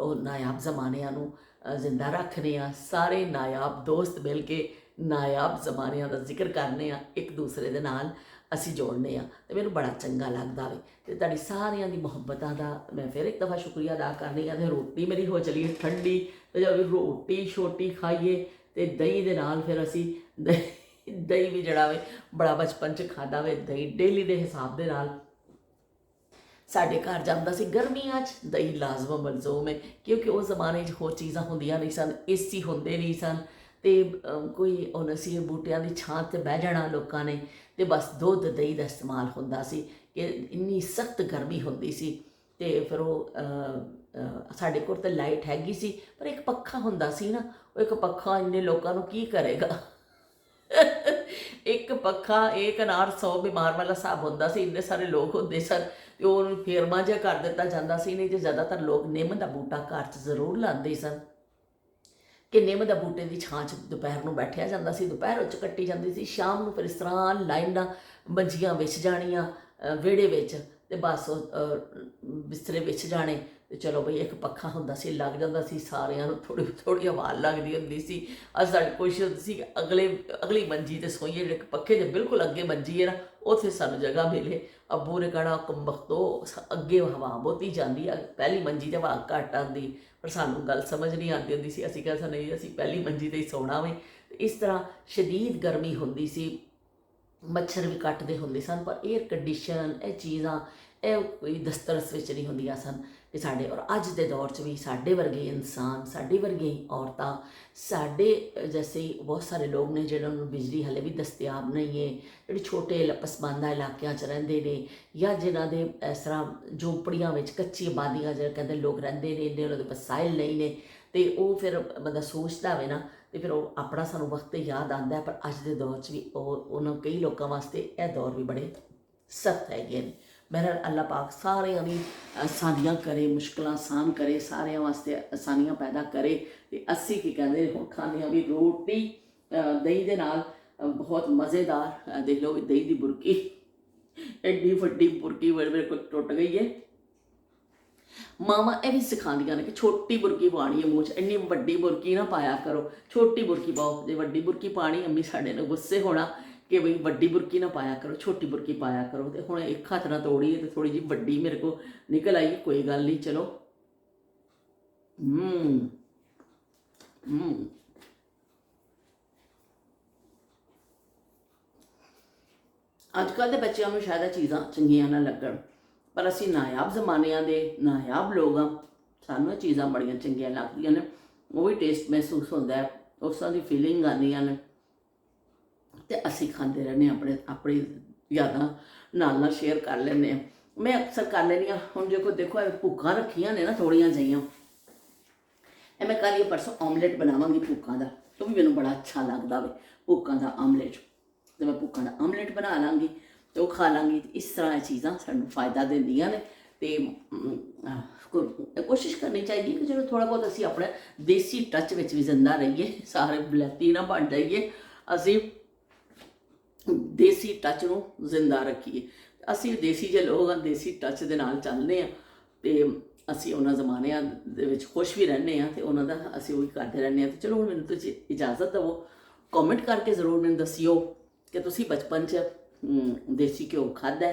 ਉਹ ਨਾਯਾਬ ਜ਼ਮਾਨਿਆਂ ਨੂੰ ਜ਼ਿੰਦਾ ਰੱਖਦੇ ਹਾਂ। ਸਾਰੇ ਨਾਯਾਬ ਦੋਸਤ ਮਿਲ ਕੇ ਨਾਯਾਬ ਜ਼ਮਾਨਿਆਂ ਦਾ ਜ਼ਿਕਰ ਕਰਨੇ ਆ, ਇੱਕ ਦੂਸਰੇ ਦੇ ਨਾਲ ਅਸੀਂ ਜੋੜਨੇ ਆ, ਤੇ ਮੈਨੂੰ ਬੜਾ ਚੰਗਾ ਲੱਗਦਾ ਵੇ। ਤੇ ਤੁਹਾਡੀ ਸਾਰਿਆਂ ਦੀ ਮੁਹੱਬਤਾਂ ਦਾ ਮੈਂ ਫਿਰ ਇੱਕ ਦਫਾ ਸ਼ੁਕਰੀਆ ਅਦਾ ਕਰਨੀ ਆ। ਤੇ ਰੋਟੀ ਮੇਰੀ ਹੋ ਚਲੀ ਹੈ ਠੰਡੀ, ਤੇ ਜਦੋਂ ਰੋਟੀ ਛੋਟੀ ਖਾਈਏ ਤੇ ਦਹੀਂ ਦੇ ਨਾਲ ਫਿਰ ਅਸੀਂ ਦਹੀਂ ਵੀ ਜਿਹੜਾ ਵੇ ਬੜਾ ਬਚਪਨ 'ਚ ਖਾਦਾ ਵੇ। ਦਹੀਂ ਡੇਲੀ ਦੇ ਹਿਸਾਬ ਦੇ ਨਾਲ ਸਾਡੇ ਘਰ ਜਾਂਦਾ ਸੀ। ਗਰਮੀਆਂ 'ਚ ਦਹੀਂ ਲਾਜ਼ਮ ਮਲਜ਼ੂਮ ਹੈ, ਕਿਉਂਕਿ ਉਸ ਜ਼ਮਾਨੇ 'ਚ ਹੋਰ ਚੀਜ਼ਾਂ ਹੁੰਦੀਆਂ ਨਹੀਂ ਸਨ, ਏਸੀ ਹੁੰਦੇ ਨਹੀਂ ਸਨ, ਤੇ ਕੋਈ ਉਹ ਨਸੀਰ ਬੂਟਿਆਂ ਦੀ ਛਾਂ 'ਤੇ ਬਹਿ ਜਾਣਾ ਲੋਕਾਂ ਨੇ, ਤੇ ਬਸ ਦੁੱਧ ਦਹੀਂ ਦਾ ਇਸਤੇਮਾਲ ਹੁੰਦਾ ਸੀ ਕਿ ਇੰਨੀ ਸਖਤ ਗਰਮੀ ਹੁੰਦੀ ਸੀ। ਤੇ ਫਿਰ ਉਹ ਸਾਡੇ ਕੋਲ ਤਾਂ ਲਾਈਟ ਹੈਗੀ ਸੀ, ਪਰ ਇੱਕ ਪੱਖਾ ਹੁੰਦਾ ਸੀ ਨਾ, ਉਹ ਇੱਕ ਪੱਖਾ ਇੰਨੇ ਲੋਕਾਂ ਨੂੰ ਕੀ ਕਰੇਗਾ। ਇੱਕ ਪੱਖਾ ਇੱਕ ਨਾਲ 100 ਬਿਮਾਰ ਵਾਲਾ ਹਿਸਾਬ ਹੁੰਦਾ ਸੀ, ਇੰਨੇ ਸਾਰੇ ਲੋਕ ਹੁੰਦੇ ਸਨ, ਤੇ ਉਹਨੂੰ ਫੇਰਮਾ ਜਿਹਾ ਕਰ ਦਿੱਤਾ ਜਾਂਦਾ ਸੀ। ਨਹੀਂ ਤੇ ਜ਼ਿਆਦਾਤਰ ਲੋਕ ਨਿੰਮ ਦਾ ਬੂਟਾ ਘਰ 'ਚ ਜ਼ਰੂਰ ਲਾਉਂਦੇ ਸਨ ਕਿ ਨਿੰਮ ਦਾ ਬੂਟੇ ਦੀ ਛਾਂ 'ਚ ਦੁਪਹਿਰ ਨੂੰ ਬੈਠਿਆ ਜਾਂਦਾ ਸੀ, ਦੁਪਹਿਰ ਉਹ 'ਚ ਕੱਟੀ ਜਾਂਦੀ ਸੀ, ਸ਼ਾਮ ਨੂੰ ਫਿਰ ਇਸ ਤਰ੍ਹਾਂ ਲਾਈਨ ਨਾਲ ਮੰਜੀਆਂ ਵਿਛ ਜਾਣੀਆਂ ਵਿਹੜੇ ਵਿੱਚ, ਤੇ ਬਸ ਬਿਸਤਰੇ ਵਿਛ ਜਾਣੇ। ਤੇ ਚਲੋ ਬਈ ਇੱਕ ਪੱਖਾ ਹੁੰਦਾ ਸੀ, ਲੱਗ ਜਾਂਦਾ ਸੀ ਸਾਰਿਆਂ ਨੂੰ, ਥੋੜ੍ਹੀ ਥੋੜ੍ਹੀ ਹਵਾ ਲੱਗਦੀ ਹੁੰਦੀ ਸੀ। ਅੱਜ ਸਾਡੀ ਕੋਸ਼ਿਸ਼ ਹੁੰਦੀ ਸੀ ਕਿ ਅਗਲੀ ਮੰਜੀ 'ਤੇ ਸੋਈਏ, ਜਿਹੜੇ ਪੱਖੇ ਦੇ ਬਿਲਕੁਲ ਅੱਗੇ ਮੰਜੀ ਹੈ ਨਾ, ਉੱਥੇ ਸਾਨੂੰ ਜਗ੍ਹਾ ਮਿਲੇ। ਅੱਬੂ ਨੇ ਕਹਿਣਾ ਕੰਬਖਤੋ ਅੱਗੇ ਹਵਾ ਬਹੁਤੀ ਜਾਂਦੀ ਆ, ਪਹਿਲੀ ਮੰਜੀ 'ਤੇ ਹਵਾ ਘੱਟ ਆਉਂਦੀ, ਪਰ ਸਾਨੂੰ ਗੱਲ ਸਮਝ ਨਹੀਂ ਆਉਂਦੀ ਹੁੰਦੀ ਸੀ। ਅਸੀਂ ਕਹਿੰਦੇ ਨਹੀਂ, ਅਸੀਂ ਪਹਿਲੀ ਮੰਜੀ 'ਤੇ ਹੀ ਸੌਣਾ ਵੇ। ਇਸ ਤਰ੍ਹਾਂ ਸ਼ਦੀਦ ਗਰਮੀ ਹੁੰਦੀ ਸੀ, ਮੱਛਰ ਵੀ ਕੱਟਦੇ ਹੁੰਦੇ ਸਨ, ਪਰ ਏਅਰ ਕੰਡੀਸ਼ਨ ਇਹ ਚੀਜ਼ਾਂ ਇਹ ਕੋਈ ਦਸਤਰਸ ਵਿੱਚ ਨਹੀਂ ਹੁੰਦੀਆਂ ਸਨ। ਕਿ ਸਾਡੇ ਔਰ ਅੱਜ ਦੇ ਦੌਰ 'ਚ ਵੀ ਸਾਡੇ ਵਰਗੇ ਇਨਸਾਨ, ਸਾਡੀ ਵਰਗੀਆਂ ਔਰਤਾਂ, ਸਾਡੇ ਜੈਸੇ ਬਹੁਤ ਸਾਰੇ ਲੋਕ ਨੇ ਜਿਹਨਾਂ ਨੂੰ ਬਿਜਲੀ ਹਲੇ ਵੀ ਦਸਤਿਆਬ ਨਹੀਂ ਹੈ, ਜਿਹੜੇ ਛੋਟੇ ਪਸਮਾਨਦਾ ਇਲਾਕਿਆਂ 'ਚ ਰਹਿੰਦੇ ਨੇ, ਜਾਂ ਜਿਨ੍ਹਾਂ ਦੇ ਇਸ ਤਰ੍ਹਾਂ ਝੋਂਪੜੀਆਂ ਵਿੱਚ ਕੱਚੀ ਆਬਾਦੀਆਂ ਜਿਹੜੇ ਕਹਿੰਦੇ ਲੋਕ ਰਹਿੰਦੇ ਨੇ, ਇੰਨੇ ਉਹਨਾਂ ਦੇ ਵਸਾਇਲ ਨਹੀਂ ਨੇ, ਤੇ ਉਹ ਫਿਰ ਬੰਦਾ ਸੋਚਦਾ ਹੋਵੇ ਨਾ, ਤੇ ਫਿਰ ਉਹ ਆਪਣਾ ਸਾਨੂੰ ਵਕਤ ਯਾਦ ਆਉਂਦਾ। ਪਰ ਅੱਜ ਦੇ ਦੌਰ 'ਚ ਵੀ ਉਹਨਾਂ ਕਈ ਲੋਕਾਂ ਵਾਸਤੇ ਇਹ ਦੌਰ ਵੀ ਬੜੇ ਸਖਤ ਹੈਗੇ ਨੇ। ਮੇਰਾ ਅੱਲਾਹ ਪਾਕ ਸਾਰਿਆਂ ਦੀ ਆਸਾਨੀਆਂ ਕਰੇ, ਮੁਸ਼ਕਿਲਾਂ ਆਸਾਨ ਕਰੇ, ਸਾਰਿਆਂ ਵਾਸਤੇ ਆਸਾਨੀਆਂ ਪੈਦਾ ਕਰੇ। ਤੇ ਅਸੀਂ ਕੀ ਕਹਿੰਦੇ ਹੁਣ ਖਾਂਦੇ ਹਾਂ ਵੀ ਰੋਟੀ ਦਹੀਂ ਦੇ ਨਾਲ, ਬਹੁਤ ਮਜ਼ੇਦਾਰ। ਦੇਖ ਲਓ ਦਹੀਂ ਦੀ ਬੁਰਕੀ, ਐਡੀ ਵੱਡੀ ਬੁਰਕੀ ਮੇਰੇ ਕੋਲ ਟੁੱਟ ਗਈ ਹੈ। ਮਾਵਾਂ ਇਹ ਵੀ ਸਿਖਾਉਂਦੀਆਂ ਨੇ ਕਿ ਛੋਟੀ ਬੁਰਕੀ ਪਾਣੀ ਹੈ ਮੂੰਹ 'ਚ, ਇੰਨੀ ਵੱਡੀ ਬੁਰਕੀ ਨਾ ਪਾਇਆ ਕਰੋ, ਛੋਟੀ ਬੁਰਕੀ ਪਾਓ। ਜੇ ਵੱਡੀ ਬੁਰਕੀ ਪਾਣੀ, ਅੰਮੀ ਸਾਡੇ ਨੇ ਗੁੱਸੇ ਹੋਣਾ ਕਿ ਬਈ ਵੱਡੀ ਬੁਰਕੀ ਨਾ ਪਾਇਆ ਕਰੋ, ਛੋਟੀ ਬੁਰਕੀ ਪਾਇਆ ਕਰੋ। ਤੇ ਹੁਣ ਇੱਕ ਹੱਥ ਨਾਲ ਤੋੜੀ ਹੈ ਤੇ ਥੋੜੀ ਜਿਹੀ ਵੱਡੀ ਮੇਰੇ ਕੋਲ ਨਿਕਲ ਆਈ, ਕੋਈ ਗੱਲ ਨਹੀਂ, ਚਲੋ। ਅੱਜ ਕੱਲ੍ਹ ਦੇ ਬੱਚਿਆਂ ਨੂੰ ਸ਼ਾਇਦ ਇਹ ਚੀਜ਼ਾਂ ਚੰਗੀਆਂ ਨਾ ਲੱਗਣ, ਪਰ ਅਸੀਂ ਨਾਯਾਬ ਜ਼ਮਾਨਿਆਂ ਦੇ ਨਾਯਾਬ ਲੋਕ ਹਾਂ, ਸਾਨੂੰ ਇਹ ਚੀਜ਼ਾਂ ਬੜੀਆਂ ਚੰਗੀਆਂ ਲੱਗਦੀਆਂ ਨੇ। ਉਹ ਵੀ ਟੇਸਟ ਮਹਿਸੂਸ ਹੁੰਦਾ ਹੈ, ਉਸ ਤਰ੍ਹਾਂ ਦੀ ਫੀਲਿੰਗ ਆਉਂਦੀਆਂ ਨੇ, ਤੇ ਅਸੀਂ ਖਾਂਦੇ ਰਹਿੰਦੇ ਹਾਂ, ਆਪਣੀ ਯਾਦਾਂ ਨਾਲ ਸ਼ੇਅਰ ਕਰ ਲੈਂਦੇ ਹਾਂ। ਮੈਂ ਅਕਸਰ ਕਰ ਲੈਂਦੀ ਹਾਂ। ਹੁਣ ਦੇਖੋ ਇਹ ਭੁੱਖਾਂ ਰੱਖੀਆਂ ਨੇ ਨਾ ਥੋੜ੍ਹੀਆਂ ਜਿਹੀਆਂ, ਇਹ ਮੈਂ ਕੱਲ੍ਹ ਪਰਸੋਂ ਆਮਲੇਟ ਬਣਾਵਾਂਗੀ ਭੁੱਖਾਂ ਦਾ, ਉਹ ਵੀ ਮੈਨੂੰ ਬੜਾ ਅੱਛਾ ਲੱਗਦਾ ਵੇ, ਭੁੱਖਾਂ ਦਾ ਆਮਲੇਟ। ਤੇ ਮੈਂ ਭੁੱਖਾਂ ਦਾ ਆਮਲੇਟ ਬਣਾ ਲਾਂਗੀ ਤੇ ਉਹ ਖਾ ਲਾਂਗੀ। ਇਸ ਤਰ੍ਹਾਂ ਇਹ ਚੀਜ਼ਾਂ ਸਾਨੂੰ ਫਾਇਦਾ ਦਿੰਦੀਆਂ ਨੇ। ਤੇ ਕੋਸ਼ਿਸ਼ ਕਰਨੀ ਚਾਹੀਦੀ ਕਿ ਚਲੋ ਥੋੜ੍ਹਾ ਬਹੁਤ ਅਸੀਂ ਆਪਣੇ ਦੇਸੀ ਟੱਚ ਵਿੱਚ ਵੀ ਜ਼ਿੰਦਾ ਰਹੀਏ, ਸਾਰੇ ਬਲੈਤੀ ਨਾ ਬਣ ਜਾਈਏ, ਅਸੀਂ ਦੇਸੀ ਟੱਚ ਨੂੰ ਜ਼ਿੰਦਾ ਰੱਖੀਏ। ਅਸੀਂ ਦੇਸੀ ਜਿਹੇ ਲੋਕ ਹਾਂ, ਦੇਸੀ ਟੱਚ ਦੇ ਨਾਲ ਚੱਲਦੇ ਹਾਂ, ਤੇ ਅਸੀਂ ਉਹਨਾਂ ਜ਼ਮਾਨਿਆਂ ਦੇ ਵਿੱਚ ਖੁਸ਼ ਵੀ ਰਹਿੰਦੇ ਹਾਂ, ਤੇ ਉਹਨਾਂ ਦਾ ਅਸੀਂ ਉਹੀ ਕਰਦੇ ਰਹਿੰਦੇ ਹਾਂ। ਤੇ ਚਲੋ ਹੁਣ ਮੈਨੂੰ ਤੁਸੀਂ ਇਜਾਜ਼ਤ ਦੇਵੋ, ਕਮੈਂਟ ਕਰਕੇ ਜ਼ਰੂਰ ਮੈਨੂੰ ਦੱਸਿਓ ਕਿ ਤੁਸੀਂ ਬਚਪਨ 'ਚ ਦੇਸੀ ਘਿਓ ਖਾਧਾ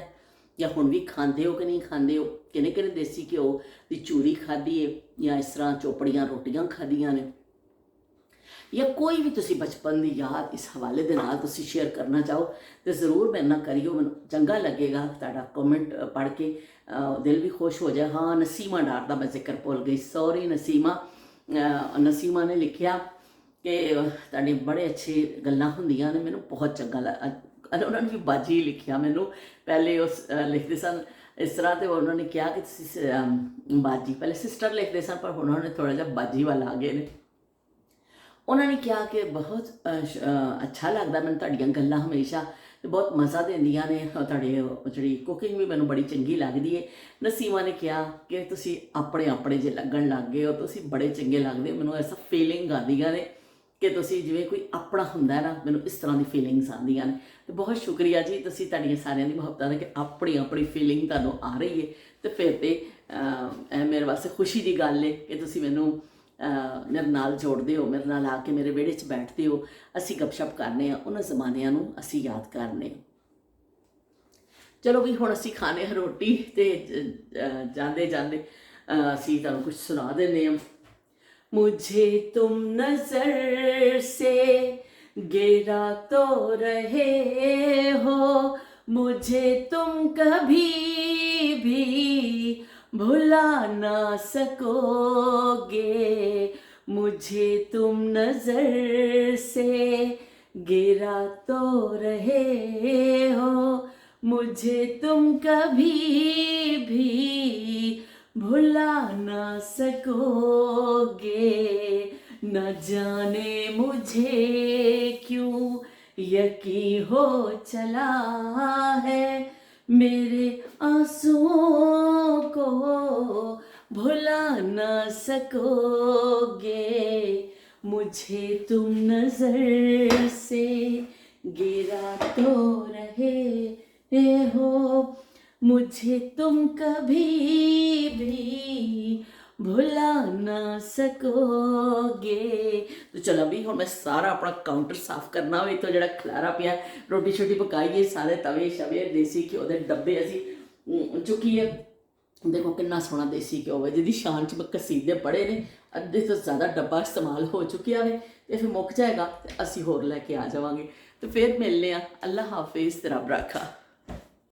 ਜਾਂ ਹੁਣ ਵੀ ਖਾਂਦੇ ਹੋ ਕਿ ਨਹੀਂ ਖਾਂਦੇ ਹੋ, ਕਿਹਨੇ ਕਿਹਨੇ ਦੇਸੀ ਘਿਓ ਦੀ ਚੂਰੀ ਖਾਧੀ ਹੈ, ਜਾਂ ਇਸ ਤਰ੍ਹਾਂ ਚੋਪੜੀਆਂ ਰੋਟੀਆਂ ਖਾਧੀਆਂ ਨੇ, ਜਾਂ ਕੋਈ ਵੀ ਤੁਸੀਂ ਬਚਪਨ ਦੀ ਯਾਦ ਇਸ ਹਵਾਲੇ ਦੇ ਨਾਲ ਤੁਸੀਂ ਸ਼ੇਅਰ ਕਰਨਾ ਚਾਹੋ ਤਾਂ ਜ਼ਰੂਰ ਮੇਰੇ ਨਾਲ ਕਰਿਓ। ਮੈਨੂੰ ਚੰਗਾ ਲੱਗੇਗਾ ਤੁਹਾਡਾ ਕਮੈਂਟ ਪੜ੍ਹ ਕੇ, ਦਿਲ ਵੀ ਖੁਸ਼ ਹੋ ਜਾਏ। ਹਾਂ, ਨਸੀਮਾ ਡਾਰ ਦਾ ਮੈਂ ਜ਼ਿਕਰ ਭੁੱਲ ਗਈ, ਸੌਰੀ ਨਸੀਮਾ। ਨਸੀਮਾ ਨੇ ਲਿਖਿਆ ਕਿ ਤੁਹਾਡੀ ਬੜੇ ਅੱਛੇ ਗੱਲਾਂ ਹੁੰਦੀਆਂ ਨੇ, ਮੈਨੂੰ ਬਹੁਤ ਚੰਗਾ ਉਹਨਾਂ ਨੇ ਵੀ ਬਾਜੀ ਲਿਖਿਆ ਮੈਨੂੰ, ਪਹਿਲੇ ਉਸ ਲਿਖਦੇ ਸਨ ਇਸ ਤਰ੍ਹਾਂ, ਤੇ ਉਹਨਾਂ ਨੇ ਕਿਹਾ ਕਿ ਤੁਸੀਂ ਬਾਜੀ, ਪਹਿਲੇ ਸਿਸਟਰ ਲਿਖਦੇ ਸਨ, ਪਰ ਹੁਣ ਉਹਨਾਂ ਨੇ ਥੋੜ੍ਹਾ ਜਿਹਾ ਬਾਜੀ ਵੱਲ ਆ ਗਏ ਨੇ। ਉਹਨਾਂ ਨੇ ਕਿਹਾ ਕਿ ਬਹੁਤ ਅੱਛਾ ਲੱਗਦਾ ਮੈਨੂੰ ਤੁਹਾਡੀਆਂ ਗੱਲਾਂ ਹਮੇਸ਼ਾ, ਤੇ ਬਹੁਤ ਮਜ਼ਾ ਦਿੰਦੀਆਂ ਨੇ। ਤੁਹਾਡੀ ਜਿਹੜੀ ਕੁਕਿੰਗ ਵੀ ਮੈਨੂੰ ਬੜੀ ਚੰਗੀ ਲੱਗਦੀ ਹੈ। ਨਸੀਮਾ ਨੇ ਕਿਹਾ ਕਿ ਤੁਸੀਂ ਆਪਣੇ ਆਪਣੇ ਜੇ ਲੱਗਣ ਲੱਗ ਗਏ ਹੋ, ਤੁਸੀਂ ਬੜੇ ਚੰਗੇ ਲੱਗਦੇ ਹੋ, ਮੈਨੂੰ ਐਸਾ ਫੀਲਿੰਗ ਆਉਂਦੀਆਂ ਨੇ ਕਿ ਤੁਸੀਂ ਜਿਵੇਂ ਕੋਈ ਆਪਣਾ ਹੁੰਦਾ ਹੈ ਨਾ, ਮੈਨੂੰ ਇਸ ਤਰ੍ਹਾਂ ਦੀ ਫੀਲਿੰਗਸ ਆਉਂਦੀਆਂ ਨੇ। ਤੇ ਬਹੁਤ ਸ਼ੁਕਰੀਆ ਜੀ, ਤੁਸੀਂ ਤੁਹਾਡੀਆਂ ਸਾਰਿਆਂ ਦੀ ਮੁਹੱਬਤਾਂ ਨੇ ਕਿ ਆਪਣੀ ਆਪਣੀ ਫੀਲਿੰਗ ਤੁਹਾਨੂੰ ਆ ਰਹੀ ਹੈ। ਤੇ ਫਿਰ ਤੇ ਇਹ ਮੇਰੇ ਵਾਸਤੇ ਖੁਸ਼ੀ ਦੀ ਗੱਲ ਹੈ ਕਿ ਤੁਸੀਂ ਮੈਨੂੰ ਮੇਰੇ ਨਾਲ ਜੋੜਦੇ ਹੋ, ਮੇਰੇ ਨਾਲ ਆ ਕੇ ਮੇਰੇ ਵਿਹੜੇ 'ਚ ਬੈਠਦੇ ਹੋ, ਅਸੀਂ ਗੱਪਸ਼ਪ ਕਰਨੇ ਆ, ਉਹਨਾਂ ਜ਼ਮਾਨਿਆਂ ਨੂੰ ਅਸੀਂ ਯਾਦ ਕਰਨੇ। ਚਲੋ ਵੀ ਹੁਣ ਅਸੀਂ ਖਾਣੇ ਆ ਰੋਟੀ, ਤੇ ਜਾਂਦੇ ਜਾਂਦੇ ਅਸੀਂ ਤੁਹਾਨੂੰ ਕੁਝ ਸੁਣਾ ਦਿੰਦੇ ਹਾਂ। मुझे तुम नजर से गिरा तो रहे हो, मुझे तुम कभी भी भुला ना सकोगे। मुझे तुम नजर से गिरा तो रहे हो, मुझे तुम कभी भी भुला ना सकोगे। न जाने मुझे क्यों यकीन हो चला है, मेरे आंसुओं को भुला ना सकोगे। मुझे तुम नजर से गिरा तो रहे हो, मुझे तुम कभी भी भुला ना सकोगे। तो चलो भी हुण मैं सारा अपना काउंटर साफ करना वे, तो जिहड़ा खलारा पिया रोटी छोटी पकाईए, सारे तवे शवे देसी घ्यो के डब्बे असीं चुकीए। देखो कितना सोहना देसी घ्यो है, जिहदी शान च मैं कसीदे पड़े ने, अद्धे तो ज़्यादा डब्बा इस्तेमाल हो चुकिया है, तो फिर मुक जाएगा तो असीं होर लैके आ जावांगे। तो फिर मिलने आ। अल्लाह हाफिज़, रब राखा।